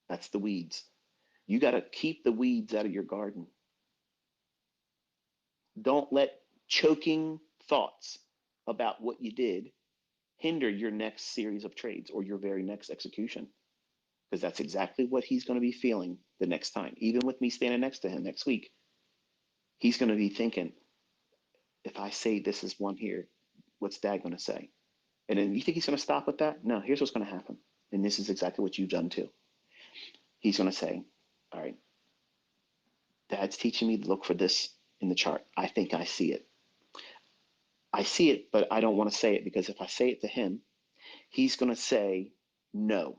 That's the weeds. You got to keep the weeds out of your garden. Don't let choking thoughts about what you did hinder your next series of trades or your very next execution. Because that's exactly what he's going to be feeling the next time. Even with me standing next to him next week, he's going to be thinking, if I say this is one here, what's Dad going to say? And then you think he's going to stop with that? No, here's what's going to happen. And this is exactly what you've done too. He's going to say, all right, Dad's teaching me to look for this in the chart. I think I see it. I see it, but I don't want to say it because if I say it to him, he's going to say no.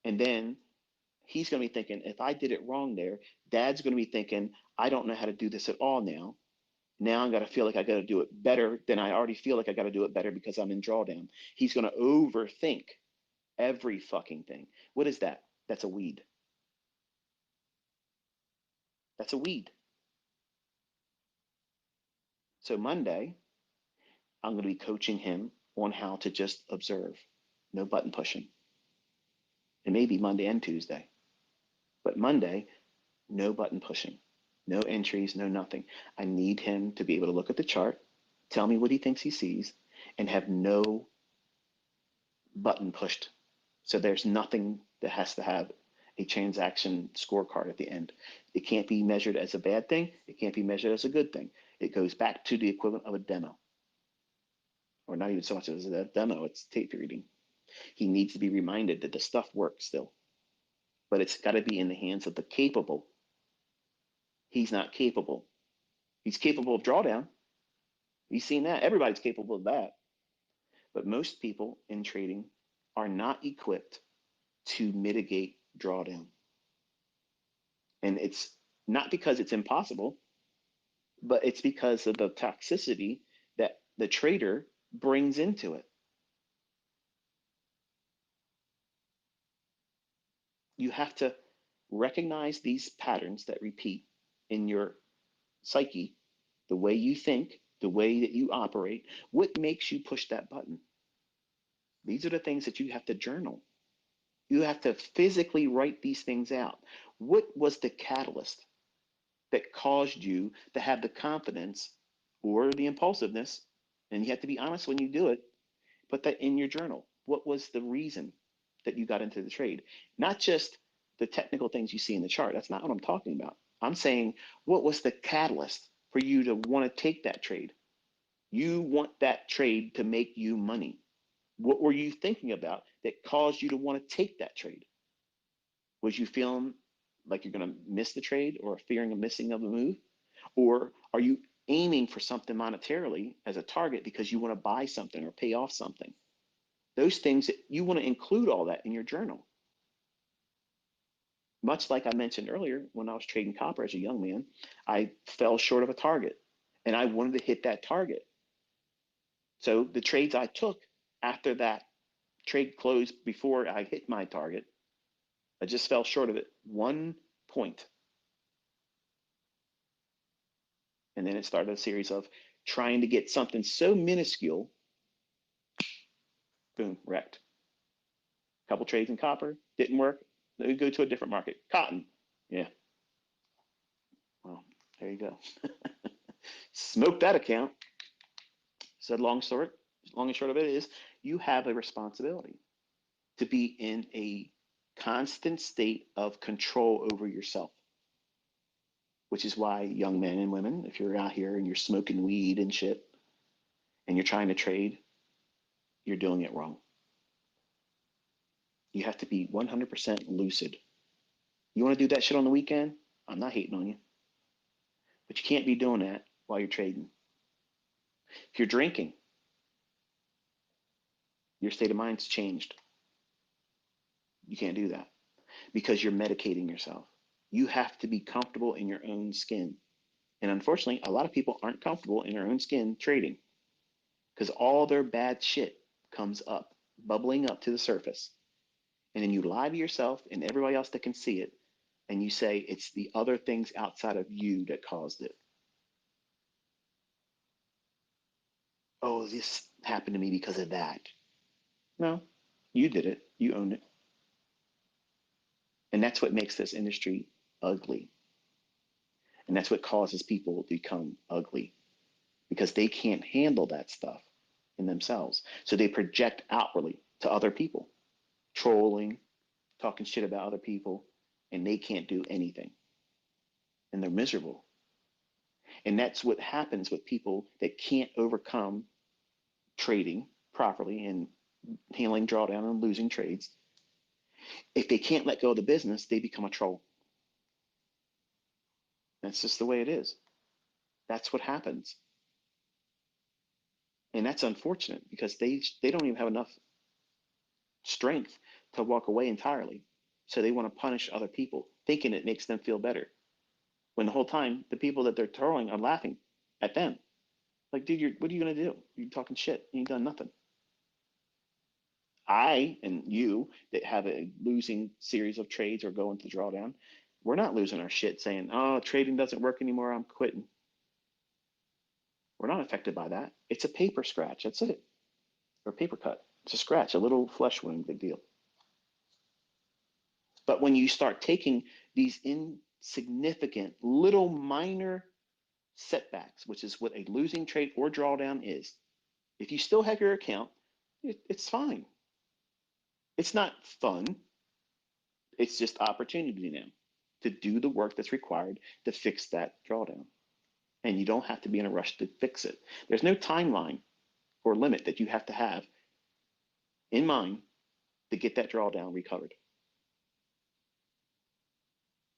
And then he's going to be thinking, if I did it wrong there, Dad's going to be thinking, I don't know how to do this at all now. Now I'm going to feel like I got to do it better than I already feel like I got to do it better because I'm in drawdown. He's going to overthink every fucking thing. What is that? That's a weed. That's a weed. So Monday, I'm going to be coaching him on how to just observe. No button pushing. It may be Monday and Tuesday, but Monday, no button pushing, no entries, no nothing. I need him to be able to look at the chart, tell me what he thinks he sees, and have no button pushed. So there's nothing that has to have a transaction scorecard at the end. It can't be measured as a bad thing. It can't be measured as a good thing. It goes back to the equivalent of a demo, or not even so much as a demo, it's tape reading. He needs to be reminded that the stuff works still, but it's got to be in the hands of the capable. He's not capable. He's capable of drawdown. You've seen that. Everybody's capable of that. But most people in trading are not equipped to mitigate drawdown. And it's not because it's impossible, but it's because of the toxicity that the trader brings into it. You have to recognize these patterns that repeat in your psyche, the way you think, the way that you operate. What makes you push that button? These are the things that you have to journal. You have to physically write these things out. What was the catalyst that caused you to have the confidence or the impulsiveness? And you have to be honest when you do it. Put that in your journal. What was the reason that you got into the trade? Not just the technical things you see in the chart. That's not what I'm talking about. I'm saying, what was the catalyst for you to want to take that trade? You want that trade to make you money. What were you thinking about that caused you to want to take that trade? Was you feeling like you're going to miss the trade or fearing a missing of a move? Or are you aiming for something monetarily as a target because you want to buy something or pay off something? Those things that you want to include all that in your journal. Much like I mentioned earlier, when I was trading copper as a young man, I fell short of a target and I wanted to hit that target. So the trades I took after that trade closed before I hit my target, I just fell short of it 1 point. And then it started a series of trying to get something so minuscule, boom, wrecked. A couple trades in copper, didn't work. Then we go to a different market. Cotton, yeah. Well, there you go. Smoke that account. So long and short of it is you have a responsibility to be in a constant state of control over yourself, which is why young men and women, if you're out here and you're smoking weed and shit and you're trying to trade, you're doing it wrong. You have to be 100% lucid. You want to do that shit on the weekend? I'm not hating on you, but you can't be doing that while you're trading. If you're drinking, your state of mind's changed. You can't do that because you're medicating yourself. You have to be comfortable in your own skin. And unfortunately, a lot of people aren't comfortable in their own skin trading because all their bad shit comes up, bubbling up to the surface. And then you lie to yourself and everybody else that can see it. And you say it's the other things outside of you that caused it. Oh, this happened to me because of that. No, you did it. You owned it. And that's what makes this industry ugly. And that's what causes people to become ugly because they can't handle that stuff in themselves. So they project outwardly to other people, trolling, talking shit about other people, and they can't do anything. And they're miserable. And that's what happens with people that can't overcome trading properly in handling drawdown and losing trades, if they can't let go of the business, they become a troll. That's just the way it is. That's what happens. And that's unfortunate because they don't even have enough strength to walk away entirely. So they want to punish other people, thinking it makes them feel better. When the whole time the people that they're trolling are laughing at them. Like, dude, what are you gonna do? You're talking shit. You ain't done nothing. I and you that have a losing series of trades or go into drawdown, we're not losing our shit saying, oh, trading doesn't work anymore, I'm quitting. We're not affected by that. It's a paper scratch. That's it. Or a paper cut. It's a scratch, a little flesh wound, big deal. But when you start taking these insignificant, little minor setbacks, which is what a losing trade or drawdown is, if you still have your account, it's fine. It's not fun. It's just opportunity now to do the work that's required to fix that drawdown. And you don't have to be in a rush to fix it. There's no timeline or limit that you have to have in mind to get that drawdown recovered.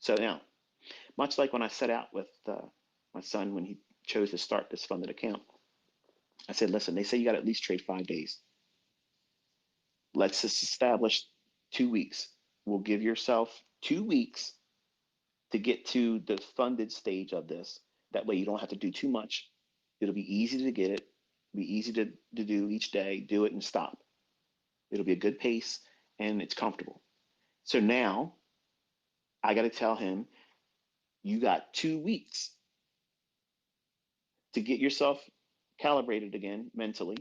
So now, much like when I set out with my son when he chose to start this funded account, I said, listen, they say you got to at least trade 5 days. Let's just establish 2 weeks. We'll give yourself 2 weeks to get to the funded stage of this. That way you don't have to do too much. It'll be easy to get it, be easy to do each day, do it and stop. It'll be a good pace and it's comfortable. So now I got to tell him, you got 2 weeks to get yourself calibrated again mentally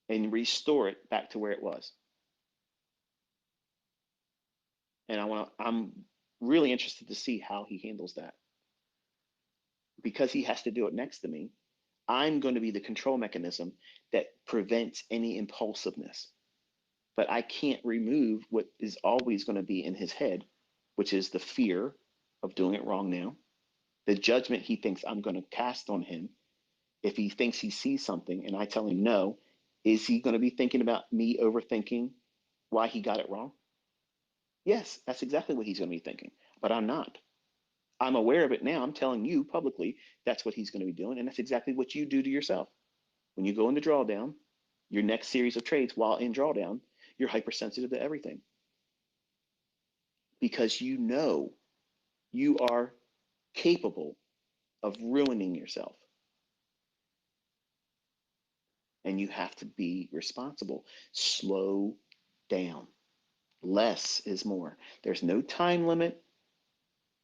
and restore it back to where it was. And I'm really interested to see how he handles that. Because he has to do it next to me, I'm going to be the control mechanism that prevents any impulsiveness. But I can't remove what is always going to be in his head, which is the fear of doing it wrong now, the judgment he thinks I'm going to cast on him. If he thinks he sees something and I tell him no, is he going to be thinking about me overthinking why he got it wrong? Yes, that's exactly what he's going to be thinking, but I'm not. I'm aware of it now. I'm telling you publicly that's what he's going to be doing. And that's exactly what you do to yourself. When you go into drawdown, your next series of trades while in drawdown, you're hypersensitive to everything because you know you are capable of ruining yourself. And you have to be responsible. Slow down. Less is more. There's no time limit.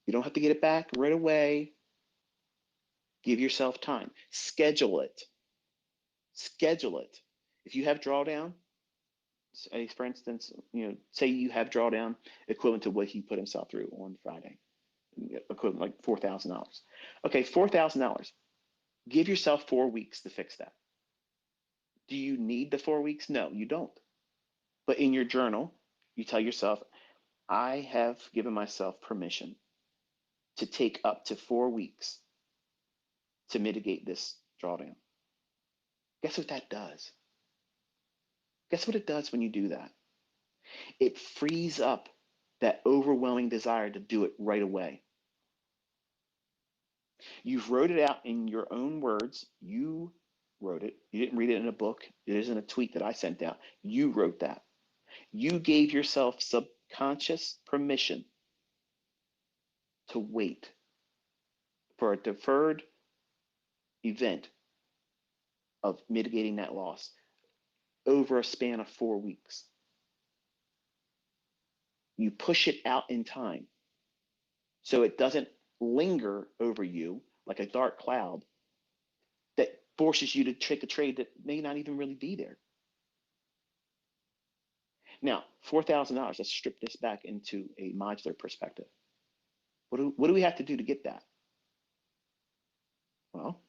You don't have to get it back right away. Give yourself time. Schedule it. Schedule it. If you have drawdown, say for instance, say you have drawdown equivalent to what he put himself through on Friday, equivalent like $4,000. Okay, $4,000. Give yourself 4 weeks to fix that. Do you need the 4 weeks? No, you don't. But in your journal, you tell yourself, I have given myself permission to take up to 4 weeks to mitigate this drawdown. Guess what that does? Guess what it does when you do that? It frees up that overwhelming desire to do it right away. You've wrote it out in your own words. You wrote it. You didn't read it in a book. It isn't a tweet that I sent out. You wrote that. You gave yourself subconscious permission to wait for a deferred event of mitigating that loss over a span of 4 weeks. You push it out in time so it doesn't linger over you like a dark cloud that forces you to take a trade that may not even really be there. Now, $4,000, let's strip this back into a modular perspective. What do we have to do to get that? Well,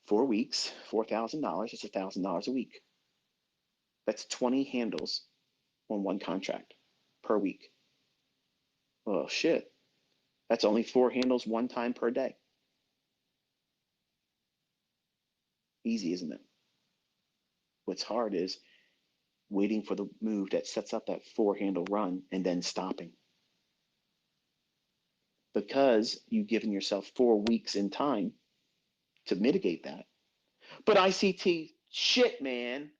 4 weeks, $4,000, it's $1,000 a week. That's 20 handles on one contract per week. Oh, shit. That's only 4 handles one time per day. Easy, isn't it? What's hard is waiting for the move that sets up that four handle run and then stopping, because you've given yourself 4 weeks in time to mitigate that. But ICT, shit, man.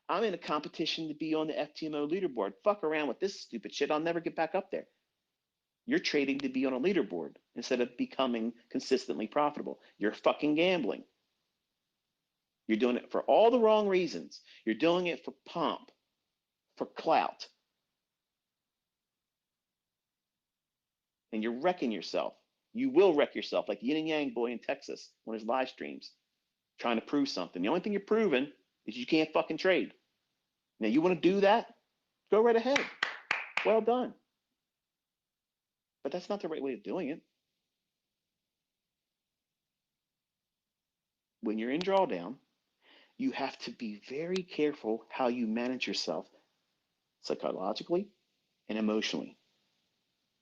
I'm in a competition to be on the FTMO leaderboard. Fuck around with this stupid shit. I'll never get back up there. You're trading to be on a leaderboard instead of becoming consistently profitable. You're fucking gambling. You're doing it for all the wrong reasons. You're doing it for pomp, for clout, and you're wrecking yourself. You will wreck yourself like Yin and Yang boy in Texas on his live streams, trying to prove something. The only thing you're proving is you can't fucking trade. Now, you want to do that? Go right ahead. Well done. But that's not the right way of doing it. When you're in drawdown, you have to be very careful how you manage yourself psychologically and emotionally.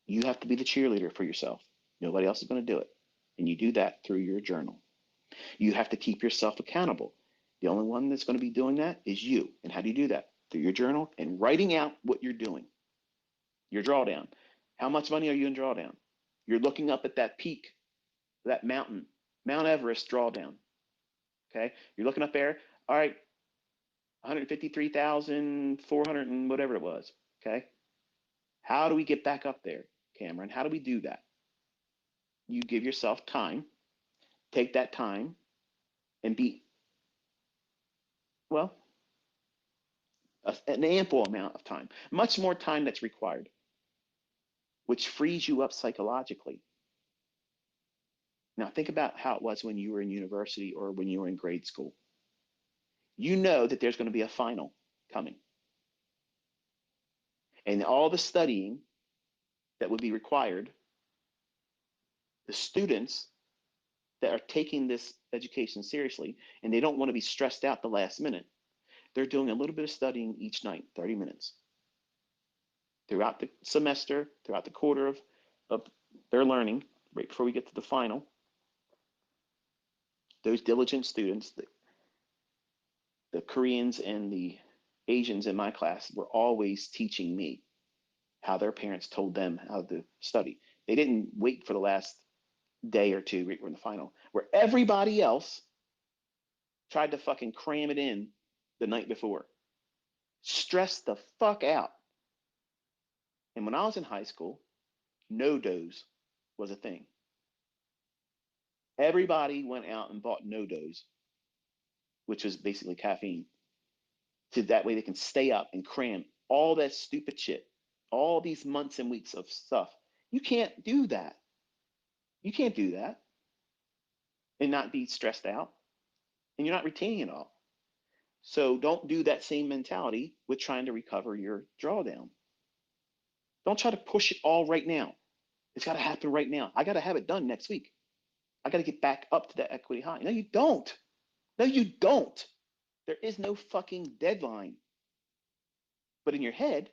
You have to be the cheerleader for yourself. Nobody else is going to do it. And you do that through your journal. You have to keep yourself accountable. The only one that's going to be doing that is you. And how do you do that? Through your journal and writing out what you're doing. Your drawdown. How much money are you in drawdown? You're looking up at that peak, that mountain, Mount Everest drawdown. Okay? You're looking up there. All right, 153,400 and whatever it was. Okay? How do we get back up there, Cameron? How do we do that? You give yourself time, take that time, and be, well, an ample amount of time, much more time that's required, which frees you up psychologically. Now, think about how it was when you were in university or when you were in grade school. You know that there's going to be a final coming. And all the studying that would be required, the students that are taking this education seriously and they don't want to be stressed out the last minute, they're doing a little bit of studying each night, 30 minutes. Throughout the semester, throughout the quarter of their learning, right before we get to the final, those diligent students, the Koreans and the Asians in my class were always teaching me how their parents told them how to study. They didn't wait for the last day or two right in the final, where everybody else tried to fucking cram it in the night before. Stressed the fuck out. And when I was in high school, no dose was a thing. Everybody went out and bought no dose, which was basically caffeine, so that way they can stay up and cram all that stupid shit, all these months and weeks of stuff. You can't do that. You can't do that and not be stressed out, and you're not retaining it all. So don't do that same mentality with trying to recover your drawdown. Don't try to push it all right now. It's got to happen right now. I got to have it done next week. I got to get back up to that equity high. No, you don't. No, you don't. There is no fucking deadline. But in your head,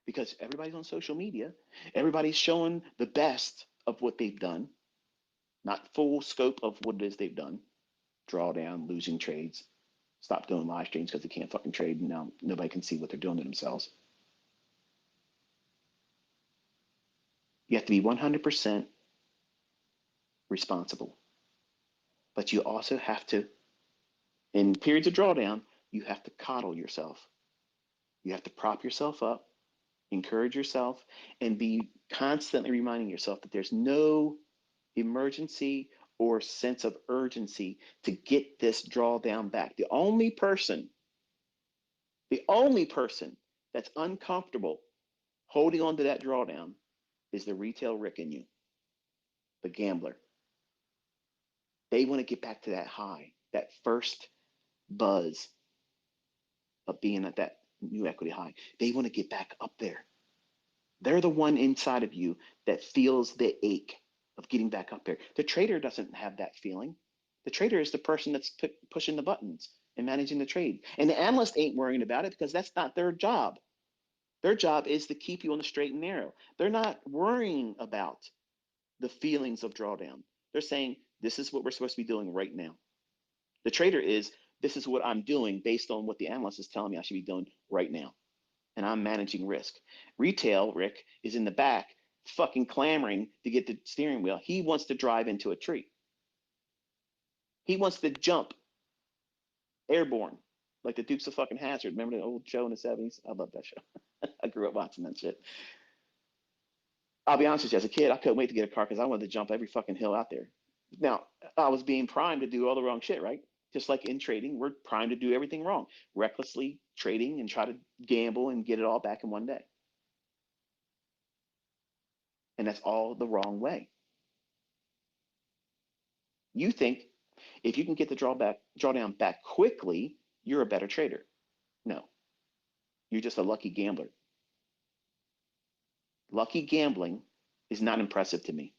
because everybody's on social media, everybody's showing the best of what they've done, not full scope of what it is they've done. Drawdown, losing trades, stop doing live streams because they can't fucking trade, and now nobody can see what they're doing to themselves. You have to be 100% responsible. But you also have to, in periods of drawdown, you have to coddle yourself. You have to prop yourself up, encourage yourself, and be constantly reminding yourself that there's no emergency or sense of urgency to get this drawdown back. The only person that's uncomfortable holding on to that drawdown is the retail Rick in you, the gambler. They want to get back to that high, that first buzz of being at that new equity high. They want to get back up there. They're the one inside of you that feels the ache of getting back up there. The trader doesn't have that feeling. The trader is the person that's pushing the buttons and managing the trade. And the analyst ain't worrying about it because that's not their job. Their job is to keep you on the straight and narrow. They're not worrying about the feelings of drawdown. They're saying, this is what we're supposed to be doing right now. The trader is This is what I'm doing based on what the analyst is telling me I should be doing right now. And I'm managing risk. Retail, Rick, is in the back fucking clamoring to get the steering wheel. He wants to drive into a tree. He wants to jump airborne, like the Dukes of fucking Hazzard. Remember the old show in the 70s? I love that show. I grew up watching that shit. I'll be honest with you, as a kid, I couldn't wait to get a car because I wanted to jump every fucking hill out there. Now, I was being primed to do all the wrong shit, right? Just like in trading, we're primed to do everything wrong, recklessly trading and try to gamble and get it all back in one day. And that's all the wrong way. You think if you can get the drawdown back quickly, you're a better trader. No, you're just a lucky gambler. Lucky gambling is not impressive to me.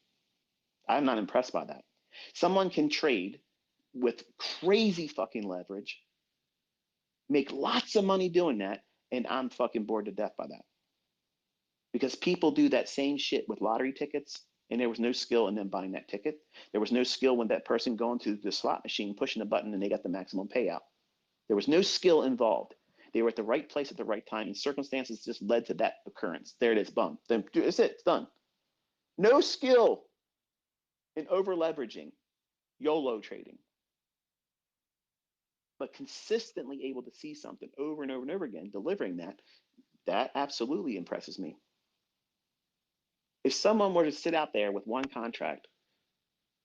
I'm not impressed by that. Someone can trade with crazy fucking leverage, make lots of money doing that, and I'm fucking bored to death by that. Because people do that same shit with lottery tickets, and there was no skill in them buying that ticket. There was no skill when that person going to the slot machine, pushing a button, and they got the maximum payout. There was no skill involved. They were at the right place at the right time, and circumstances just led to that occurrence. There it is, boom. Then that's it, it's done. No skill in over leveraging, YOLO trading, but consistently able to see something over and over and over again, delivering that absolutely impresses me. If someone were to sit out there with one contract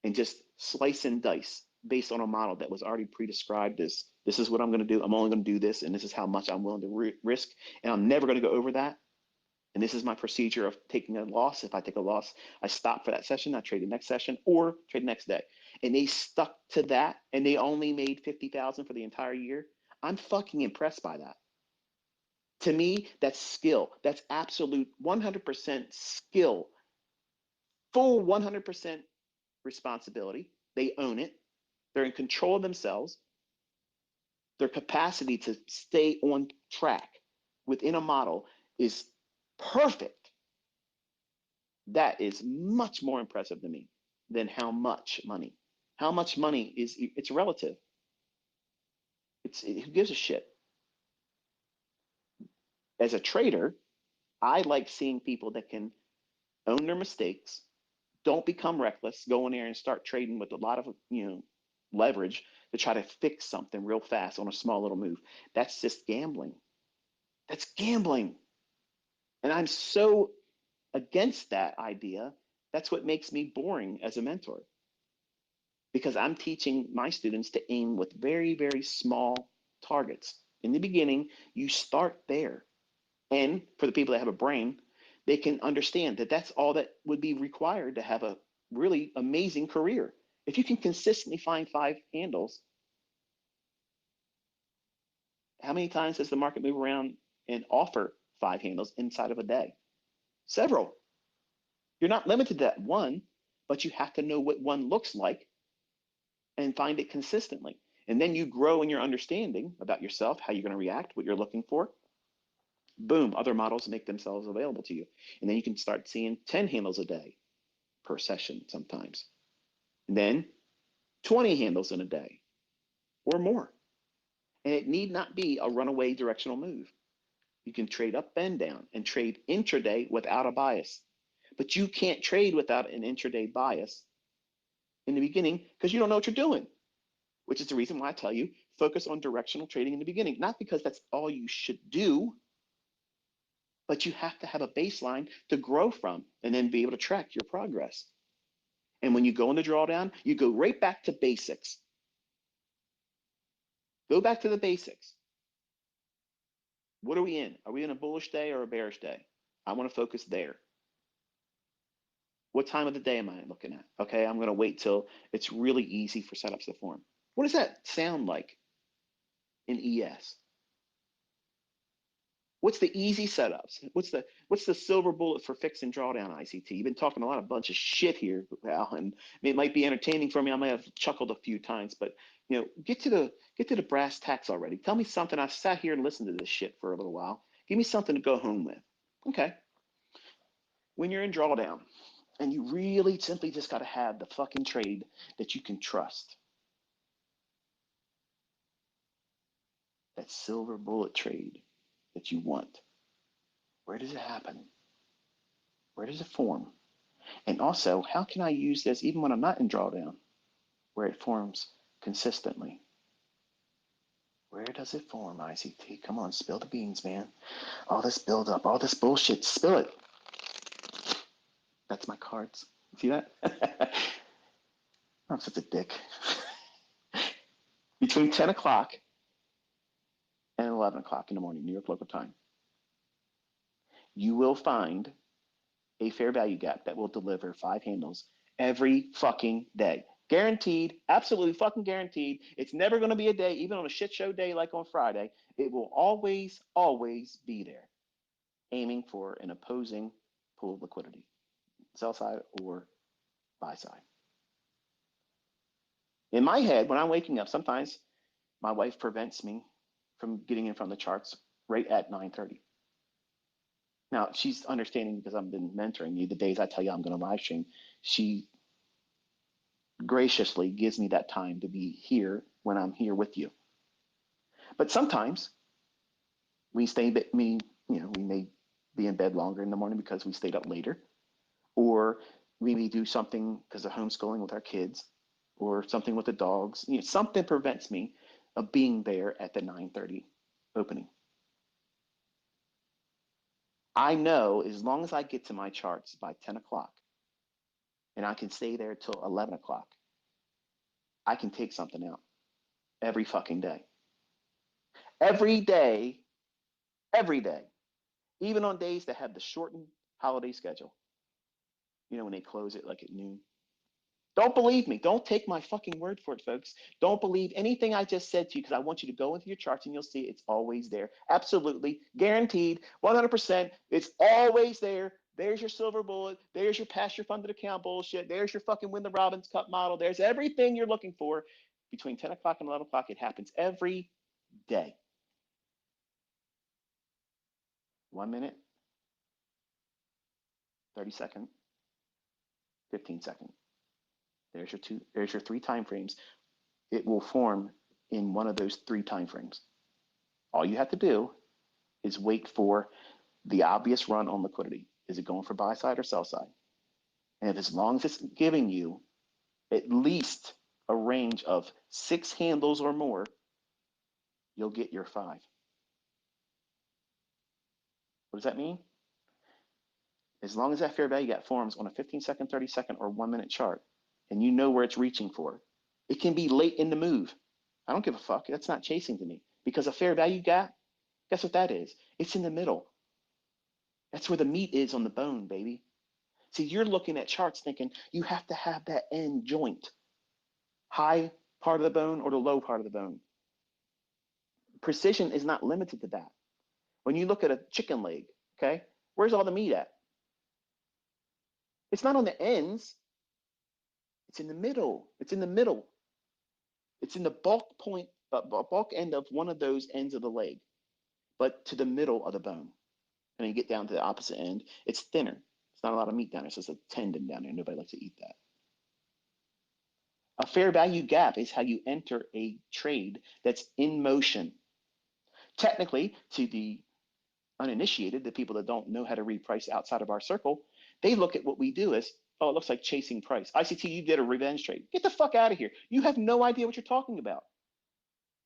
and just slice and dice based on a model that was already pre-described as this is what I'm going to do, I'm only going to do this, and this is how much I'm willing to risk, and I'm never going to go over that, and this is my procedure of taking a loss. If I take a loss, I stop for that session, I trade the next session, or trade the next day. And they stuck to that, and they only made 50,000 for the entire year. I'm fucking impressed by that. To me, that's skill. That's absolute 100% skill, full 100% responsibility. They own it. They're in control of themselves. Their capacity to stay on track within a model is perfect. That is much more impressive to me than how much money. How much money is, it's relative. Who gives a shit? As a trader, I like seeing people that can own their mistakes, don't become reckless, go in there and start trading with a lot of leverage to try to fix something real fast on a small little move. That's just gambling. That's gambling. And I'm so against that idea. That's what makes me boring as a mentor. Because I'm teaching my students to aim with very, very small targets. In the beginning, you start there. And for the people that have a brain, they can understand that that's all that would be required to have a really amazing career. If you can consistently find 5 handles, how many times does the market move around and offer 5 handles inside of a day? Several. You're not limited to that one, but you have to know what one looks like and find it consistently. And then you grow in your understanding about yourself, how you're going to react, what you're looking for. Boom, other models make themselves available to you. And then you can start seeing 10 handles a day per session sometimes. And then 20 handles in a day or more. And it need not be a runaway directional move. You can trade up and down and trade intraday without a bias. But you can't trade without an intraday bias in the beginning because you don't know what you're doing, which is the reason why I tell you focus on directional trading in the beginning. Not because that's all you should do, but you have to have a baseline to grow from and then be able to track your progress. And when you go into drawdown, you go right back to basics. Go back to the basics. What are we in? Are we in a bullish day or a bearish day? I want to focus there. What time of the day am I looking at? Okay, I'm going to wait till it's really easy for setups to form. What does that sound like in ES? What's the easy setups? What's the silver bullet for fixing drawdown ICT? You've been talking a bunch of shit here, Al, and it might be entertaining for me. I might have chuckled a few times, but get to the brass tacks already. Tell me something. I've sat here and listened to this shit for a little while. Give me something to go home with. Okay. When you're in drawdown, and you really simply just got to have the fucking trade that you can trust. that silver bullet trade that you want, where does it happen? Where does it form? And also, how can I use this even when I'm not in drawdown, where it forms consistently? Where does it form, ICT? Come on, spill the beans, man. All this build up, all this bullshit, spill it. That's my cards. See that? I'm such a dick. Between 10 o'clock and 11 o'clock in the morning, New York local time, you will find a fair value gap that will deliver 5 handles every fucking day. Guaranteed, absolutely fucking guaranteed. It's never going to be a day, even on a shit show day like on Friday. It will always, always be there, aiming for an opposing pool of liquidity, sell side or buy side. In my head, when I'm waking up, sometimes my wife prevents me from getting in front of the charts right at 9:30. Now, she's understanding because I've been mentoring you. The days I tell you I'm going to live stream, she graciously gives me that time to be here when I'm here with you. But sometimes we may be in bed longer in the morning because we stayed up later, or we may do something because of homeschooling with our kids, or something with the dogs. Something prevents me of being there at the 9:30 opening. I know as long as I get to my charts by 10 o'clock and I can stay there till 11 o'clock, I can take something out every fucking day. Every day, every day, even on days that have the shortened holiday schedule, when they close it like at noon. Don't believe me. Don't take my fucking word for it, folks. Don't believe anything I just said to you because I want you to go into your charts and you'll see it's always there. Absolutely. Guaranteed. 100%. It's always there. There's your silver bullet. There's your pass your funded account bullshit. There's your fucking win the Robbins Cup model. There's everything you're looking for. Between 10 o'clock and 11 o'clock, it happens every day. 1 minute, 30-second, 15-second. There's your three time frames. It will form in one of those three time frames. All you have to do is wait for the obvious run on liquidity. Is it going for buy side or sell side? And if as long as it's giving you at least a range of 6 handles or more, you'll get your 5. What does that mean? As long as that fair value gap forms on a 15-second, 30-second, or 1-minute chart, and you know where it's reaching for, it can be late in the move. I don't give a fuck. That's not chasing to me. Because a fair value gap, guess what that is? It's in the middle. That's where the meat is on the bone, baby. See, you're looking at charts thinking you have to have that end joint, high part of the bone or the low part of the bone. Precision is not limited to that. When you look at a chicken leg, okay, where's all the meat at? It's not on the ends. It's in the middle. It's in the middle. It's in the bulk end of one of those ends of the leg, but to the middle of the bone. And you get down to the opposite end, it's thinner. It's not a lot of meat down there. It's just a tendon down there. Nobody likes to eat that. A fair value gap is how you enter a trade that's in motion. Technically, to the uninitiated, the people that don't know how to read price outside of our circle, they look at what we do as, oh, it looks like chasing price. ICT, you did a revenge trade. Get the fuck out of here. You have no idea what you're talking about.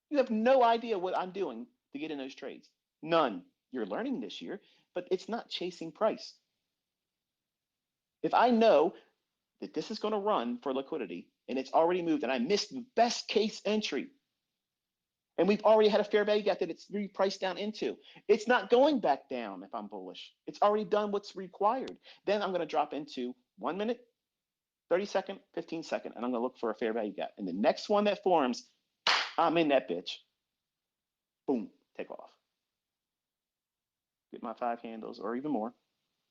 You have no idea what I'm doing to get in those trades. None. You're learning this year, but it's not chasing price. If I know that this is going to run for liquidity and it's already moved and I missed the best case entry and we've already had a fair value gap that it's repriced down into, it's not going back down if I'm bullish. It's already done what's required. Then I'm going to drop into 1 minute, 30-second, 15-second, and I'm going to look for a fair value gap. And the next one that forms, I'm in that bitch. Boom, take off. Get my 5 handles or even more,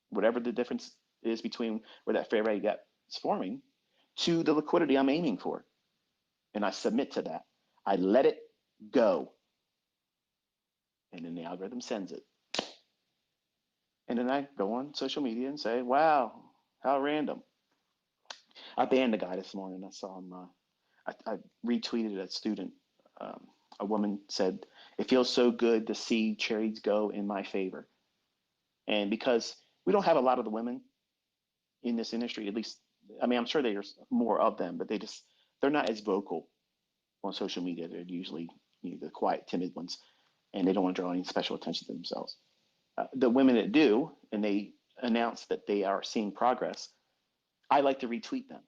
whatever the difference is between where that fair value gap is forming to the liquidity I'm aiming for. And I submit to that. I let it go. And then the algorithm sends it. And then I go on social media and say, wow, how random. I banned a guy this morning. I saw him. I retweeted a student. A woman said, It feels so good to see trades go in my favor. And because we don't have a lot of the women in this industry, at least, I mean, I'm sure there's more of them, but they're not as vocal on social media. They're usually, the quiet, timid ones, and they don't want to draw any special attention to themselves. The women that do, and they announce that they are seeing progress, I like to retweet them.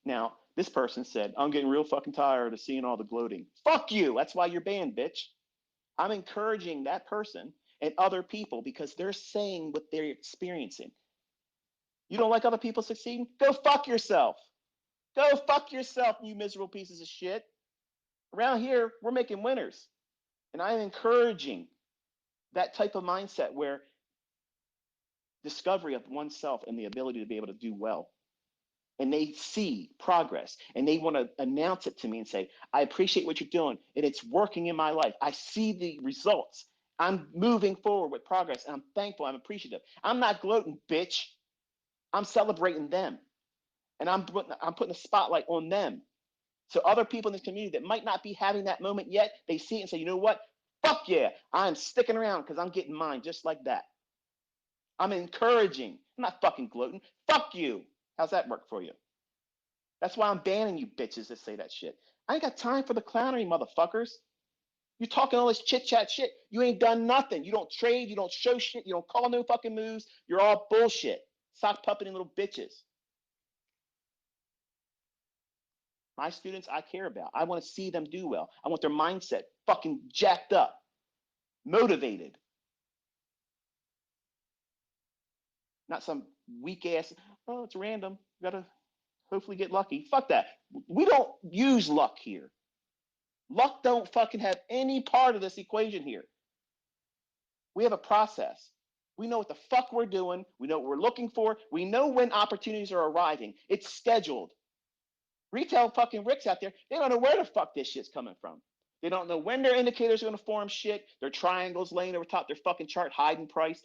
Now, this person said, I'm getting real fucking tired of seeing all the gloating. Fuck you. That's why you're banned, bitch. I'm encouraging that person and other people because they're saying what they're experiencing. You don't like other people succeeding? Go fuck yourself. Go fuck yourself, you miserable pieces of shit. Around here, we're making winners. And I'm encouraging that type of mindset where discovery of oneself and the ability to be able to do well. And they see progress and they want to announce it to me and say, I appreciate what you're doing and it's working in my life. I see the results. I'm moving forward with progress and I'm thankful. I'm appreciative. I'm not gloating, bitch. I'm celebrating them. And I'm putting a spotlight on them. So other people in this community that might not be having that moment yet, they see it and say, you know what? Fuck yeah, I'm sticking around because I'm getting mine just like that. I'm encouraging. I'm not fucking gloating. Fuck you. How's that work for you? That's why I'm banning you bitches that say that shit. I ain't got time for the clownery, motherfuckers. You talking all this chit chat shit. You ain't done nothing. You don't trade. You don't show shit. You don't call no fucking moves. You're all bullshit. Sock puppeting little bitches. My students, I care about. I want to see them do well. I want their mindset fucking jacked up, motivated. Not some weak ass, oh, it's random. You gotta hopefully get lucky. Fuck that. We don't use luck here. Luck don't fucking have any part of this equation here. We have a process. We know what the fuck we're doing. We know what we're looking for. We know when opportunities are arriving. It's scheduled. Retail fucking ricks out there, they don't know where the fuck this shit's coming from. They don't know when their indicators are going to form shit. Their triangles laying over top their fucking chart, hiding price,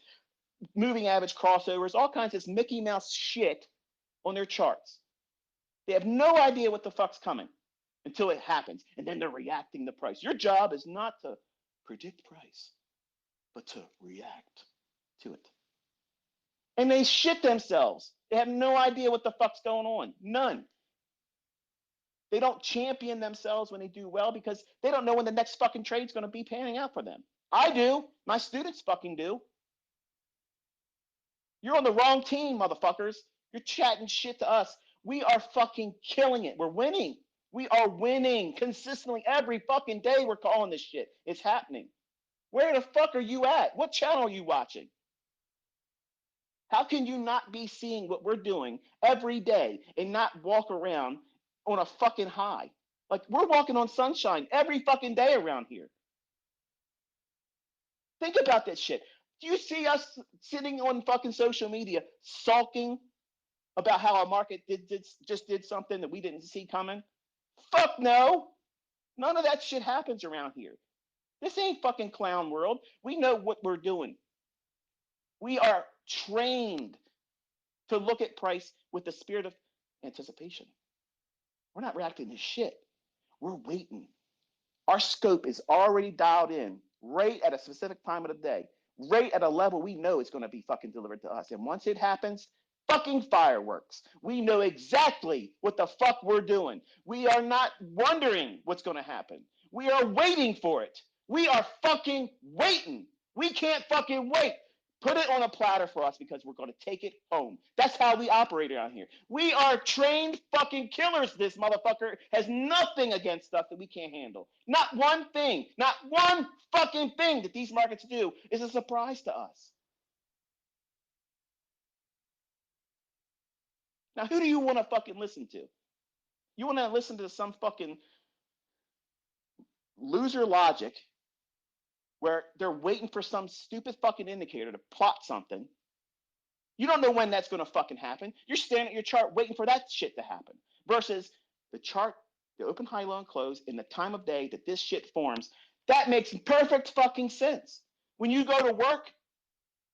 moving average crossovers, all kinds of Mickey Mouse shit on their charts. They have no idea what the fuck's coming until it happens. And then they're reacting to price. Your job is not to predict price, but to react to it. And they shit themselves. They have no idea what the fuck's going on. None. They don't champion themselves when they do well because they don't know when the next fucking trade's going to be panning out for them. I do. My students fucking do. You're on the wrong team, motherfuckers. You're chatting shit to us. We are fucking killing it. We're winning. We are winning consistently every fucking day. We're calling this shit. It's happening. Where the fuck are you at? What channel are you watching? How can you not be seeing what we're doing every day and not walk around on a fucking high? Like, we're walking on sunshine every fucking day around here. Think about that shit. Do you see us sitting on fucking social media sulking about how our market just did something that we didn't see coming? Fuck no. None of that shit happens around here. This ain't fucking clown world. We know what we're doing. We are trained to look at price with the spirit of anticipation. We're not reacting to shit. We're waiting. Our scope is already dialed in right at a specific time of the day, right at a level we know it's going to be fucking delivered to us. And once it happens, fucking fireworks. We know exactly what the fuck we're doing. We are not wondering what's going to happen. We are waiting for it. We are fucking waiting. We can't fucking wait. Put it on a platter for us because we're going to take it home. That's how we operate around here. We are trained fucking killers. This motherfucker has nothing against us that we can't handle. Not one thing, not one fucking thing that these markets do is a surprise to us. Now, who do you want to fucking listen to? You want to listen to some fucking loser logic where they're waiting for some stupid fucking indicator to plot something. You don't know when that's going to fucking happen. You're staring at your chart waiting for that shit to happen. Versus the chart, the open, high, low, and close, in the time of day that this shit forms, that makes perfect fucking sense. When you go to work,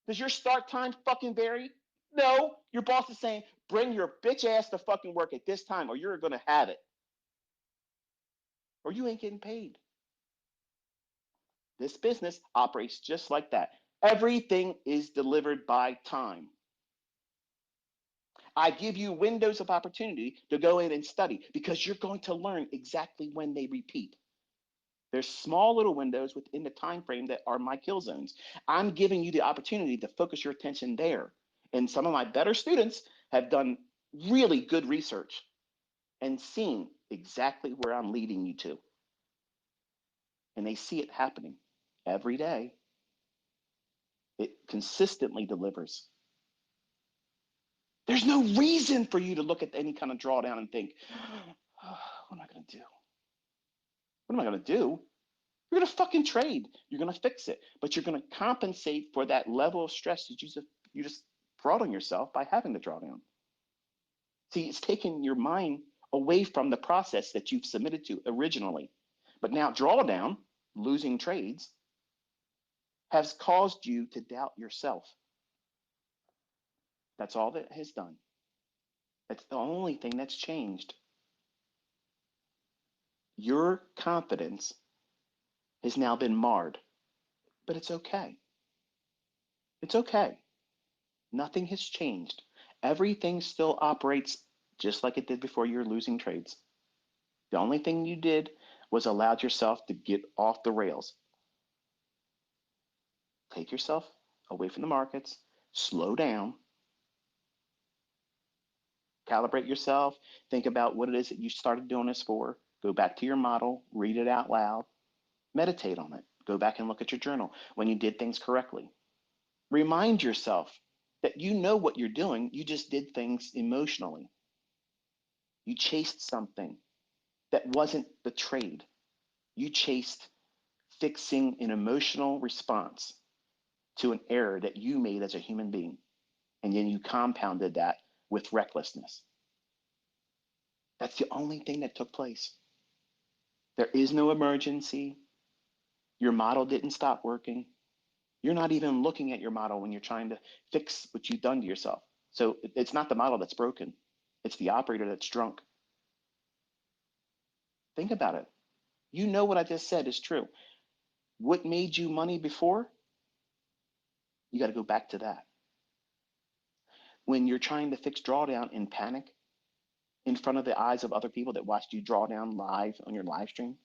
does your start time fucking vary? No. Your boss is saying, bring your bitch ass to fucking work at this time or you're going to have it. Or you ain't getting paid. This business operates just like that. Everything is delivered by time. I give you windows of opportunity to go in and study because you're going to learn exactly when they repeat. There's small little windows within the time frame that are my kill zones. I'm giving you the opportunity to focus your attention there. And some of my better students have done really good research and seen exactly where I'm leading you to. And they see it happening every day. It consistently delivers. There's no reason for you to look at any kind of drawdown and think, oh, what am I going to do? What am I going to do? You're going to fucking trade. You're going to fix it. But you're going to compensate for that level of stress that you just brought on yourself by having the drawdown. See, it's taking your mind away from the process that you've submitted to originally. But now drawdown, losing trades, has caused you to doubt yourself. That's all that has done. That's the only thing that's changed. Your confidence has now been marred, but it's okay. It's okay. Nothing has changed. Everything still operates just like it did before you were losing trades. The only thing you did was allowed yourself to get off the rails. Take yourself away from the markets, slow down, calibrate yourself, think about what it is that you started doing this for, go back to your model, read it out loud, meditate on it, go back and look at your journal when you did things correctly. Remind yourself that you know what you're doing, you just did things emotionally. You chased something that wasn't the trade. You chased fixing an emotional response to an error that you made as a human being. And then you compounded that with recklessness. That's the only thing that took place. There is no emergency. Your model didn't stop working. You're not even looking at your model when you're trying to fix what you've done to yourself. So it's not the model that's broken, it's the operator that's drunk. Think about it. You know what I just said is true. What made you money before? You got to go back to that. When you're trying to fix drawdown in panic in front of the eyes of other people that watched you draw down live on your live stream,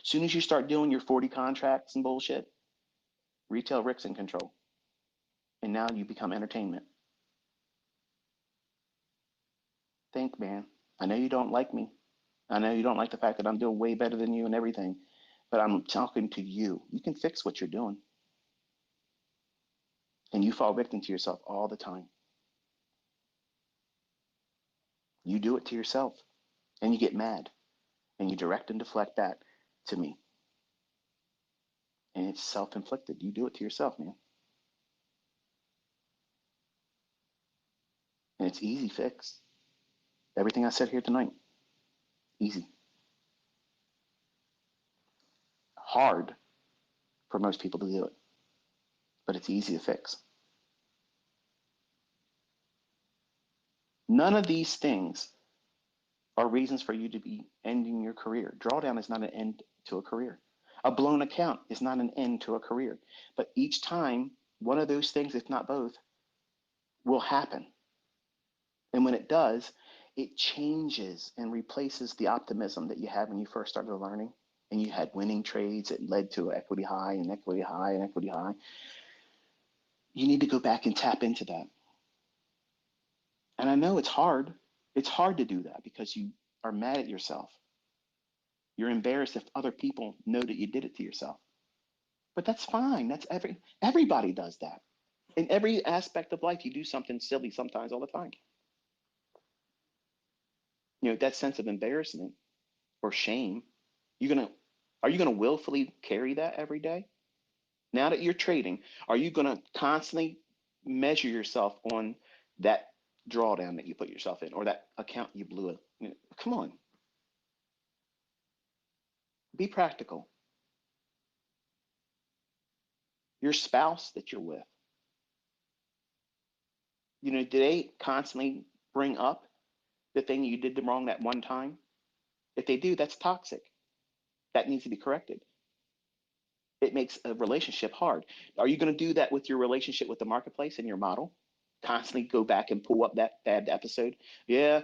as soon as you start doing your 40 contracts and bullshit, retail Rick's in control. And now you become entertainment. Think, man. I know you don't like me. I know you don't like the fact that I'm doing way better than you and everything, but I'm talking to you. You can fix what you're doing. And you fall victim to yourself all the time. You do it to yourself and you get mad and you direct and deflect that to me. And it's self-inflicted. You do it to yourself, man. And it's easy fix. Everything I said here tonight, easy. Hard for most people to do it, but it's easy to fix. None of these things are reasons for you to be ending your career. Drawdown is not an end to a career. A blown account is not an end to a career. But each time, one of those things, if not both, will happen. And when it does, it changes and replaces the optimism that you had when you first started learning and you had winning trades that led to equity high and equity high and equity high. You need to go back and tap into that. And I know it's hard. It's hard to do that because you are mad at yourself. You're embarrassed if other people know that you did it to yourself. But that's fine. That's everybody does that. In every aspect of life, you do something silly sometimes all the time. You know, that sense of embarrassment or shame, you're gonna are you gonna willfully carry that every day? Now that you're trading, are you gonna constantly measure yourself on that drawdown that you put yourself in or that account you blew it? You know, come on, be practical. Your spouse that you're with, you know, do they constantly bring up the thing you did wrong that one time? If they do, that's toxic. That needs to be corrected. It makes a relationship hard. Are you going to do that with your relationship with the marketplace and your model? Constantly go back and pull up that bad episode? Yeah,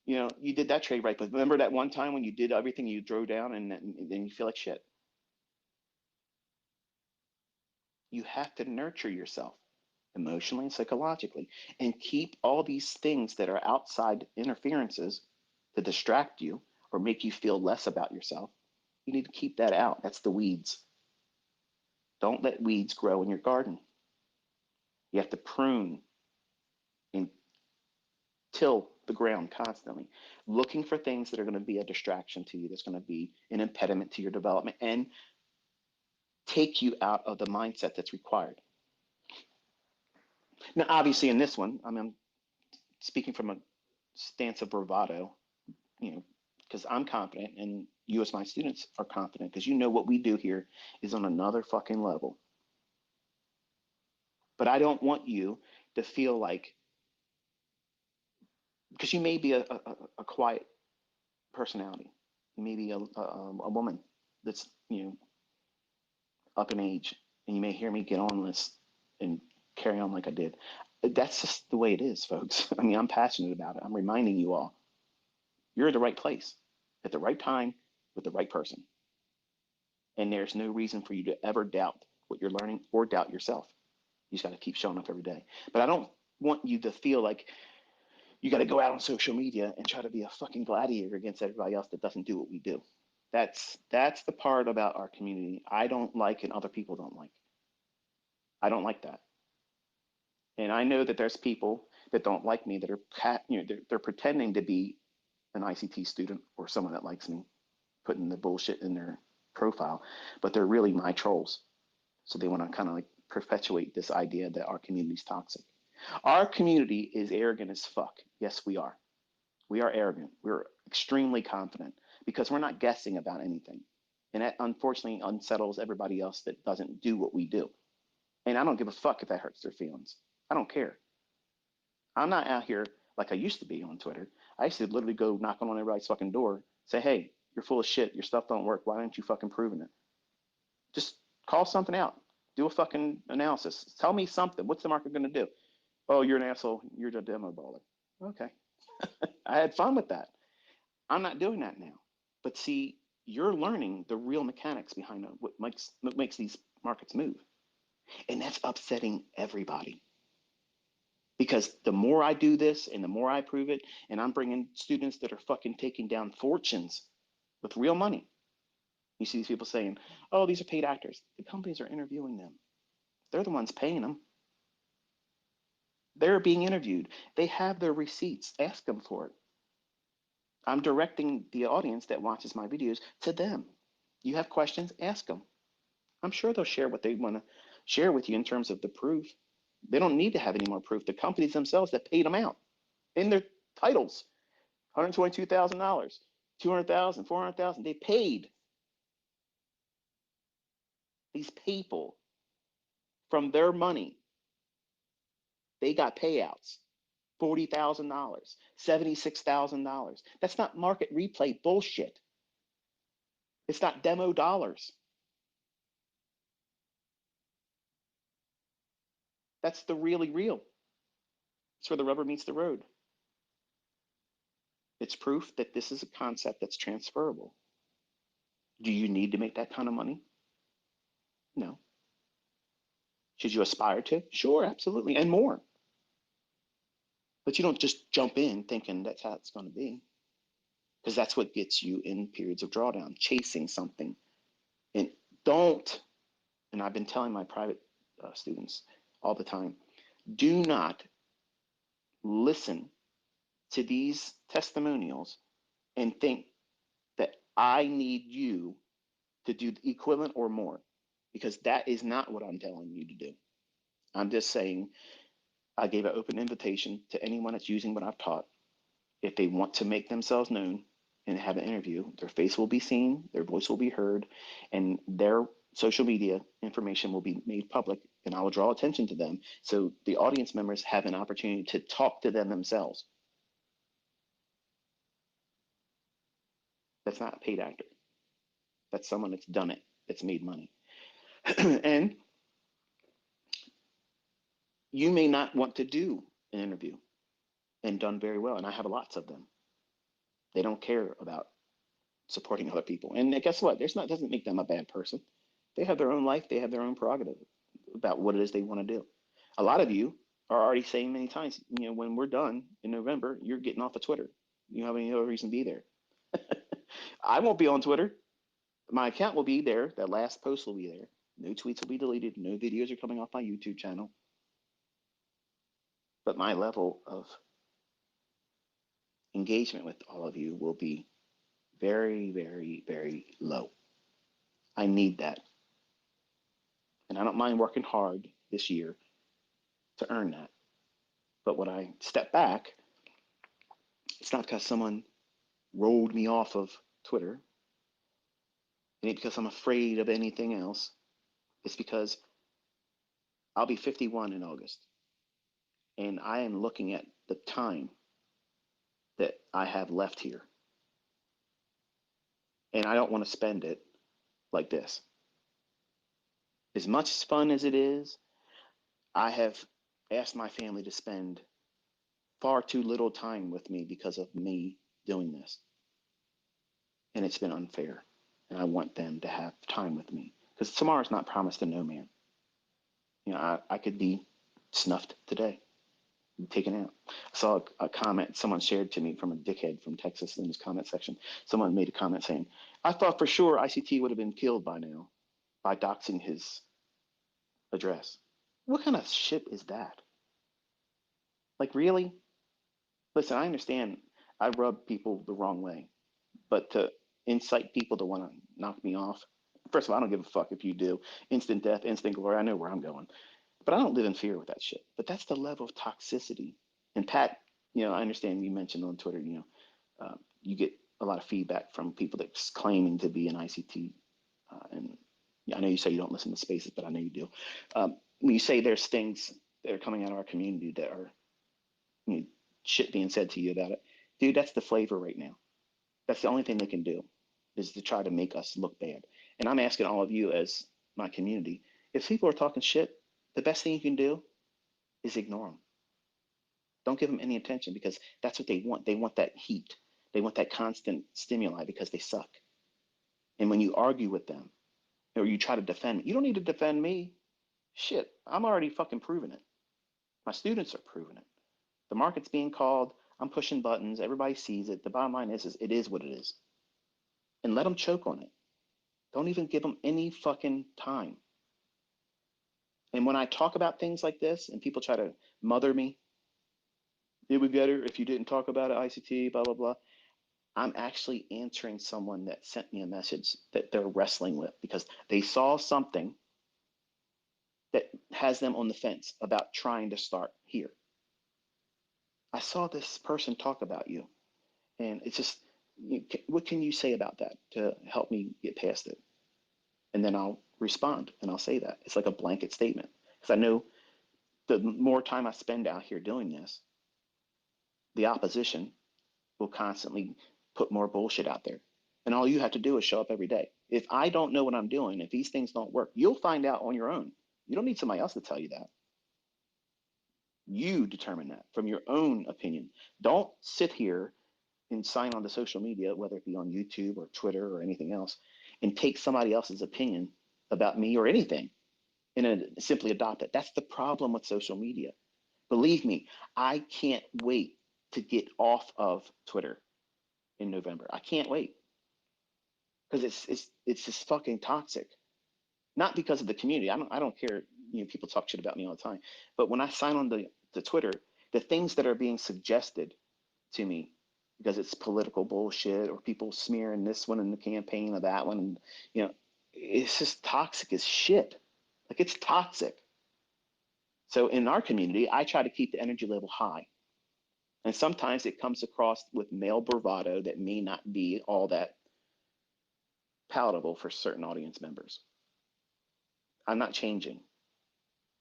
you did that trade right, but remember that one time when you did everything, you drove down, and then you feel like shit. You have to nurture yourself emotionally and psychologically and keep all these things that are outside interferences to distract you or make you feel less about yourself. You need to keep that out. That's the weeds. Don't let weeds grow in your garden. You have to prune and till the ground constantly, looking for things that are going to be a distraction to you, that's going to be an impediment to your development and take you out of the mindset that's required. Now, obviously, in this one, I'm speaking from a stance of bravado, you know, because I'm confident and you as my students are confident because what we do here is on another fucking level. But I don't want you to feel like, because you may be a quiet personality, you may be a woman that's, up in age, and you may hear me get on this and carry on like I did. That's just the way it is, folks. I mean, I'm passionate about it. I'm reminding you all, you're at the right place at the right time with the right person. And there's no reason for you to ever doubt what you're learning or doubt yourself. You just got to keep showing up every day. But I don't want you to feel like you got to go out on social media and try to be a fucking gladiator against everybody else that doesn't do what we do. That's the part about our community I don't like and other people don't like. I don't like that. And I know that there's people that don't like me that are, they're pretending to be an ICT student or someone that likes me, putting the bullshit in their profile, but they're really my trolls. So they want to kind of like perpetuate this idea that our community is toxic. Our community is arrogant as fuck. Yes, we are. We are arrogant. We're extremely confident because we're not guessing about anything. And that unfortunately unsettles everybody else that doesn't do what we do. And I don't give a fuck if that hurts their feelings. I don't care. I'm not out here like I used to be on Twitter. I used to literally go knocking on everybody's fucking door, say, hey, you're full of shit. Your stuff don't work. Why aren't you fucking proving it? Just call something out. Do a fucking analysis. Tell me something. What's the market going to do? Oh, you're an asshole. You're a demo baller. Okay. I had fun with that. I'm not doing that now. But see, you're learning the real mechanics behind what makes these markets move. And that's upsetting everybody. Because the more I do this and the more I prove it, and I'm bringing students that are fucking taking down fortunes with real money. You see these people saying, oh, these are paid actors. The companies are interviewing them. They're the ones paying them. They're being interviewed. They have their receipts. Ask them for it. I'm directing the audience that watches my videos to them. You have questions, ask them. I'm sure they'll share what they want to share with you in terms of the proof. They don't need to have any more proof. The companies themselves that paid them out in their titles, $122,000, 200,000, 400,000. They paid these people from their money. They got payouts. $40,000, $76,000. That's not market replay bullshit. It's not demo dollars. That's the really real. It's where the rubber meets the road. It's proof that this is a concept that's transferable. Do you need to make that kind of money? No. Should you aspire to? Sure, absolutely, and more. But you don't just jump in thinking that's how it's going to be, because that's what gets you in periods of drawdown, chasing something. And don't, and I've been telling my private students all the time, do not listen to these testimonials and think that I need you to do the equivalent or more, because that is not what I'm telling you to do. I'm just saying I gave an open invitation to anyone that's using what I've taught. If they want to make themselves known and have an interview, their face will be seen, their voice will be heard, and their social media information will be made public, and I will draw attention to them so the audience members have an opportunity to talk to them themselves. That's not a paid actor. That's someone that's done it, that's made money. And you may not want to do an interview and done very well. And I have lots of them. They don't care about supporting other people. And guess what? There's not doesn't make them a bad person. They have their own life. They have their own prerogative about what it is they want to do. A lot of you are already saying many times, when we're done in November, you're getting off of Twitter. You don't have any other reason to be there. I won't be on Twitter. My account will be there. That last post will be there. No tweets will be deleted. No videos are coming off my YouTube channel. But my level of engagement with all of you will be very, very, very low. I need that. And I don't mind working hard this year to earn that. But when I step back, it's not because someone rolled me off of Twitter. It ain't because I'm afraid of anything else. It's because I'll be 51 in August. And I am looking at the time that I have left here. And I don't want to spend it like this. As much fun as it is, I have asked my family to spend far too little time with me because of me doing this. And it's been unfair. And I want them to have time with me. Because tomorrow's not promised to no man. I could be snuffed today, taken out. I saw a comment someone shared to me from a dickhead from Texas in his comment section. Someone made a comment saying, I thought for sure ICT would have been killed by now by doxing his address. What kind of shit is that? Like, really? Listen, I understand I rub people the wrong way, but to incite people to want to knock me off, first of all, I don't give a fuck if you do. Instant death, instant glory, I know where I'm going. But I don't live in fear with that shit. But that's the level of toxicity. And Pat, I understand you mentioned on Twitter, you get a lot of feedback from people that's claiming to be an ICT. And I know you say you don't listen to spaces, but I know you do. When you say there's things that are coming out of our community that are shit being said to you about it, dude, that's the flavor right now. That's the only thing they can do is to try to make us look bad. And I'm asking all of you as my community, if people are talking shit, the best thing you can do is ignore them. Don't give them any attention because that's what they want. They want that heat. They want that constant stimuli because they suck. And when you argue with them or you try to defend me, you don't need to defend me. Shit, I'm already fucking proving it. My students are proving it. The market's being called. I'm pushing buttons. Everybody sees it. The bottom line is it is what it is. And let them choke on it. Don't even give them any fucking time. And when I talk about things like this and people try to mother me, it would be better if you didn't talk about it, ICT, blah, blah, blah. I'm actually answering someone that sent me a message that they're wrestling with because they saw something that has them on the fence about trying to start here. I saw this person talk about you, and it's just, what can you say about that to help me get past it? And then I'll respond and I'll say that. It's like a blanket statement because I know the more time I spend out here doing this, the opposition will constantly put more bullshit out there. And all you have to do is show up every day. If I don't know what I'm doing, if these things don't work, you'll find out on your own. You don't need somebody else to tell you that. You determine that from your own opinion. Don't sit here and sign on to social media, whether it be on YouTube or Twitter or anything else, and take somebody else's opinion about me or anything and simply adopt it. That's the problem with social media. Believe me, I can't wait to get off of Twitter in November. I can't wait because it's just fucking toxic. Not because of the community. I don't care. People talk shit about me all the time. But when I sign on to Twitter, the things that are being suggested to me because it's political bullshit or people smearing this one in the campaign or that one, and it's just toxic as shit. Like, it's toxic. So in our community, I try to keep the energy level high. And sometimes it comes across with male bravado that may not be all that palatable for certain audience members. I'm not changing.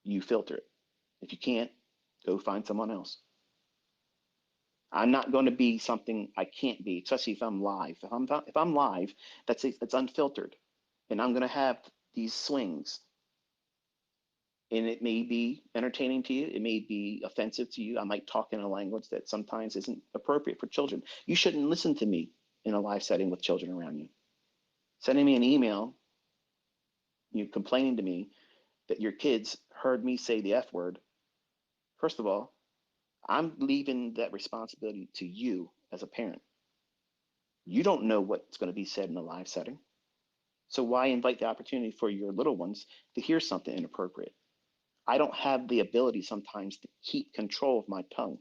You filter it. If you can't, go find someone else. I'm not going to be something I can't be, especially if I'm live. If I'm live, that's unfiltered, and I'm going to have these swings. And it may be entertaining to you. It may be offensive to you. I might talk in a language that sometimes isn't appropriate for children. You shouldn't listen to me in a live setting with children around you. Sending me an email, you complaining to me that your kids heard me say the F word. First of all, I'm leaving that responsibility to you as a parent. You don't know what's going to be said in a live setting. So why invite the opportunity for your little ones to hear something inappropriate? I don't have the ability sometimes to keep control of my tongue.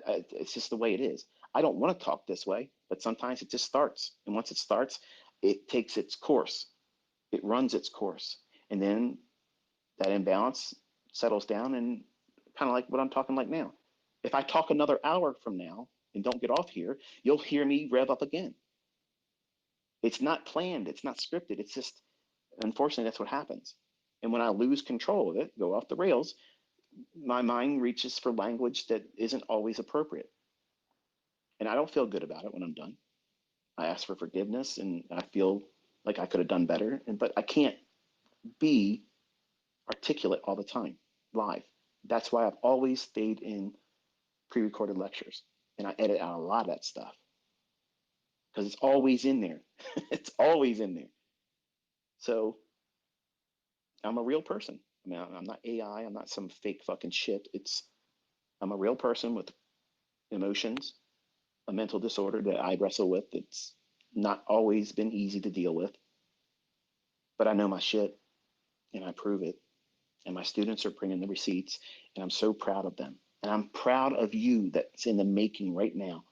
It's just the way it is. I don't want to talk this way, but sometimes it just starts. And once it starts, it takes its course. It runs its course. And then that imbalance settles down and kind of like what I'm talking like now. If I talk another hour from now and don't get off here, you'll hear me rev up again. It's not planned, it's not scripted. It's just, unfortunately, that's what happens. And when I lose control of it, go off the rails, my mind reaches for language that isn't always appropriate. And I don't feel good about it when I'm done. I ask for forgiveness and I feel like I could have done better. But I can't be articulate all the time live. That's why I've always stayed in pre-recorded lectures and I edit out a lot of that stuff because it's always in there. It's always in there. So I'm a real person. I mean, I'm not AI. I'm not some fake fucking shit. I'm a real person with emotions, a mental disorder that I wrestle with. It's not always been easy to deal with, but I know my shit and I prove it. And my students are bringing the receipts, and I'm so proud of them. And I'm proud of you that's in the making right now,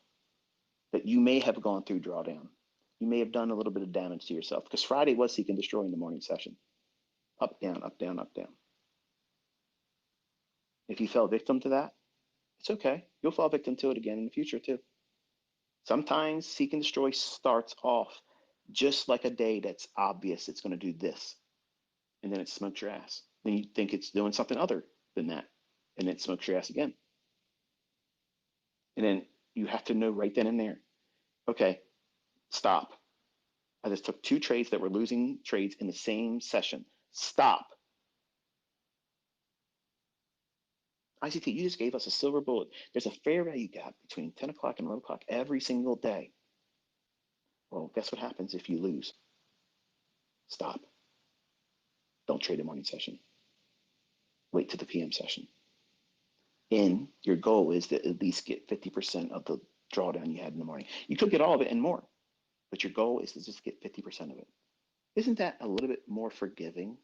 that you may have gone through drawdown. You may have done a little bit of damage to yourself because Friday was seek and destroy in the morning session. Up, down, up, down, up, down. If you fell victim to that, it's okay. You'll fall victim to it again in the future too. Sometimes seek and destroy starts off just like a day that's obvious it's going to do this, and then it smokes your ass. Then you think it's doing something other than that, and it smokes your ass again. And then you have to know right then and there, okay, stop. I just took two trades that were losing trades in the same session. Stop. ICT, you just gave us a silver bullet. There's a fair value gap between 10 o'clock and 11 o'clock every single day. Well, guess what happens if you lose? Stop. Don't trade the morning session. Wait to the PM session. And your goal is to at least get 50% of the drawdown you had in the morning. You could get all of it and more, but your goal is to just get 50% of it. Isn't that a little bit more forgiving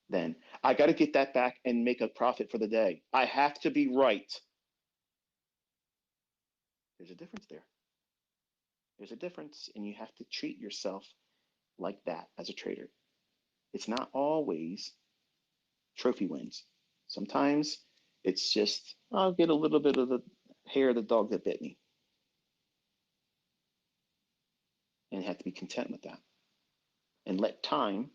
than I got to get that back and make a profit for the day? I have to be right. There's a difference there. There's a difference, and you have to treat yourself like that as a trader. It's not always trophy wins. Sometimes it's just, I'll get a little bit of the hair of the dog that bit me, and have to be content with that and let time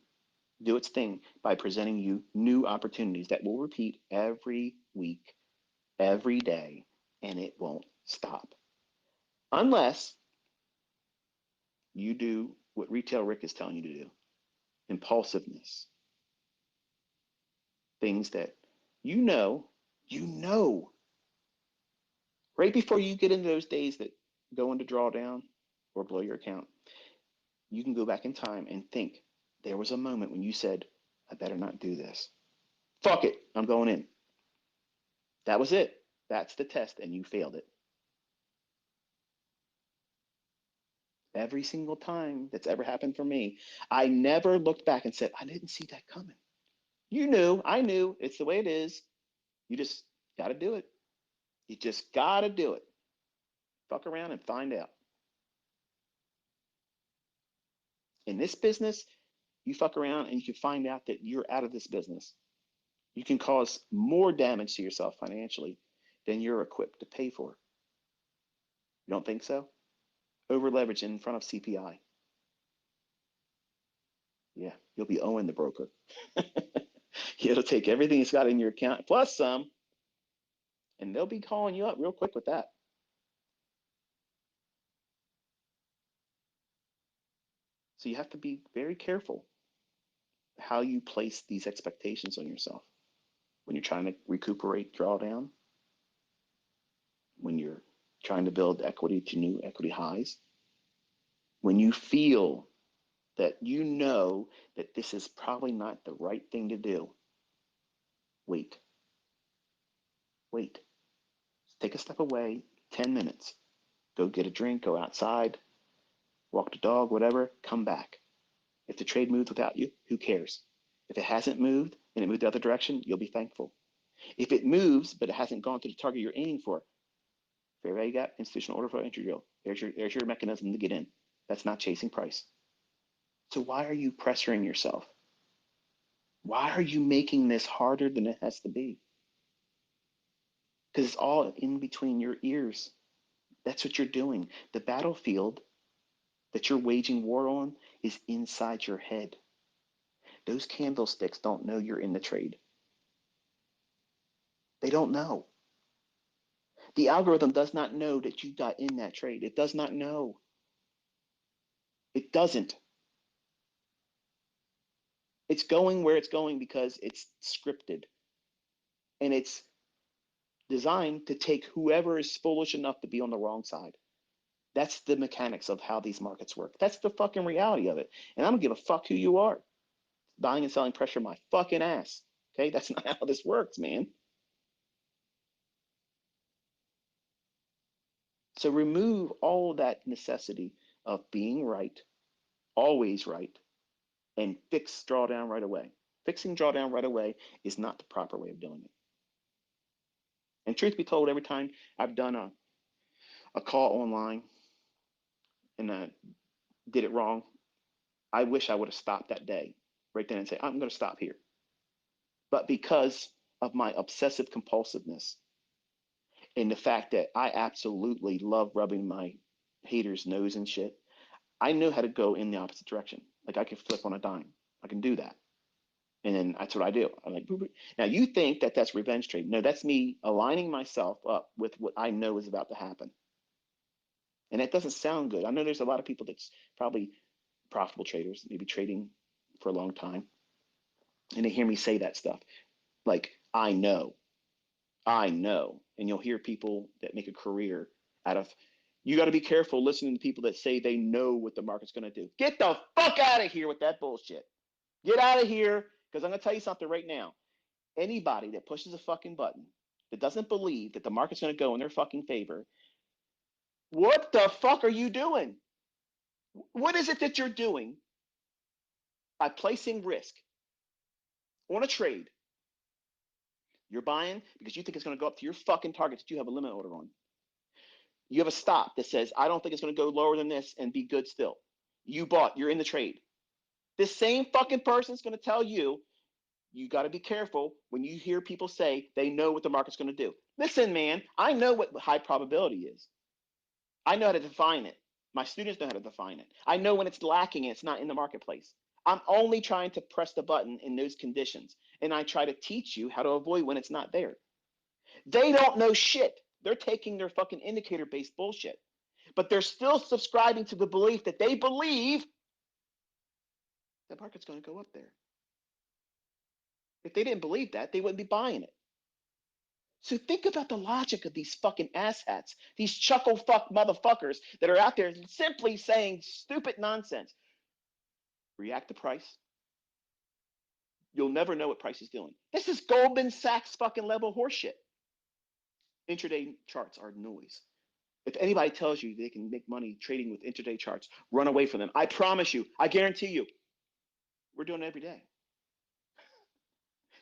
do its thing by presenting you new opportunities that will repeat every week, every day, and it won't stop. Unless you do what Retail Rick is telling you to do, impulsiveness, things that you know, you know, right before you get into those days that go into drawdown or blow your account, you can go back in time and think there was a moment when you said, I better not do this. Fuck it, I'm going in. That was it. That's the test, and you failed it. Every single time that's ever happened for me, I never looked back and said, I didn't see that coming. You knew, I knew, it's the way it is. You just got to do it. You just got to do it. Fuck around and find out. In this business, you fuck around and you can find out that you're out of this business. You can cause more damage to yourself financially than you're equipped to pay for. You don't think so? Over leverage in front of CPI. Yeah, you'll be owing the broker. It'll take everything it's got in your account plus some, and they'll be calling you up real quick with that. So you have to be very careful how you place these expectations on yourself when you're trying to recuperate drawdown, when you're trying to build equity to new equity highs, when you feel that you know that this is probably not the right thing to do, wait. Wait. Take a step away, 10 minutes. Go get a drink, go outside, walk the dog, whatever, come back. If the trade moves without you, who cares? If it hasn't moved and it moved the other direction, you'll be thankful. If it moves, but it hasn't gone to the target you're aiming for, fair value gap, institutional order flow, entry drill. There's your mechanism to get in. That's not chasing price. So why are you pressuring yourself? Why are you making this harder than it has to be? Because it's all in between your ears. That's what you're doing. The battlefield that you're waging war on is inside your head. Those candlesticks don't know you're in the trade. They don't know. The algorithm does not know that you got in that trade. It does not know. It doesn't. It's going where it's going because it's scripted. And it's designed to take whoever is foolish enough to be on the wrong side. That's the mechanics of how these markets work. That's the fucking reality of it. And I don't give a fuck who you are. Buying and selling pressure my fucking ass. Okay, that's not how this works, man. So remove all that necessity of being right, always right, and fix drawdown right away. Fixing drawdown right away is not the proper way of doing it. And truth be told, every time I've done a call online and did it wrong, I wish I would have stopped that day right then and say, I'm going to stop here. But because of my obsessive compulsiveness and the fact that I absolutely love rubbing my haters' nose and shit, I know how to go in the opposite direction. Like I can flip on a dime. I can do that. And then that's what I do. I'm like, now you think that that's revenge trade. No, that's me aligning myself up with what I know is about to happen. And that doesn't sound good. I know there's a lot of people that's probably profitable traders, maybe trading for a long time. And they hear me say that stuff. Like, I know. And you'll hear people that make a career out of, you got to be careful listening to people that say they know what the market's going to do. Get the fuck out of here with that bullshit. Get out of here, because I'm going to tell you something right now. Anybody that pushes a fucking button that doesn't believe that the market's going to go in their fucking favor, what the fuck are you doing? What is it that you're doing by placing risk on a trade? You're buying because you think it's going to go up to your fucking target that you have a limit order on. You have a stop that says, I don't think it's going to go lower than this and be good still. You bought, you're in the trade. This same fucking person is going to tell you, you got to be careful when you hear people say they know what the market's going to do. Listen, man, I know what high probability is. I know how to define it. My students know how to define it. I know when it's lacking and it's not in the marketplace. I'm only trying to press the button in those conditions. And I try to teach you how to avoid when it's not there. They don't know shit. They're taking their fucking indicator-based bullshit. But they're still subscribing to the belief that they believe the market's going to go up there. If they didn't believe that, they wouldn't be buying it. So think about the logic of these fucking asshats, these chuckle fuck motherfuckers that are out there simply saying stupid nonsense. React to price. You'll never know what price is doing. This is Goldman Sachs fucking level horseshit. Intraday charts are noise. If anybody tells you they can make money trading with intraday charts, run away from them. I promise you, I guarantee you, we're doing it every day.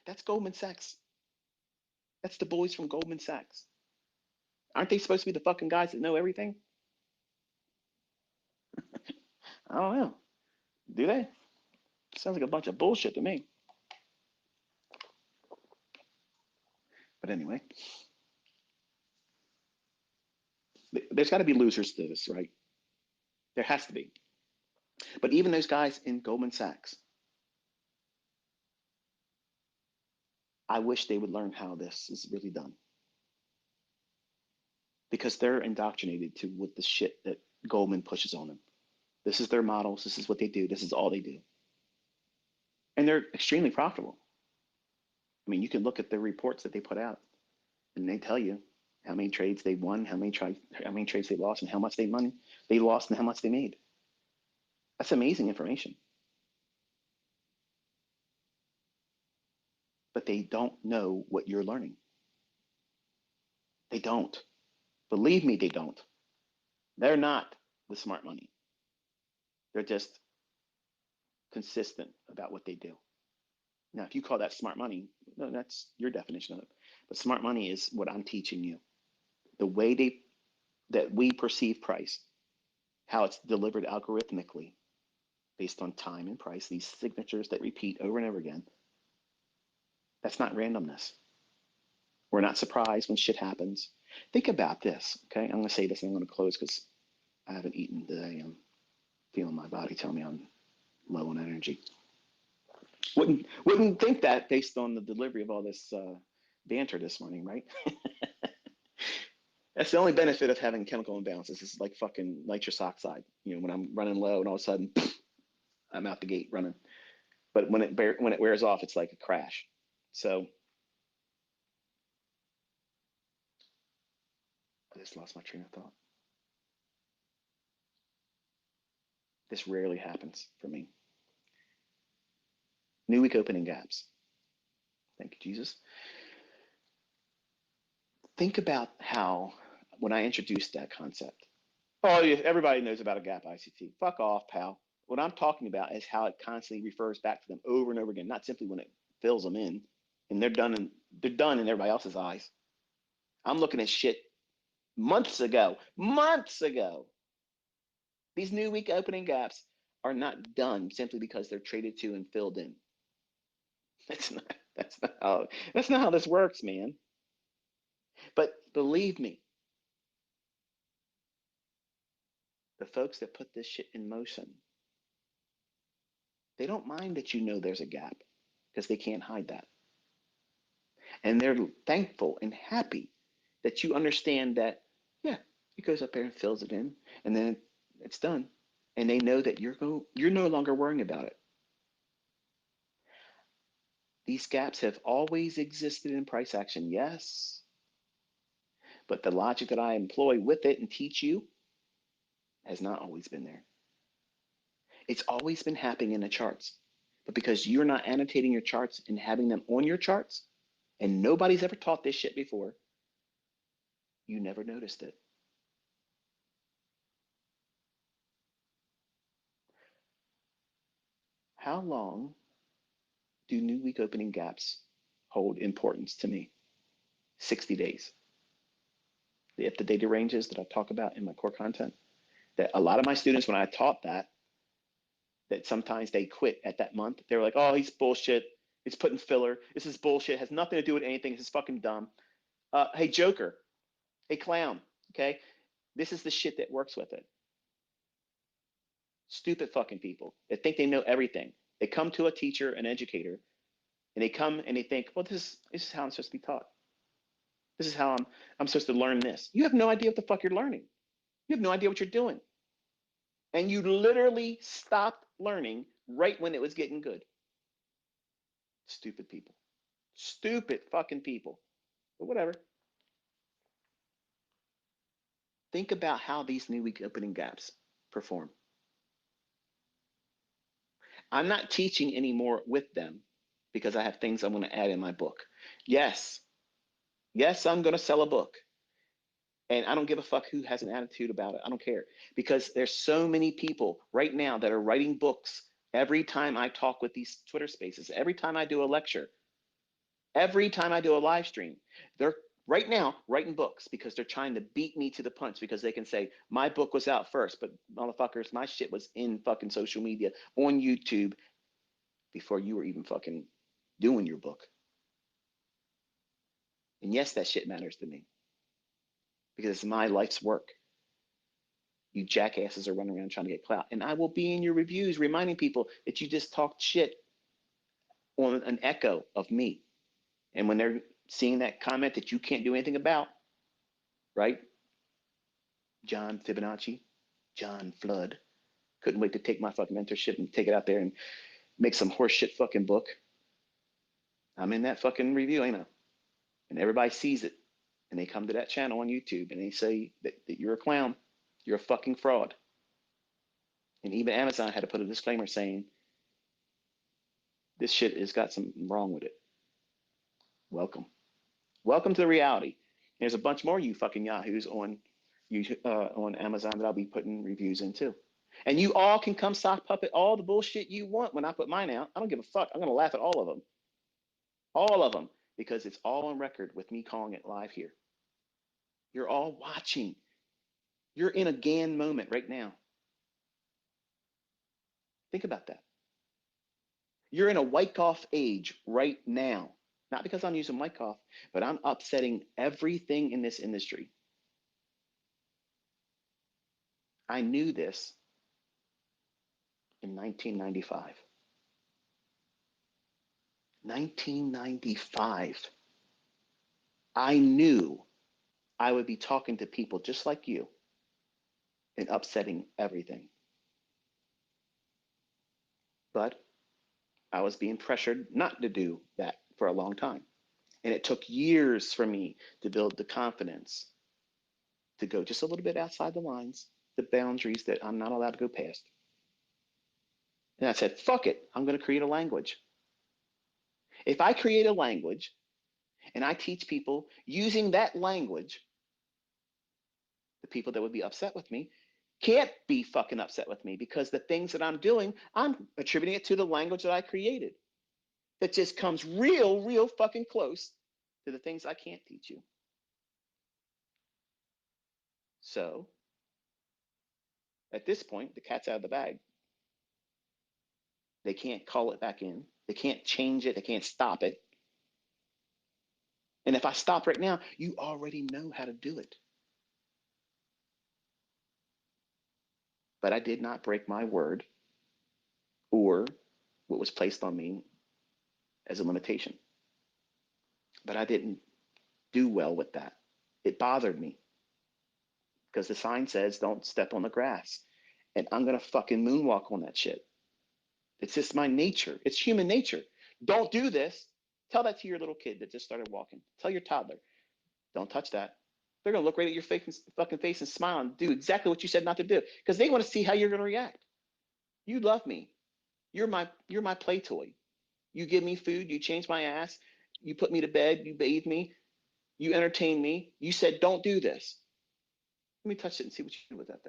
That's Goldman Sachs. That's the boys from Goldman Sachs. Aren't they supposed to be the fucking guys that know everything? I don't know. Do they? Sounds like a bunch of bullshit to me. But anyway, there's got to be losers to this, right? There has to be. But even those guys in Goldman Sachs, I wish they would learn how this is really done. Because they're indoctrinated to what the shit that Goldman pushes on them. This is their models. This is what they do. This is all they do. and they're extremely profitable. I mean, you can look at the reports that they put out, and they tell you how many trades they won, how many trades they lost, and how much money they lost, and how much they made. That's amazing information. But they don't know what you're learning. They don't. Believe me, they don't. They're not the smart money. They're just consistent about what they do. Now, if you call that smart money, no, that's your definition of it. But smart money is what I'm teaching you. The way that we perceive price, how it's delivered algorithmically based on time and price, these signatures that repeat over and over again, that's not randomness. We're not surprised when shit happens. Think about this, okay? I'm going to say this and I'm going to close because I haven't eaten today. I'm feeling my body tell me I'm low on energy. Wouldn't think that based on the delivery of all this banter this morning, right? That's the only benefit of having chemical imbalances. It's like fucking nitrous oxide. You know, when I'm running low and all of a sudden I'm out the gate running. But when it wears off, it's like a crash. So I just lost my train of thought. This rarely happens for me. New week opening gaps. Thank you, Jesus. Think about how when I introduced that concept, oh, yeah, everybody knows about a gap ICT. Fuck off, pal. What I'm talking about is how it constantly refers back to them over and over again, not simply when it fills them in and they're done in everybody else's eyes. I'm looking at shit months ago. These new week opening gaps are not done simply because they're traded to and filled in. That's not how this works, man. But believe me, the folks that put this shit in motion, they don't mind that you know there's a gap because they can't hide that. And they're thankful and happy that you understand that, yeah, it goes up there and fills it in, and then it's done. And they know that you're no longer worrying about it. These gaps have always existed in price action, yes, but the logic that I employ with it and teach you has not always been there. It's always been happening in the charts. But because you're not annotating your charts and having them on your charts, and nobody's ever taught this shit before, you never noticed it. How long do new week opening gaps hold importance to me? 60 days. If the data ranges that I talk about in my core content, that a lot of my students, when I taught that sometimes they quit at that month. They were like, oh, he's bullshit. It's putting filler. This is bullshit. It has nothing to do with anything. This is fucking dumb. Hey, Joker. Hey, clown. Okay. This is the shit that works with it. Stupid fucking people that think they know everything. They come to a teacher, an educator, and they come and they think, well, this is how I'm supposed to be taught. This is how I'm supposed to learn this. You have no idea what the fuck you're learning. You have no idea what you're doing. And you literally stopped learning right when it was getting good. Stupid people. Stupid fucking people. But whatever. Think about how these new week opening gaps perform. I'm not teaching anymore with them because I have things I'm going to add in my book. Yes, I'm going to sell a book. And I don't give a fuck who has an attitude about it. I don't care. Because there's so many people right now that are writing books every time I talk with these Twitter spaces, every time I do a lecture, every time I do a live stream. They're right now writing books because they're trying to beat me to the punch because they can say, my book was out first, but motherfuckers, my shit was in fucking social media, on YouTube, before you were even fucking doing your book. And yes, that shit matters to me because it's my life's work. You jackasses are running around trying to get clout. And I will be in your reviews reminding people that you just talked shit on an echo of me. And when they're seeing that comment that you can't do anything about, right? John Fibonacci, John Flood, couldn't wait to take my fucking mentorship and take it out there and make some horseshit fucking book. I'm in that fucking review, ain't I? And everybody sees it. And they come to that channel on YouTube and they say that you're a clown. You're a fucking fraud. And even Amazon had to put a disclaimer saying, this shit has got something wrong with it. Welcome. Welcome to the reality. There's a bunch more you fucking yahoos on Amazon that I'll be putting reviews into. And you all can come sock puppet all the bullshit you want when I put mine out. I don't give a fuck. I'm going to laugh at all of them. All of them. Because it's all on record with me calling it live here. You're all watching. You're in a GAN moment right now. Think about that. You're in a Wyckoff age right now. Not because I'm using Wyckoff, but I'm upsetting everything in this industry. I knew this in 1995. 1995. I knew I would be talking to people just like you and upsetting everything. But I was being pressured not to do that for a long time. And it took years for me to build the confidence to go just a little bit outside the lines, the boundaries that I'm not allowed to go past. And I said, fuck it, I'm going to create a language. If I create a language and I teach people using that language, the people that would be upset with me can't be fucking upset with me because the things that I'm doing, I'm attributing it to the language that I created. That just comes real fucking close to the things I can't teach you. So at this point, the cat's out of the bag. They can't call it back in. They can't change it. They can't stop it. And if I stop right now, you already know how to do it. But I did not break my word or what was placed on me as a limitation. But I didn't do well with that. It bothered me because the sign says don't step on the grass. And I'm going to fucking moonwalk on that shit. It's just my nature. It's human nature. Don't do this. Tell that to your little kid that just started walking. Tell your toddler, don't touch that. They're going to look right at your fucking face and smile and do exactly what you said not to do because they want to see how you're going to react. You love me. You're my play toy. You give me food. You change my ass. You put me to bed. You bathe me. You entertain me. You said, don't do this. Let me touch it and see what you do with that.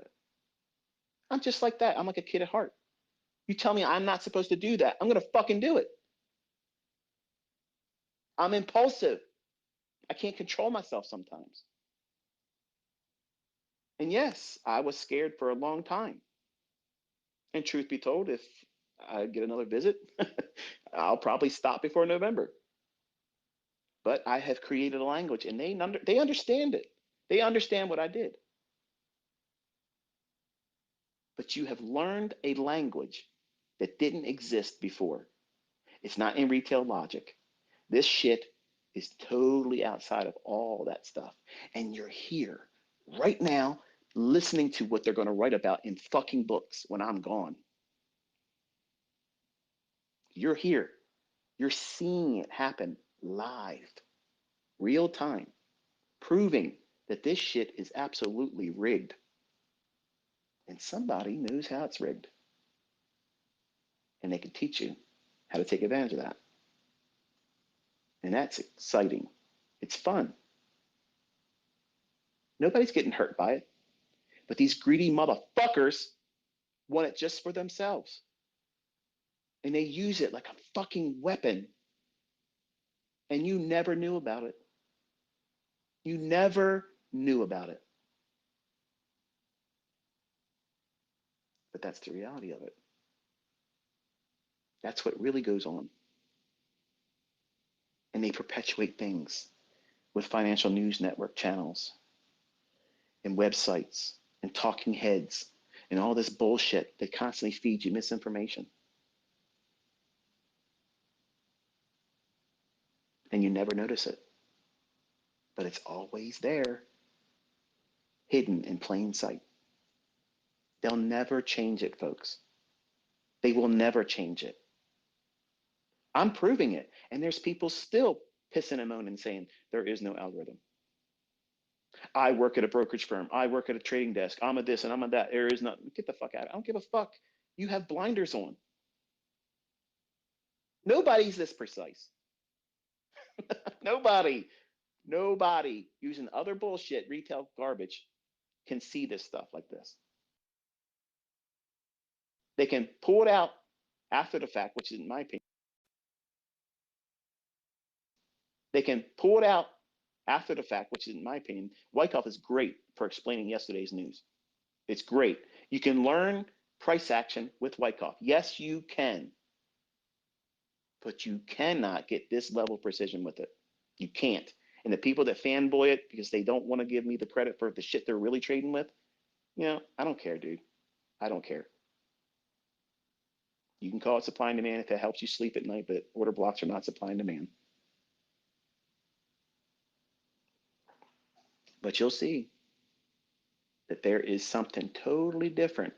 I'm just like that. I'm like a kid at heart. You tell me I'm not supposed to do that. I'm going to fucking do it. I'm impulsive. I can't control myself sometimes. And yes, I was scared for a long time. And truth be told, if I get another visit, I'll probably stop before November. But I have created a language and they understand it. They understand what I did. But you have learned a language that didn't exist before. It's not in retail logic. This shit is totally outside of all that stuff. And you're here right now listening to what they're going to write about in fucking books when I'm gone. You're here. You're seeing it happen live, real time, proving that this shit is absolutely rigged. And somebody knows how it's rigged. And they can teach you how to take advantage of that. And that's exciting. It's fun. Nobody's getting hurt by it. But these greedy motherfuckers want it just for themselves. And they use it like a fucking weapon. And you never knew about it. You never knew about it. But that's the reality of it. That's what really goes on. And they perpetuate things with financial news network channels and websites and talking heads and all this bullshit that constantly feeds you misinformation. And you never notice it. But it's always there, hidden in plain sight. They'll never change it, folks. They will never change it. I'm proving it. And there's people still pissing and moaning saying there is no algorithm. I work at a brokerage firm. I work at a trading desk. I'm a this and I'm a that. There is nothing. Get the fuck out. I don't give a fuck. You have blinders on. Nobody's this precise. Nobody, nobody using other bullshit, retail garbage can see this stuff like this. They can pull it out after the fact, which is in my opinion. They can pull it out after the fact, which is in my opinion. Wyckoff is great for explaining yesterday's news. It's great. You can learn price action with Wyckoff. Yes, you can, but you cannot get this level of precision with it. You can't. And the people that fanboy it because they don't want to give me the credit for the shit they're really trading with, I don't care, dude. I don't care. You can call it supply and demand if it helps you sleep at night, but order blocks are not supply and demand. But you'll see that there is something totally different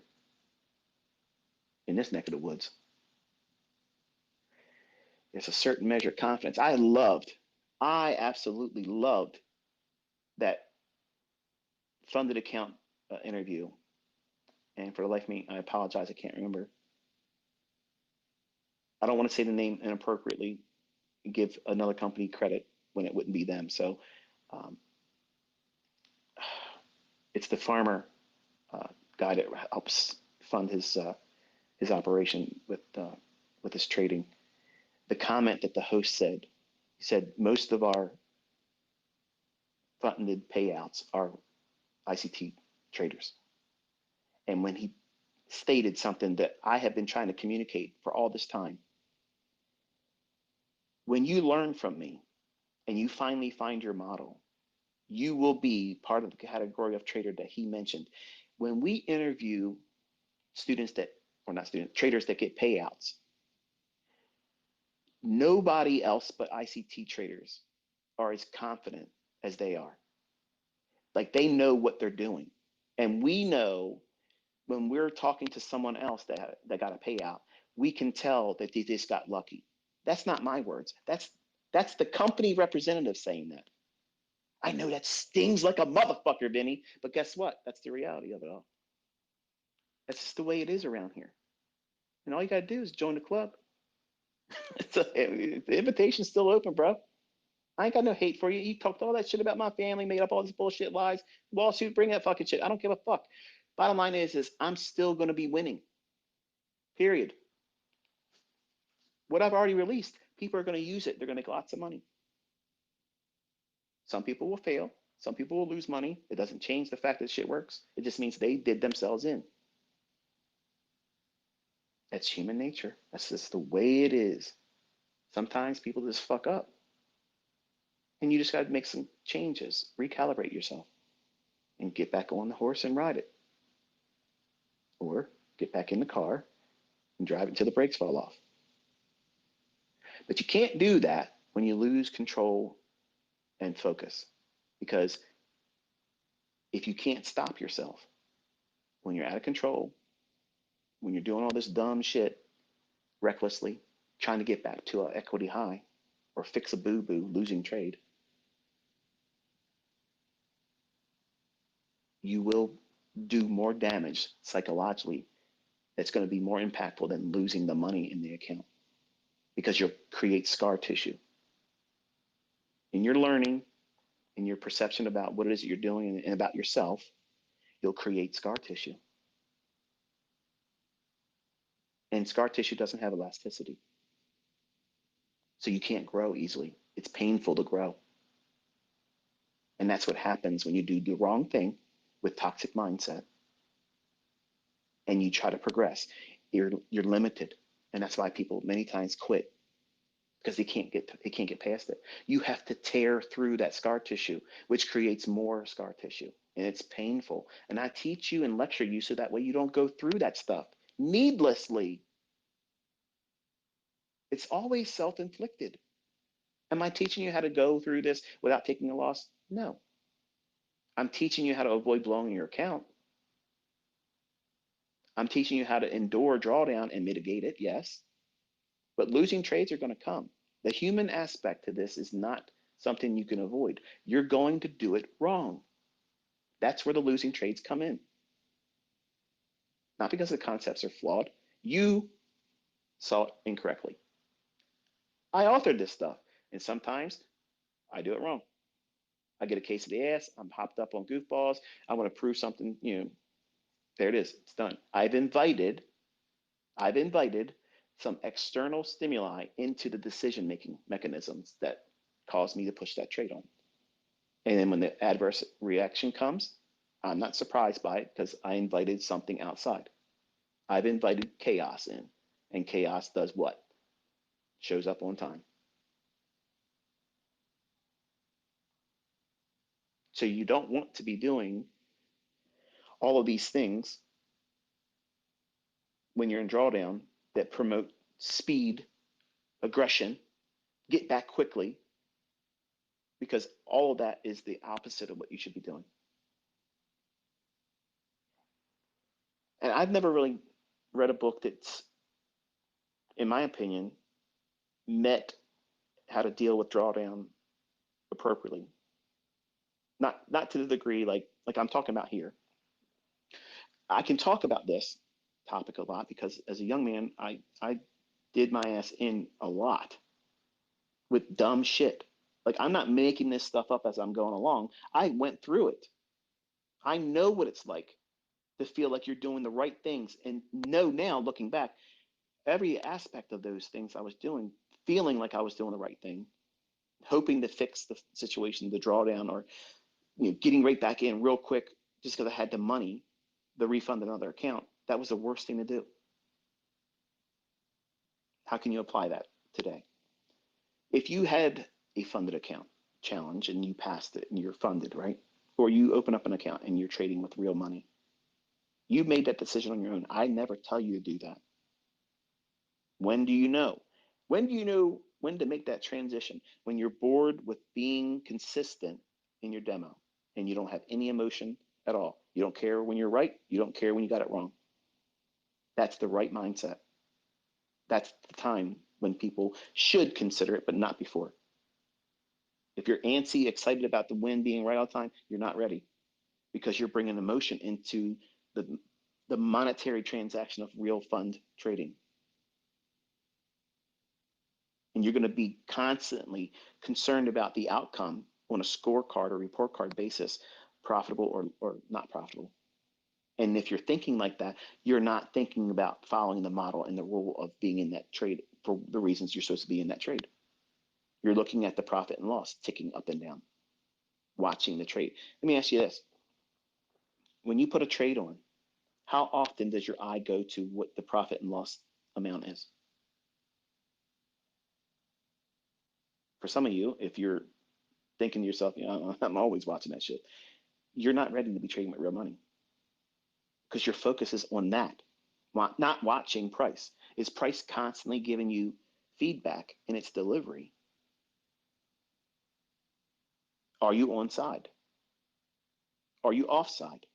in this neck of the woods. There's a certain measure of confidence. I absolutely loved that funded account interview. And for the life of me, I apologize, I can't remember. I don't want to say the name inappropriately, give another company credit when it wouldn't be them. So um, it's the farmer guy that helps fund his operation with his trading. The comment that the host said, he said most of our funded payouts are ICT traders. And when he stated something that I have been trying to communicate for all this time, when you learn from me and you finally find your model, you will be part of the category of trader that he mentioned. When we interview students that, or not students, traders that get payouts, nobody else but ICT traders are as confident as they are. Like they know what they're doing. And we know when we're talking to someone else that got a payout, we can tell that they just got lucky. That's not my words. That's the company representative saying that. I know that stings like a motherfucker, Vinny, but guess what? That's the reality of it all. That's just the way it is around here. And all you gotta do is join the club. The invitation's still open, bro. I ain't got no hate for you. You talked all that shit about my family, made up all these bullshit lies. Lawsuit, bring that fucking shit. I don't give a fuck. Bottom line is I'm still gonna be winning. Period. What I've already released, people are gonna use it. They're gonna make lots of money. Some people will fail. Some people will lose money. It doesn't change the fact that shit works. It just means they did themselves in. That's human nature. That's just the way it is. Sometimes people just fuck up. And you just got to make some changes, recalibrate yourself, and get back on the horse and ride it. Or get back in the car and drive it until the brakes fall off. But you can't do that when you lose control and focus. Because if you can't stop yourself when you're out of control, when you're doing all this dumb shit recklessly, trying to get back to an equity high or fix a boo-boo, losing trade, you will do more damage psychologically that's going to be more impactful than losing the money in the account because you'll create scar tissue. In your learning, in your perception about what it is that you're doing and about yourself, you'll create scar tissue. And scar tissue doesn't have elasticity. So you can't grow easily. It's painful to grow. And that's what happens when you do the wrong thing with toxic mindset and you try to progress. You're limited. And that's why people many times quit because they can't get past it. You have to tear through that scar tissue, which creates more scar tissue. And it's painful. And I teach you and lecture you so that way you don't go through that stuff needlessly. It's always self-inflicted. Am I teaching you how to go through this without taking a loss? No. I'm teaching you how to avoid blowing your account. I'm teaching you how to endure drawdown and mitigate it, yes. But losing trades are going to come. The human aspect to this is not something you can avoid. You're going to do it wrong. That's where the losing trades come in. Not because the concepts are flawed. You saw it incorrectly. I authored this stuff, and sometimes I do it wrong. I get a case of the ass. I'm hopped up on goofballs. I want to prove something. There it is. It's done. I've invited some external stimuli into the decision making mechanisms that cause me to push that trade on. And then when the adverse reaction comes, I'm not surprised by it because I invited something outside. I've invited chaos in, and chaos does what? Shows up on time. So you don't want to be doing all of these things when you're in drawdown that promote speed, aggression, get back quickly, because all of that is the opposite of what you should be doing. And I've never really read a book that's, in my opinion, met how to deal with drawdown appropriately. Not to the degree like I'm talking about here. I can talk about this topic a lot because as a young man, I did my ass in a lot with dumb shit. Like I'm not making this stuff up as I'm going along. I went through it. I know what it's like to feel like you're doing the right things and know now looking back every aspect of those things I was doing, feeling like I was doing the right thing, hoping to fix the situation, the drawdown, or getting right back in real quick just because I had the money, the refund another account. That was the worst thing to do. How can you apply that today? If you had a funded account challenge and you passed it and you're funded, right? Or you open up an account and you're trading with real money, you made that decision on your own. I never tell you to do that. When do you know? When do you know when to make that transition? When you're bored with being consistent in your demo and you don't have any emotion at all. You don't care when you're right. You don't care when you got it wrong. That's the right mindset. That's the time when people should consider it, but not before. If you're antsy, excited about the win being right all the time, you're not ready because you're bringing emotion into the, the monetary transaction of real fund trading. And you're going to be constantly concerned about the outcome on a scorecard or report card basis, profitable or not profitable. And if you're thinking like that, you're not thinking about following the model and the rule of being in that trade for the reasons you're supposed to be in that trade. You're looking at the profit and loss ticking up and down, watching the trade. Let me ask you this. When you put a trade on, how often does your eye go to what the profit and loss amount is? For some of you, if you're thinking to yourself, I'm always watching that shit, you're not ready to be trading with real money because your focus is on that, not watching price. Is price constantly giving you feedback in its delivery? Are you on side? Are you off side?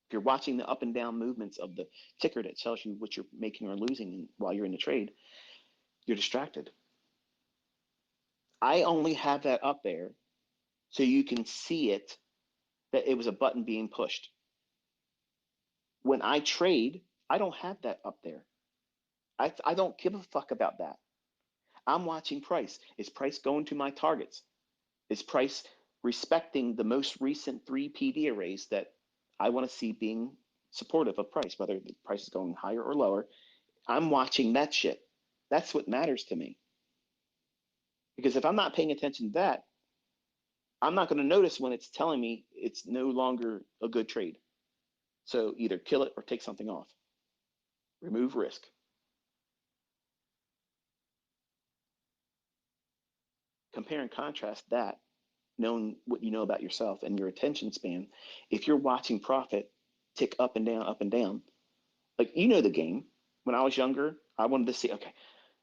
If you're watching the up and down movements of the ticker that tells you what you're making or losing while you're in the trade, you're distracted. I only have that up there so you can see it, that it was a button being pushed. When I trade, I don't have that up there. I don't give a fuck about that. I'm watching price. Is price going to my targets? Is price respecting the most recent three PD arrays that I want to see being supportive of price, whether the price is going higher or lower? I'm watching that shit. That's what matters to me. Because if I'm not paying attention to that, I'm not going to notice when it's telling me it's no longer a good trade. So either kill it or take something off. Remove risk. Compare and contrast that, knowing what you know about yourself and your attention span. If you're watching profit tick up and down, like the game. When I was younger, I wanted to see, okay,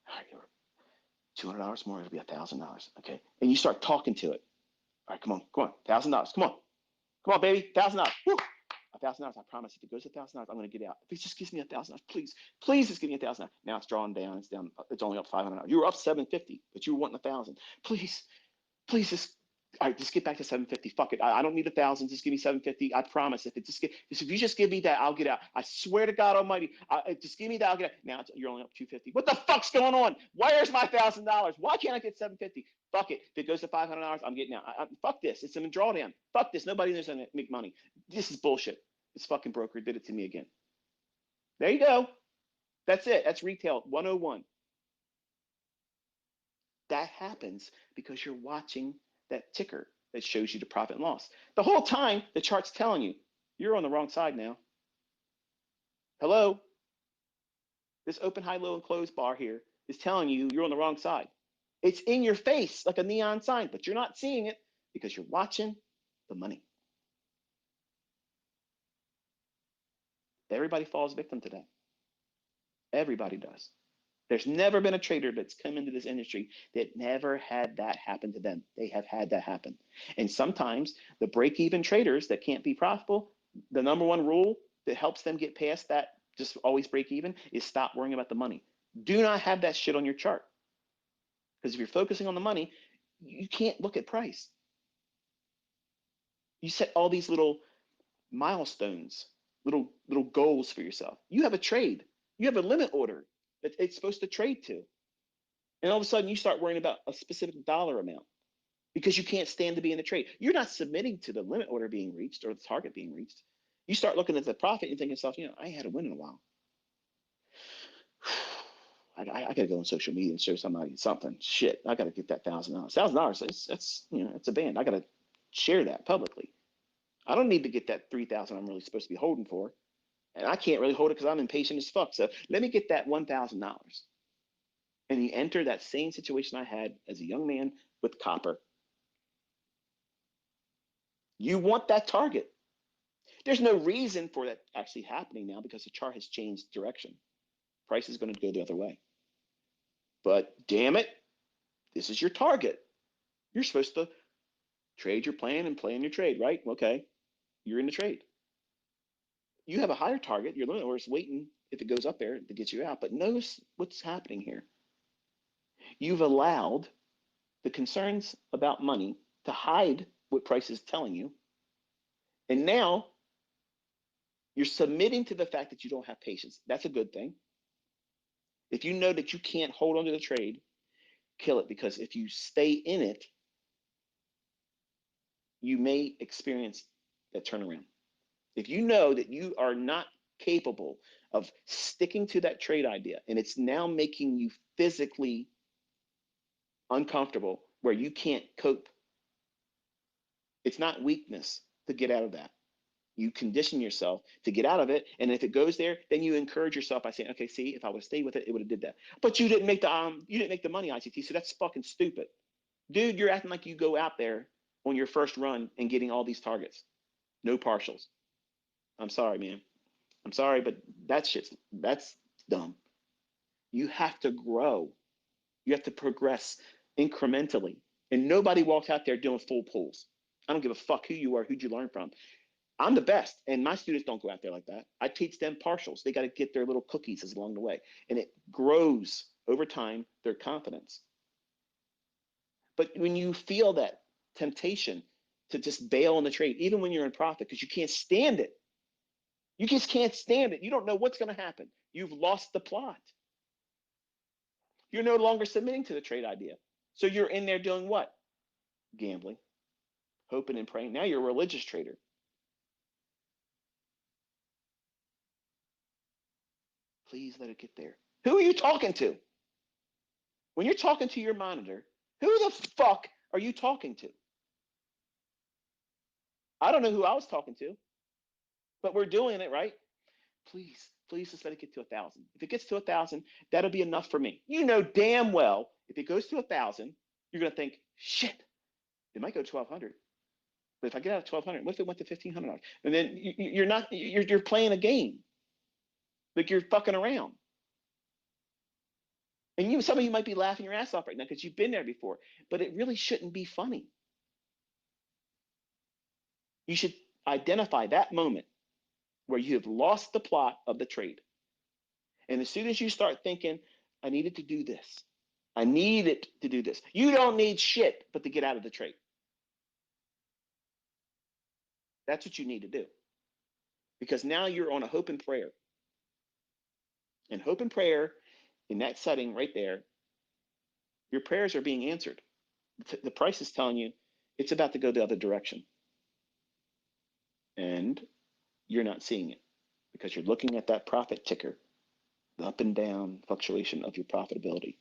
all right, $200 more, it'll be $1,000. Okay. And you start talking to it. All right, come on, $1,000. Come on, baby, $1,000. Woo! $1,000. I promise. If it goes to $1,000, I'm going to get out. If it just gives me $1,000, please, please, just give me $1,000. Now it's drawn down. It's down. It's only up $500. You were up 750, but you were wanting 1,000. Please, please, just all right. Just get back to 750. Fuck it. I don't need 1,000. Just give me 750. I promise. If you just give me that, I'll get out. I swear to God Almighty. Just give me that. I'll get out. Now you're only up 250. What the fuck's going on? Where's my $1,000? Why can't I get 750? Fuck it. If it goes to $500, I'm getting out. Fuck this. It's a drawdown. Fuck this. Nobody knows how to make money. This is bullshit. This fucking broker did it to me again. There you go. That's it. That's retail 101. That happens because you're watching that ticker that shows you the profit and loss. The whole time, the chart's telling you, you're on the wrong side now. Hello? This open, high, low, and close bar here is telling you you're on the wrong side. It's in your face like a neon sign, but you're not seeing it because you're watching the money. Everybody falls victim to that. Everybody does. There's never been a trader that's come into this industry that never had that happen to them. They have had that happen. And sometimes the break-even traders that can't be profitable, the number one rule that helps them get past that, just always break even, is stop worrying about the money. Do not have that shit on your chart. Because if you're focusing on the money, you can't look at price. You set all these little milestones, little goals for yourself. You have a trade. You have a limit order that it's supposed to trade to. And all of a sudden you start worrying about a specific dollar amount because you can't stand to be in the trade. You're not submitting to the limit order being reached or the target being reached. You start looking at the profit and thinking to yourself, I ain't had a win in a while. I got to go on social media and show somebody something. Shit, I got to get that $1,000. $1,000, that's it's a band. I got to share that publicly. I don't need to get that 3,000 I'm really supposed to be holding for. And I can't really hold it because I'm impatient as fuck. So let me get that $1,000. And you enter that same situation I had as a young man with copper. You want that target. There's no reason for that actually happening now because the chart has changed direction. Price is going to go the other way. But damn it, this is your target. You're supposed to trade your plan and plan your trade, right? Okay, you're in the trade. You have a higher target. Your limit order is waiting if it goes up there to get you out. But notice what's happening here. You've allowed the concerns about money to hide what price is telling you. And now you're submitting to the fact that you don't have patience. That's a good thing. If you know that you can't hold on to the trade, kill it, because if you stay in it, you may experience that turnaround. If you know that you are not capable of sticking to that trade idea and it's now making you physically uncomfortable where you can't cope, it's not weakness to get out of that. You condition yourself to get out of it, and if it goes there, then you encourage yourself by saying, "Okay, see, if I would have stayed with it, it would have did that." But you didn't make the money, ICT, so that's fucking stupid, dude. You're acting like you go out there on your first run and getting all these targets, no partials. I'm sorry, man. I'm sorry, but that's dumb. You have to grow. You have to progress incrementally. And nobody walks out there doing full pulls. I don't give a fuck who you are, who'd you learn from. I'm the best, and my students don't go out there like that. I teach them partials. They got to get their little cookies along the way, and it grows over time their confidence. But when you feel that temptation to just bail on the trade, even when you're in profit, because you can't stand it, you just can't stand it. You don't know what's going to happen. You've lost the plot. You're no longer submitting to the trade idea. So you're in there doing what? Gambling, hoping and praying. Now you're a religious trader. Please let it get there. Who are you talking to? When you're talking to your monitor, who the fuck are you talking to? I don't know who I was talking to, but we're doing it, right? Please, please just let it get to 1,000. If it gets to 1,000, that'll be enough for me. You know damn well if it goes to 1,000, you're gonna think, shit, it might go 1,200. But if I get out of 1,200, what if it went to 1,500? And then you're playing a game, like you're fucking around. And some of you might be laughing your ass off right now because you've been there before, but it really shouldn't be funny. You should identify that moment where you have lost the plot of the trade. And as soon as you start thinking, I needed to do this, I needed to do this, you don't need shit but to get out of the trade. That's what you need to do. Because now you're on a hope and prayer. And hope and prayer, in that setting right there, your prayers are being answered. The price is telling you it's about to go the other direction. And you're not seeing it because you're looking at that profit ticker, the up and down fluctuation of your profitability,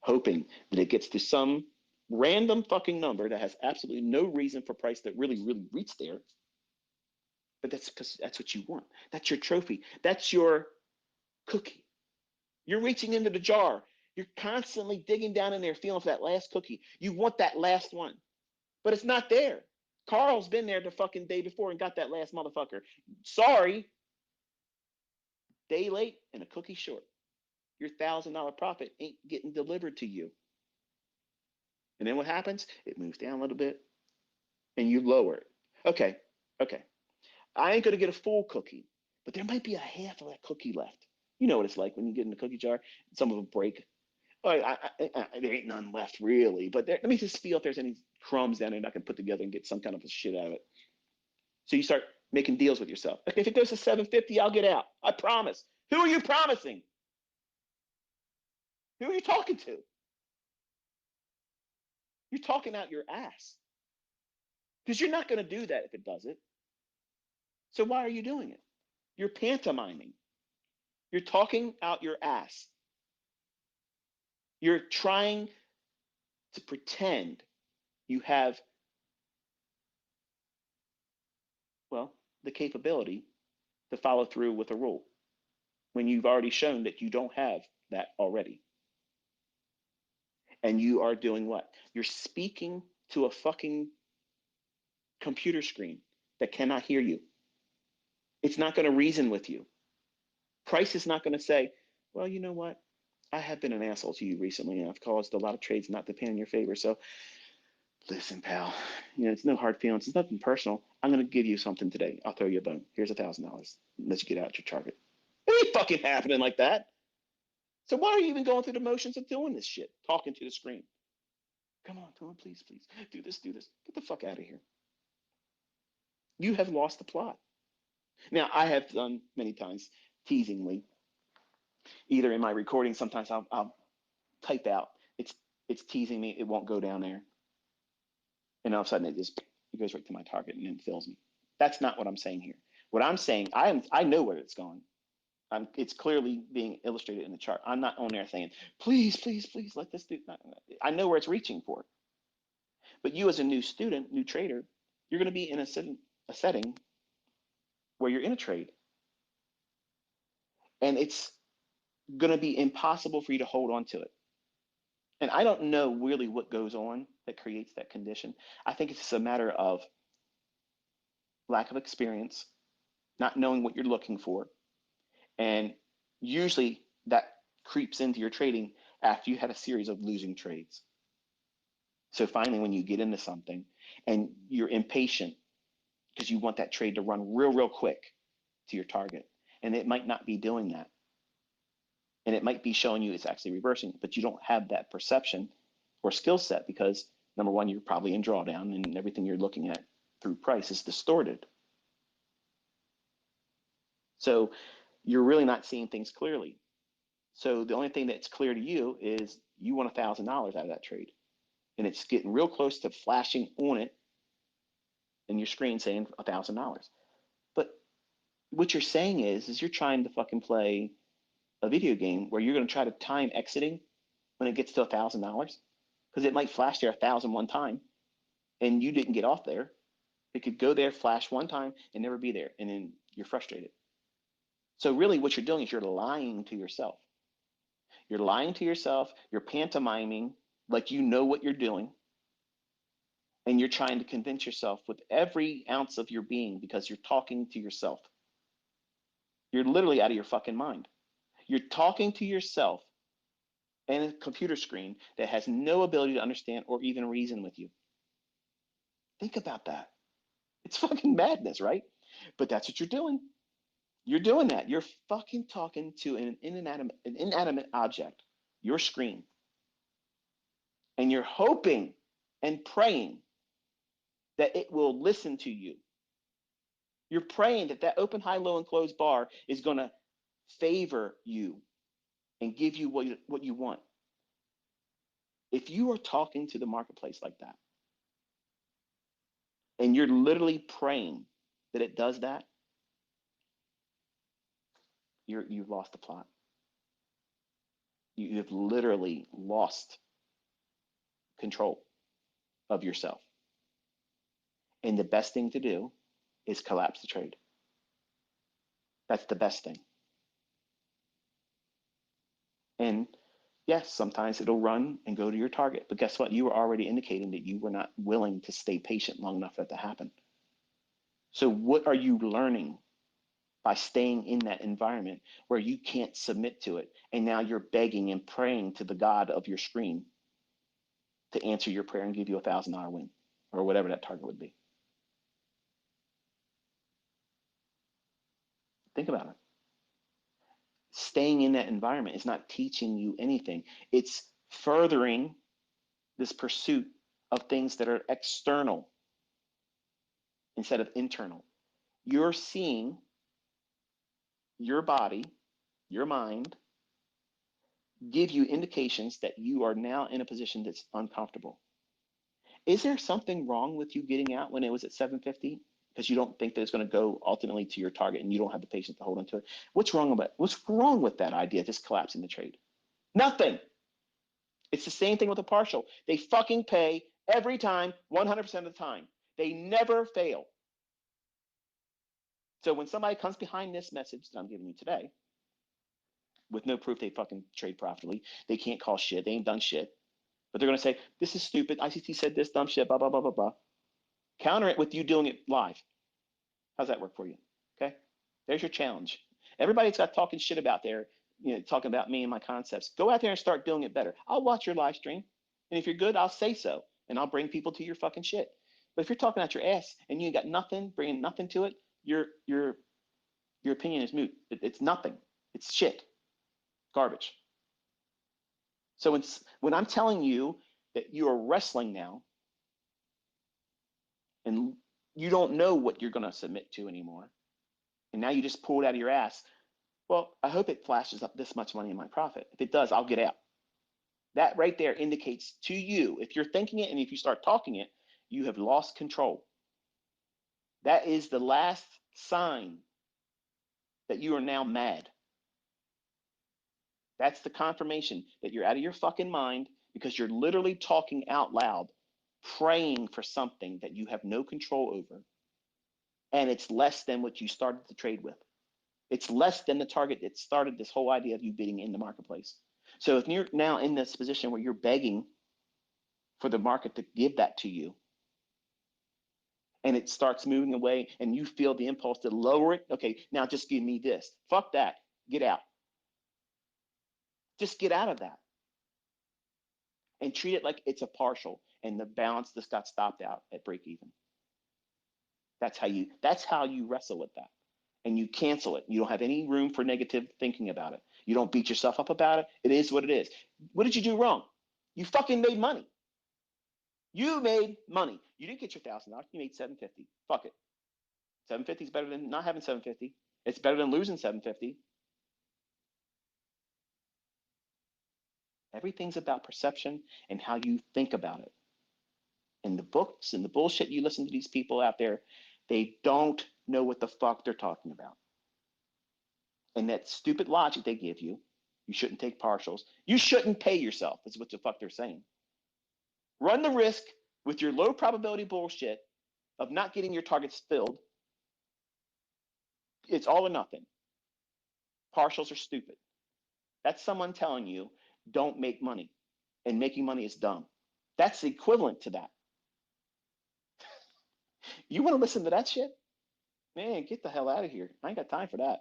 hoping that it gets to some random fucking number that has absolutely no reason for price that really reach there. But that's because that's what you want. That's your trophy. That's your cookie. You're reaching into the jar. You're constantly digging down in there, feeling for that last cookie. You want that last one, but it's not there. Carl's been there the fucking day before and got that last motherfucker. Sorry, day late and a cookie short. Your $1,000 profit ain't getting delivered to you. And then what happens? It moves down a little bit and you lower it. Okay. I ain't gonna get a full cookie, but there might be a half of that cookie left. You know what it's like when you get in the cookie jar, some of them break. Oh, there ain't none left really, but let me just feel if there's any crumbs down there that I can put together and get some kind of a shit out of it. So you start making deals with yourself. Like if it goes to 750, I'll get out. I promise. Who are you promising? Who are you talking to? You're talking out your ass because you're not going to do that if it does it. So why are you doing it? You're pantomiming. You're talking out your ass. You're trying to pretend you have, well, the capability to follow through with a rule when you've already shown that you don't have that already. And you are doing what? You're speaking to a fucking computer screen that cannot hear you. It's not going to reason with you. Price is not going to say, well, you know what? I have been an asshole to you recently, and I've caused a lot of trades not to pay in your favor. So listen, pal, it's no hard feelings. It's nothing personal. I'm going to give you something today. I'll throw you a bone. Here's $1,000. Let you get out your target. It ain't fucking happening like that. So why are you even going through the motions of doing this shit? Talking to the screen. Come on, please. Do this. Get the fuck out of here. You have lost the plot. Now, I have done many times, teasingly, either in my recording, sometimes I'll type out, it's teasing me, it won't go down there. And all of a sudden it goes right to my target and then fills me. That's not what I'm saying here. What I'm saying, I know where it's going. It's clearly being illustrated in the chart. I'm not on there saying, please, let this do. I know where it's reaching for. But you as a new student, new trader, you're going to be in a setting where you're in a trade. And it's going to be impossible for you to hold on to it. And I don't know really what goes on that creates that condition. I think it's just a matter of lack of experience, not knowing what you're looking for. And usually that creeps into your trading after you had a series of losing trades. So finally, when you get into something and you're impatient because you want that trade to run real quick to your target, and it might not be doing that. And it might be showing you it's actually reversing, but you don't have that perception or skill set because, number one, you're probably in drawdown and everything you're looking at through price is distorted. So you're really not seeing things clearly. So the only thing that's clear to you is you want $1,000 out of that trade. And it's getting real close to flashing on it in your screen saying $1,000. But what you're saying is you're trying to fucking play a video game where you're going to try to time exiting when it gets to $1,000 because it might flash there 1,000 one time and you didn't get off there. It could go there, flash one time and never be there. And then you're frustrated. So really what you're doing is you're lying to yourself. You're lying to yourself. You're pantomiming like you know what you're doing. And you're trying to convince yourself with every ounce of your being because you're talking to yourself. You're literally out of your fucking mind. You're talking to yourself and a computer screen that has no ability to understand or even reason with you. Think about that. It's fucking madness, right? But that's what you're doing. You're doing that. You're fucking talking to an inanimate object, your screen, and you're hoping and praying that it will listen to you. You're praying that that open, high, low, and closed bar is going to favor you and give you what you want. If you are talking to the marketplace like that, and you're literally praying that it does that, you've lost the plot. You have literally lost control of yourself. And the best thing to do is collapse the trade. That's the best thing. And yes, sometimes it'll run and go to your target. But guess what? You were already indicating that you were not willing to stay patient long enough for that to happen. So what are you learning by staying in that environment where you can't submit to it? And now you're begging and praying to the God of your screen to answer your prayer and give you $1,000 win or whatever that target would be. Think about it. Staying in that environment is not teaching you anything. It's furthering this pursuit of things that are external instead of internal. You're seeing your body, your mind, give you indications that you are now in a position that's uncomfortable. Is there something wrong with you getting out when it was at 750? Because you don't think that it's going to go ultimately to your target and you don't have the patience to hold on to it. What's wrong with that idea, just collapsing the trade? Nothing. It's the same thing with a partial. They fucking pay every time, 100% of the time. They never fail. So when somebody comes behind this message that I'm giving you today, with no proof they fucking trade profitably, they can't call shit, they ain't done shit, but they're going to say, this is stupid, ICT said this dumb shit, blah, blah, blah, blah, blah. Counter it with you doing it live. How's that work for you? Okay, there's your challenge. Everybody's got talking shit about there, talking about me and my concepts. Go out there and start doing it better. I'll watch your live stream, and if you're good, I'll say so, and I'll bring people to your fucking shit. But if you're talking out your ass and you got nothing, bringing nothing to it, your opinion is moot. It's nothing. It's shit, garbage. So when I'm telling you that you are wrestling now, and you don't know what you're going to submit to anymore, and now you just pull it out of your ass. Well, I hope it flashes up this much money in my profit. If it does, I'll get out. That right there indicates to you, if you're thinking it and if you start talking it, you have lost control. That is the last sign that you are now mad. That's the confirmation that you're out of your fucking mind because you're literally talking out loud, praying for something that you have no control over. And it's less than what you started the trade with. It's less than the target that started this whole idea of you bidding in the marketplace. So if you're now in this position where you're begging for the market to give that to you, and it starts moving away and you feel the impulse to lower it, okay, now just give me this. Fuck that. Get out. Just get out of that. And treat it like it's a partial and the balance just got stopped out at break even. That's how you wrestle with that. And you cancel it. You don't have any room for negative thinking about it. You don't beat yourself up about it. It is what it is. What did you do wrong? You fucking made money. You made money. You didn't get your $1,000. You made $750. Fuck it. 750 is better than not having 750. It's better than losing 750. Everything's about perception and how you think about it. And the books and the bullshit you listen to these people out there, they don't know what the fuck they're talking about. And that stupid logic they give you, you shouldn't take partials. You shouldn't pay yourself, is what the fuck they're saying. Run the risk with your low probability bullshit of not getting your targets filled. It's all or nothing. Partials are stupid. That's someone telling you don't make money and making money is dumb. That's equivalent to that. You want to listen to that shit? Man, get the hell out of here. I ain't got time for that.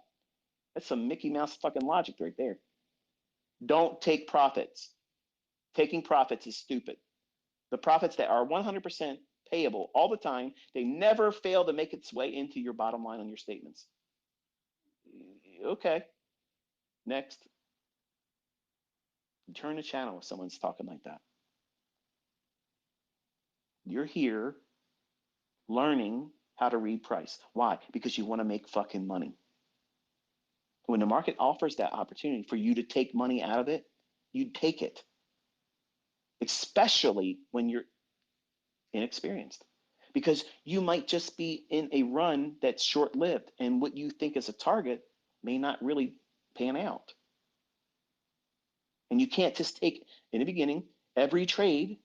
That's some Mickey Mouse fucking logic right there. Don't take profits. Taking profits is stupid. The profits that are 100% payable all the time. They never fail to make its way into your bottom line on your statements. Okay, next. Turn the channel if someone's talking like that. You're here learning how to read price. Why? Because you want to make fucking money. When the market offers that opportunity for you to take money out of it, you take it, especially when you're inexperienced, because you might just be in a run that's short lived, and what you think is a target may not really pan out. And you can't just take, in the beginning, every trade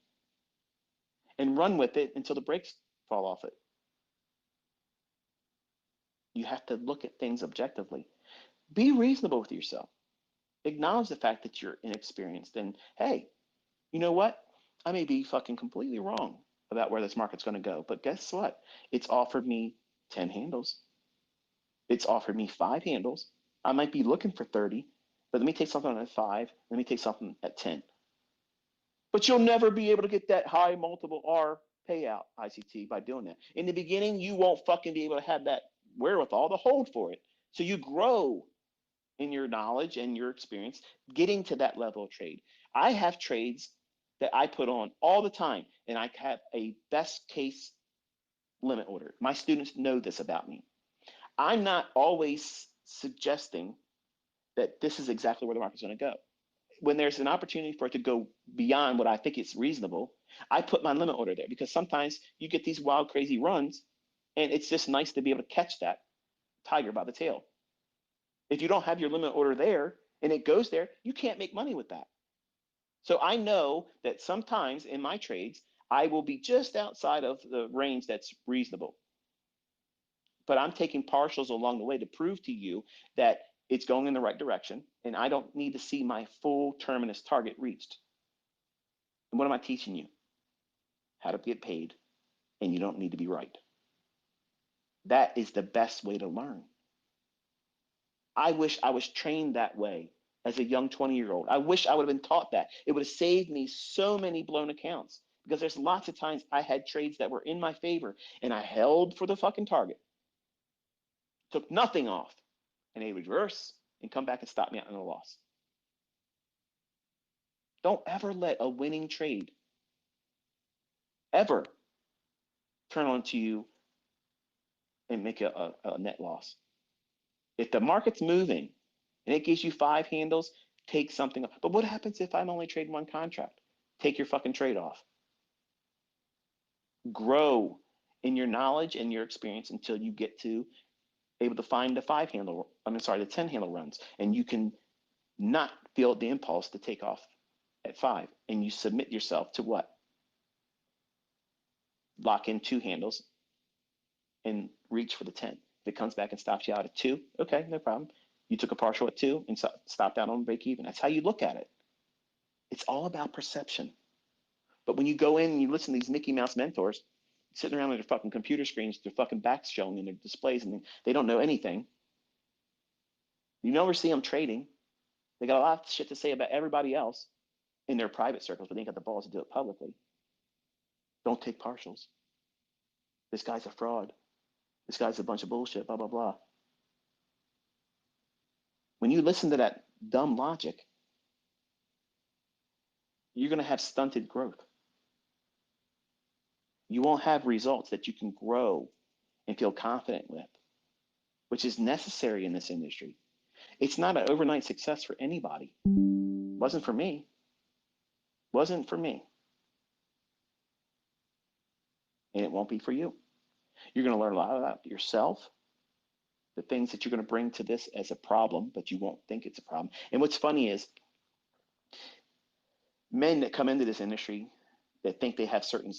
and run with it until the brakes fall off it. You have to look at things objectively. Be reasonable with yourself. Acknowledge the fact that you're inexperienced. And hey, you know what? I may be fucking completely wrong about where this market's going to go. But guess what? It's offered me 10 handles. It's offered me 5 handles. I might be looking for 30, but let me take something at 5. Let me take something at 10. But you'll never be able to get that high multiple R payout, ICT, by doing that. In the beginning, you won't fucking be able to have that wherewithal to hold for it. So you grow in your knowledge and your experience getting to that level of trade. I have trades that I put on all the time, and I have a best case limit order. My students know this about me. I'm not always suggesting that this is exactly where the market's going to go. When there's an opportunity for it to go beyond what I think is reasonable, I put my limit order there, because sometimes you get these wild, crazy runs, and it's just nice to be able to catch that tiger by the tail. If you don't have your limit order there and it goes there, you can't make money with that. So I know that sometimes in my trades, I will be just outside of the range that's reasonable. But I'm taking partials along the way to prove to you that it's going in the right direction, and I don't need to see my full terminus target reached. And what am I teaching you? How to get paid, and you don't need to be right. That is the best way to learn. I wish I was trained that way as a young 20-year-old. I wish I would have been taught that. It would have saved me so many blown accounts, because there's lots of times I had trades that were in my favor and I held for the fucking target, took nothing off, and they reverse and come back and stop me out in a loss. Don't ever let a winning trade ever turn onto you and make a net loss. If the market's moving and it gives you 5 handles, take something off. But what happens if I'm only trading one contract? Take your fucking trade off. Grow in your knowledge and your experience until you get to able to find the 5 handle, the 10 handle runs, and you can not feel the impulse to take off at 5, and you submit yourself to what? Lock in 2 handles and reach for the 10. If it comes back and stops you out at 2, okay, no problem. You took a partial at 2 and stopped out on break even. That's how you look at it. It's all about perception. But when you go in and you listen to these Mickey Mouse mentors sitting around on their fucking computer screens, their fucking backs showing in their displays, and they don't know anything. You never see them trading. They got a lot of shit to say about everybody else in their private circles, but they ain't got the balls to do it publicly. Don't take partials. This guy's a fraud. This guy's a bunch of bullshit, blah, blah, blah. When you listen to that dumb logic, you're going to have stunted growth. You won't have results that you can grow and feel confident with, which is necessary in this industry. It's not an overnight success for anybody. Wasn't for me. Wasn't for me. And it won't be for you. You're going to learn a lot about yourself, the things that you're going to bring to this as a problem, but you won't think it's a problem. And what's funny is men that come into this industry that think they have certain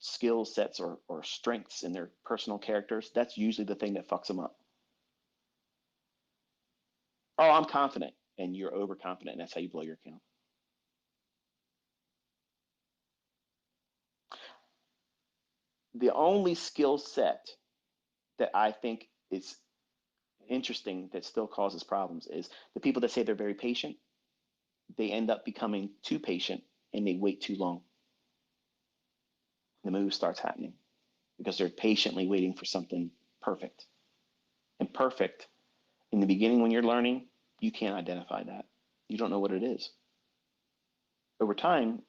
skill sets or strengths in their personal characters, that's usually the thing that fucks them up. Oh, I'm confident, and you're overconfident, and that's how you blow your account. The only skill set that I think is interesting that still causes problems is the people that say they're very patient. They end up becoming too patient and they wait too long. The move starts happening. because they're patiently waiting for something perfect. And perfect in the beginning when you're learning, you can't identify that. You don't know what it is. Over time,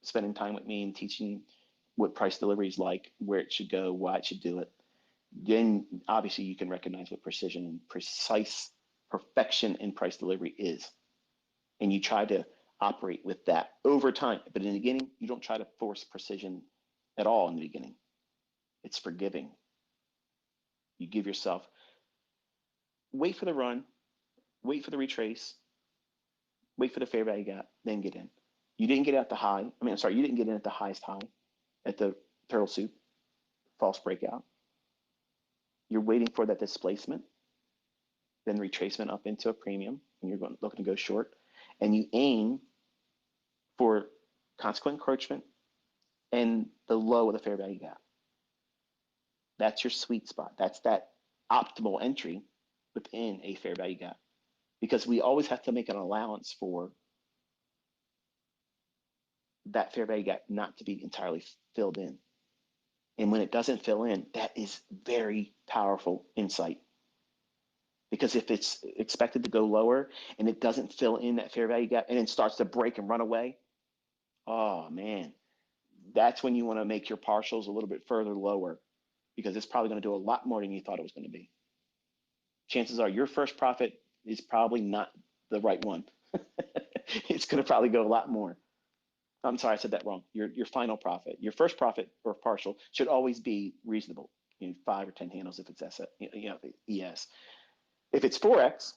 spending time with me and teaching what price delivery is like, where it should go, why it should do it, then obviously you can recognize what precision and precise perfection in price delivery is. And you try to operate with that over time. But in the beginning, you don't try to force precision at all in the beginning. It's forgiving. You give yourself, wait for the run, wait for the retrace, wait for the fair value gap, then get in. You didn't get at the high. I mean, I'm sorry, you didn't get in at the highest high at the turtle soup, false breakout. You're waiting for that displacement, then retracement up into a premium, and you're looking to go short. And you aim for consequent encroachment and the low of the fair value gap. That's your sweet spot. That's that optimal entry within a fair value gap. Because we always have to make an allowance for that fair value gap not to be entirely filled in. And when it doesn't fill in, that is very powerful insight. Because if it's expected to go lower and it doesn't fill in that fair value gap and then starts to break and run away, oh man, that's when you want to make your partials a little bit further lower, because it's probably going to do a lot more than you thought it was going to be. Chances are your first profit is probably not the right one. It's going to probably go a lot more. I'm sorry, I said that wrong. Your final profit, your first profit or partial should always be reasonable. 5 or 10 handles if it's ES. If it's 4x,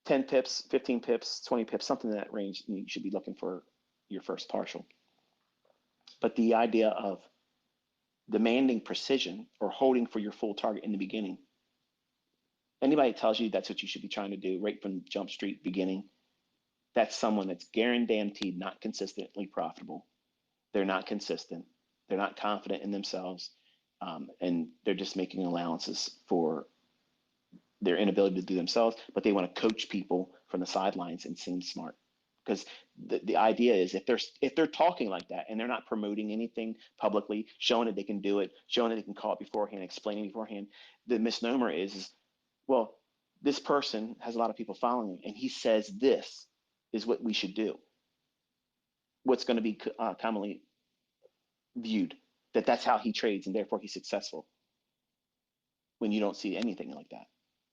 10 pips, 15 pips, 20 pips, something in that range, you should be looking for your first partial. But the idea of demanding precision or holding for your full target in the beginning, anybody tells you that's what you should be trying to do right from Jump Street beginning, that's someone that's guaranteed not consistently profitable. They're not consistent. They're not confident in themselves. And they're just making allowances for their inability to do themselves, but they want to coach people from the sidelines and seem smart. Because the idea is if they're talking like that and they're not promoting anything publicly, showing that they can do it, showing that they can call it beforehand, explaining beforehand, the misnomer is, well, this person has a lot of people following him and he says this is what we should do. What's going to be commonly viewed, that's how he trades and therefore he's successful, when you don't see anything like that.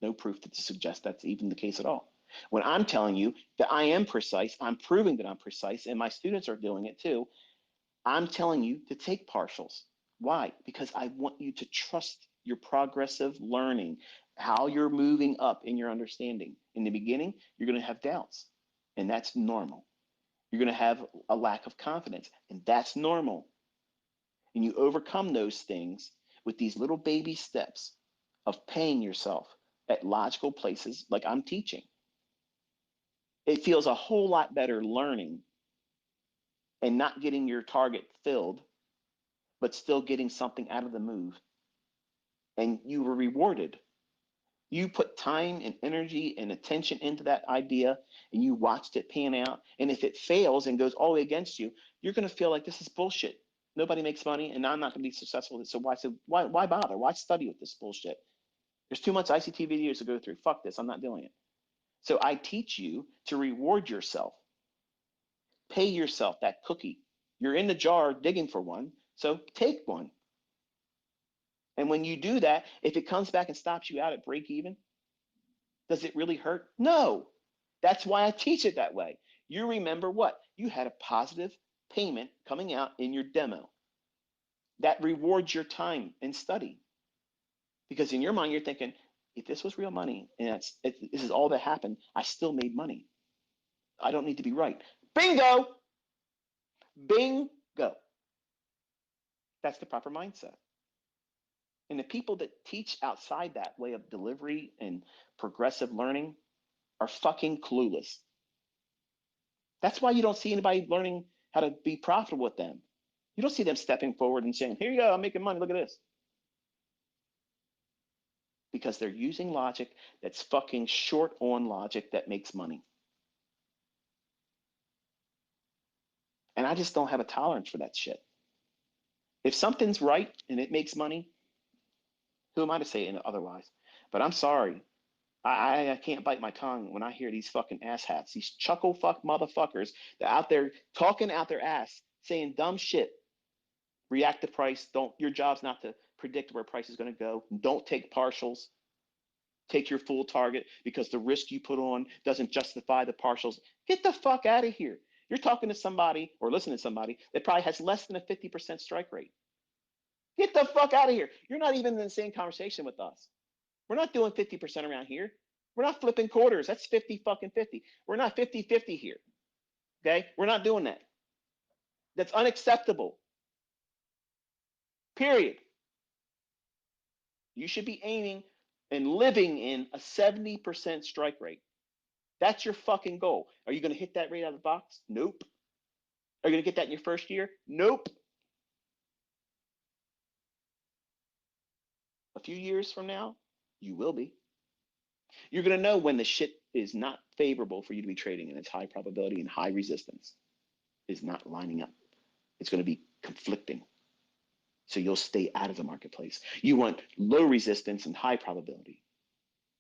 No proof to suggest that's even the case at all. When I'm telling you that I am precise, I'm proving that I'm precise, and my students are doing it too, I'm telling you to take partials. Why? Because I want you to trust your progressive learning, how you're moving up in your understanding. In the beginning, you're going to have doubts, and that's normal. You're going to have a lack of confidence, and that's normal. And you overcome those things with these little baby steps of paying yourself at logical places like I'm teaching. It feels a whole lot better learning and not getting your target filled, but still getting something out of the move. And you were rewarded. You put time and energy and attention into that idea and you watched it pan out. And if it fails and goes all the way against you, you're going to feel like this is bullshit. Nobody makes money and I'm not going to be successful. So why bother? Why study with this bullshit? There's too much ICT videos to go through. Fuck this. I'm not doing it. So I teach you to reward yourself. Pay yourself that cookie. You're in the jar digging for one, so take one. And when you do that, if it comes back and stops you out at break even, does it really hurt? No. That's why I teach it that way. You remember what? You had a positive payment coming out in your demo. That rewards your time and study. Because in your mind, you're thinking, if this was real money and this is all that happened, I still made money. I don't need to be right. Bingo! Bingo! That's the proper mindset. And the people that teach outside that way of delivery and progressive learning are fucking clueless. That's why you don't see anybody learning how to be profitable with them. You don't see them stepping forward and saying, here you go, I'm making money, look at this. Because they're using logic that's fucking short on logic that makes money. And I just don't have a tolerance for that shit. If something's right and it makes money, who am I to say otherwise? But I'm sorry. I can't bite my tongue when I hear these fucking asshats, these chuckle fuck motherfuckers that out there talking out their ass, saying dumb shit. React to price. Don't. Your job's not to predict where price is going to go. Don't take partials. Take your full target because the risk you put on doesn't justify the partials. Get the fuck out of here. You're talking to somebody or listening to somebody that probably has less than a 50% strike rate. Get the fuck out of here. You're not even in the same conversation with us. We're not doing 50% around here. We're not flipping quarters. That's 50 fucking 50. We're not 50-50 here. Okay? We're not doing that. That's unacceptable. Period. You should be aiming and living in a 70% strike rate. That's your fucking goal. Are you going to hit that rate out of the box? Nope. Are you going to get that in your first year? Nope. A few years from now, you will be. You're going to know when the shit is not favorable for you to be trading and it's high probability and high resistance is not lining up. It's going to be conflicting. So you'll stay out of the marketplace. You want low resistance and high probability.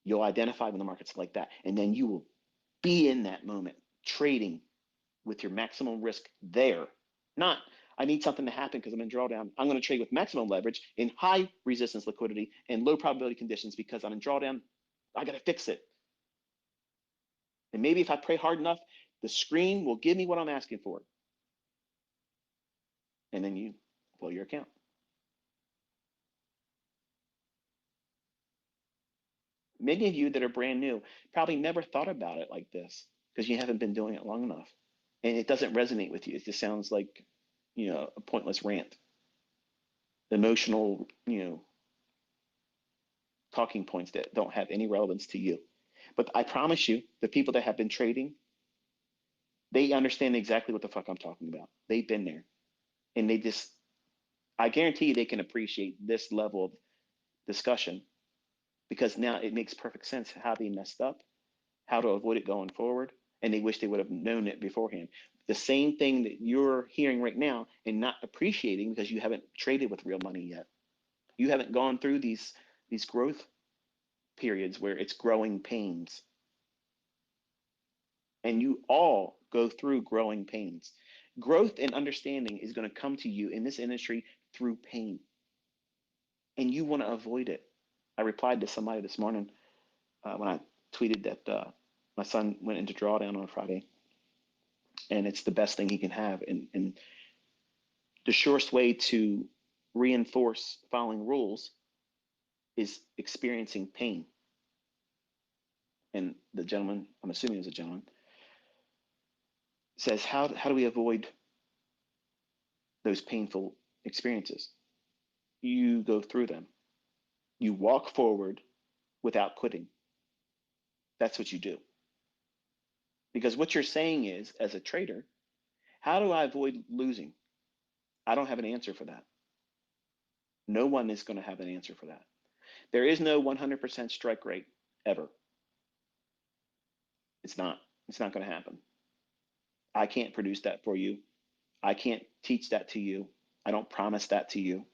You'll identify when the market's like that, and then you will be in that moment trading with your maximum risk there. Not, I need something to happen because I'm in drawdown. I'm going to trade with maximum leverage in high resistance liquidity and low probability conditions because I'm in drawdown. I got to fix it. And maybe if I pray hard enough, the screen will give me what I'm asking for. And then you blow your account. Many of you that are brand new probably never thought about it like this because you haven't been doing it long enough. And it doesn't resonate with you. It just sounds like, a pointless rant. Emotional, talking points that don't have any relevance to you. But I promise you, the people that have been trading, they understand exactly what the fuck I'm talking about. They've been there. And I guarantee you they can appreciate this level of discussion because now it makes perfect sense how they messed up, how to avoid it going forward, and they wish they would have known it beforehand. The same thing that you're hearing right now and not appreciating because you haven't traded with real money yet. You haven't gone through these growth periods where it's growing pains. And you all go through growing pains. Growth and understanding is going to come to you in this industry through pain. And you want to avoid it. I replied to somebody this morning when I tweeted that my son went into drawdown on Friday, and it's the best thing he can have. And the surest way to reinforce following rules is experiencing pain. And the gentleman, I'm assuming it was a gentleman, says, how do we avoid those painful experiences? You go through them. You walk forward without quitting. That's what you do. Because what you're saying is, as a trader, how do I avoid losing? I don't have an answer for that. No one is going to have an answer for that. There is no 100% strike rate ever. It's not. It's not going to happen. I can't produce that for you. I can't teach that to you. I don't promise that to you.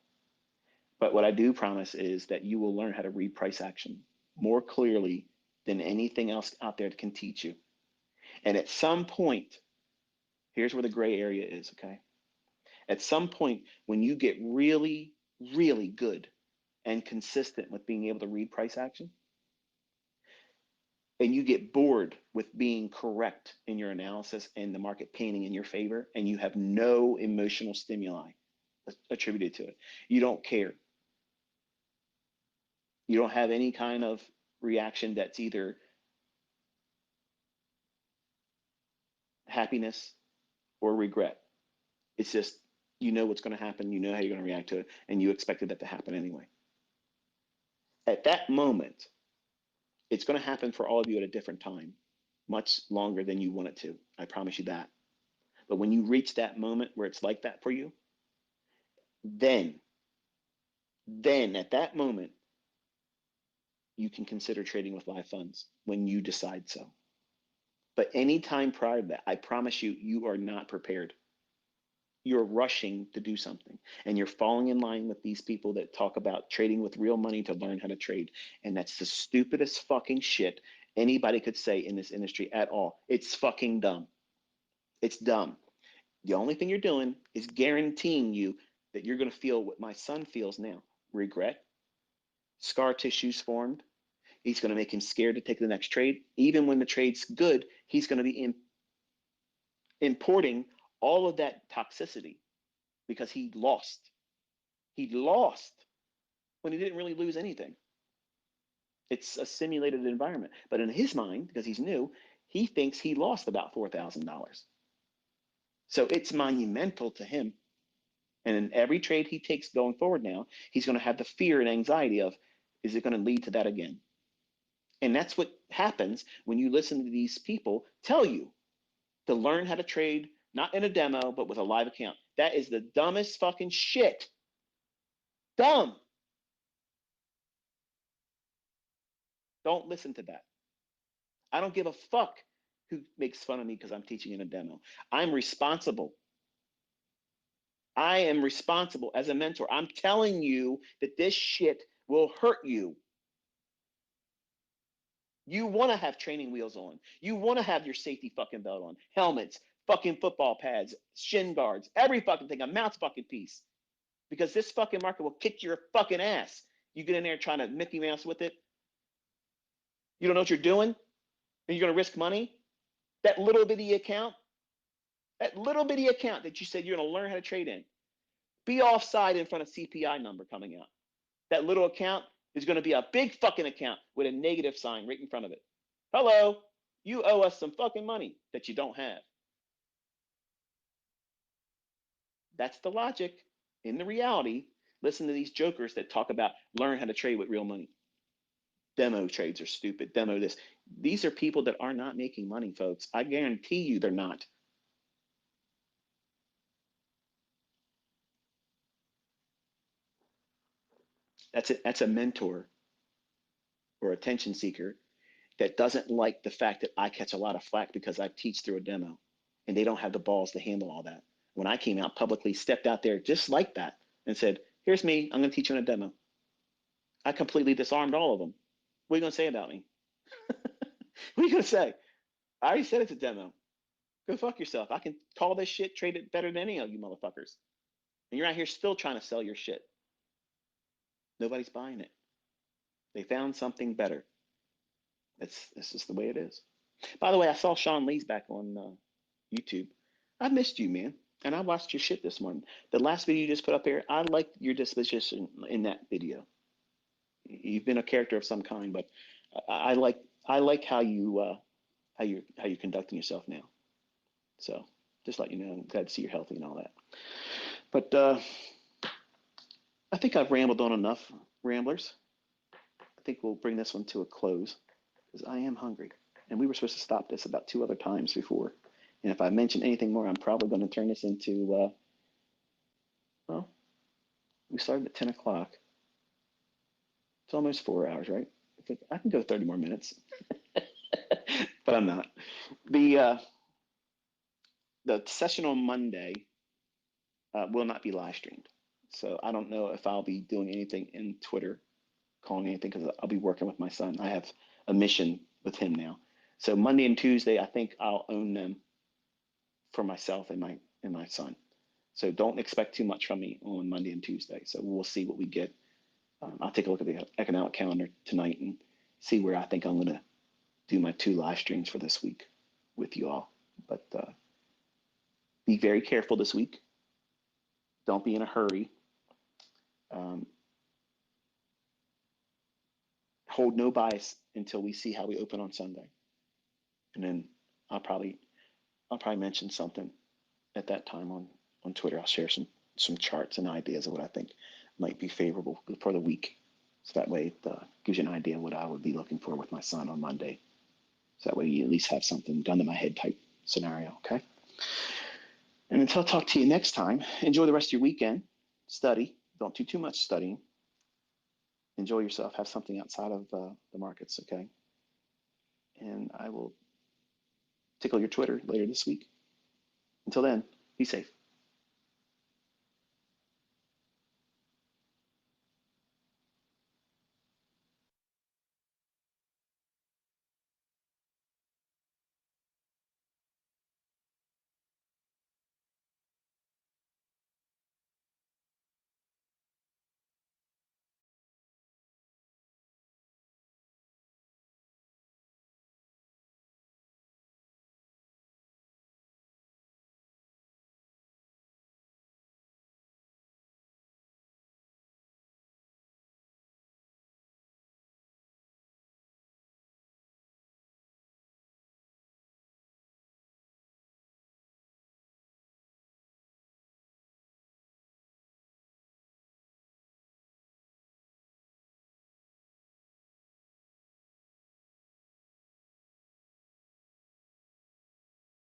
But what I do promise is that you will learn how to read price action more clearly than anything else out there can teach you. And at some point, here's where the gray area is, okay? At some point, when you get really, really good and consistent with being able to read price action, and you get bored with being correct in your analysis and the market painting in your favor, and you have no emotional stimuli attributed to it, you don't care. You don't have any kind of reaction that's either happiness or regret. It's just, you know what's going to happen, you know how you're going to react to it, and you expected that to happen anyway. At that moment, it's going to happen for all of you at a different time, much longer than you want it to. I promise you that. But when you reach that moment where it's like that for you, then at that moment, you can consider trading with live funds when you decide so. But any time prior to that, I promise you, you are not prepared. you're rushing to do something and you're falling in line with these people that talk about trading with real money to learn how to trade. And that's the stupidest fucking shit anybody could say in this industry at all. It's fucking dumb. It's dumb. The only thing you're doing is guaranteeing you that you're going to feel what my son feels now: regret, scar tissues formed. He's going to make him scared to take the next trade. Even when the trade's good, he's going to be importing all of that toxicity because he lost. He lost when he didn't really lose anything. It's a simulated environment. But in his mind, because he's new, he thinks he lost about $4,000. So it's monumental to him. And in every trade he takes going forward now, he's going to have the fear and anxiety of, is it going to lead to that again? And that's what happens when you listen to these people tell you to learn how to trade, not in a demo, but with a live account. That is the dumbest fucking shit. Dumb. Don't listen to that. I don't give a fuck who makes fun of me because I'm teaching in a demo. I'm responsible. I am responsible as a mentor. I'm telling you that this shit will hurt you. You want to have training wheels on. You want to have your safety fucking belt on, helmets, fucking football pads, shin guards, every fucking thing, a mouse fucking piece. Because this fucking market will kick your fucking ass. You get in there trying to Mickey Mouse with it. You don't know what you're doing, and you're going to risk money. That little bitty account, that you said you're going to learn how to trade in, be offside in front of CPI number coming out. That little account is going to be a big fucking account with a negative sign right in front of it. Hello, you owe us some fucking money that you don't have. That's the logic. In the reality, listen to these jokers that talk about learn how to trade with real money. Demo trades are stupid. Demo this. These are people that are not making money, folks. I guarantee you they're not. That's a mentor or attention seeker that doesn't like the fact that I catch a lot of flack because I teach through a demo and they don't have the balls to handle all that. When I came out publicly, stepped out there just like that and said, here's me, I'm going to teach you in a demo. I completely disarmed all of them. What are you going to say about me? What are you going to say? I already said it's a demo. Go fuck yourself. I can call this shit, trade it better than any of you motherfuckers. And you're out here still trying to sell your shit. Nobody's buying it. They found something better. This is the way it is. By the way, I saw Sean Lee's back on YouTube. I missed you, man. And I watched your shit this morning. The last video you just put up here, I liked your disposition in that video. You've been a character of some kind, but I like how you're conducting yourself now. So just let you know, I'm glad to see you're healthy and all that. But I think I've rambled on enough, ramblers. I think we'll bring this one to a close because I am hungry. And we were supposed to stop this about 2 other times before. And if I mention anything more, I'm probably going to turn this into, well, we started at 10 o'clock. It's almost 4 hours, right? I can go 30 more minutes, but I'm not. The session on Monday will not be live streamed. So I don't know if I'll be doing anything in Twitter, calling anything, because I'll be working with my son. I have a mission with him now. So Monday and Tuesday, I think I'll own them for myself and my son. So don't expect too much from me on Monday and Tuesday. So we'll see what we get. I'll take a look at the economic calendar tonight and see where I think I'm going to do my 2 live streams for this week with you all. But be very careful this week. Don't be in a hurry. Hold no bias until we see how we open on Sunday. And then I'll probably mention something at that time on Twitter. I'll share some charts and ideas of what I think might be favorable for the week. So that way it gives you an idea of what I would be looking for with my son on Monday. So that way you at least have something gun to my head type scenario, okay? And until I talk to you next time, enjoy the rest of your weekend. Study. Don't do too much studying. Enjoy yourself. Have something outside of the markets, okay? And I will tickle your Twitter later this week. Until then, be safe.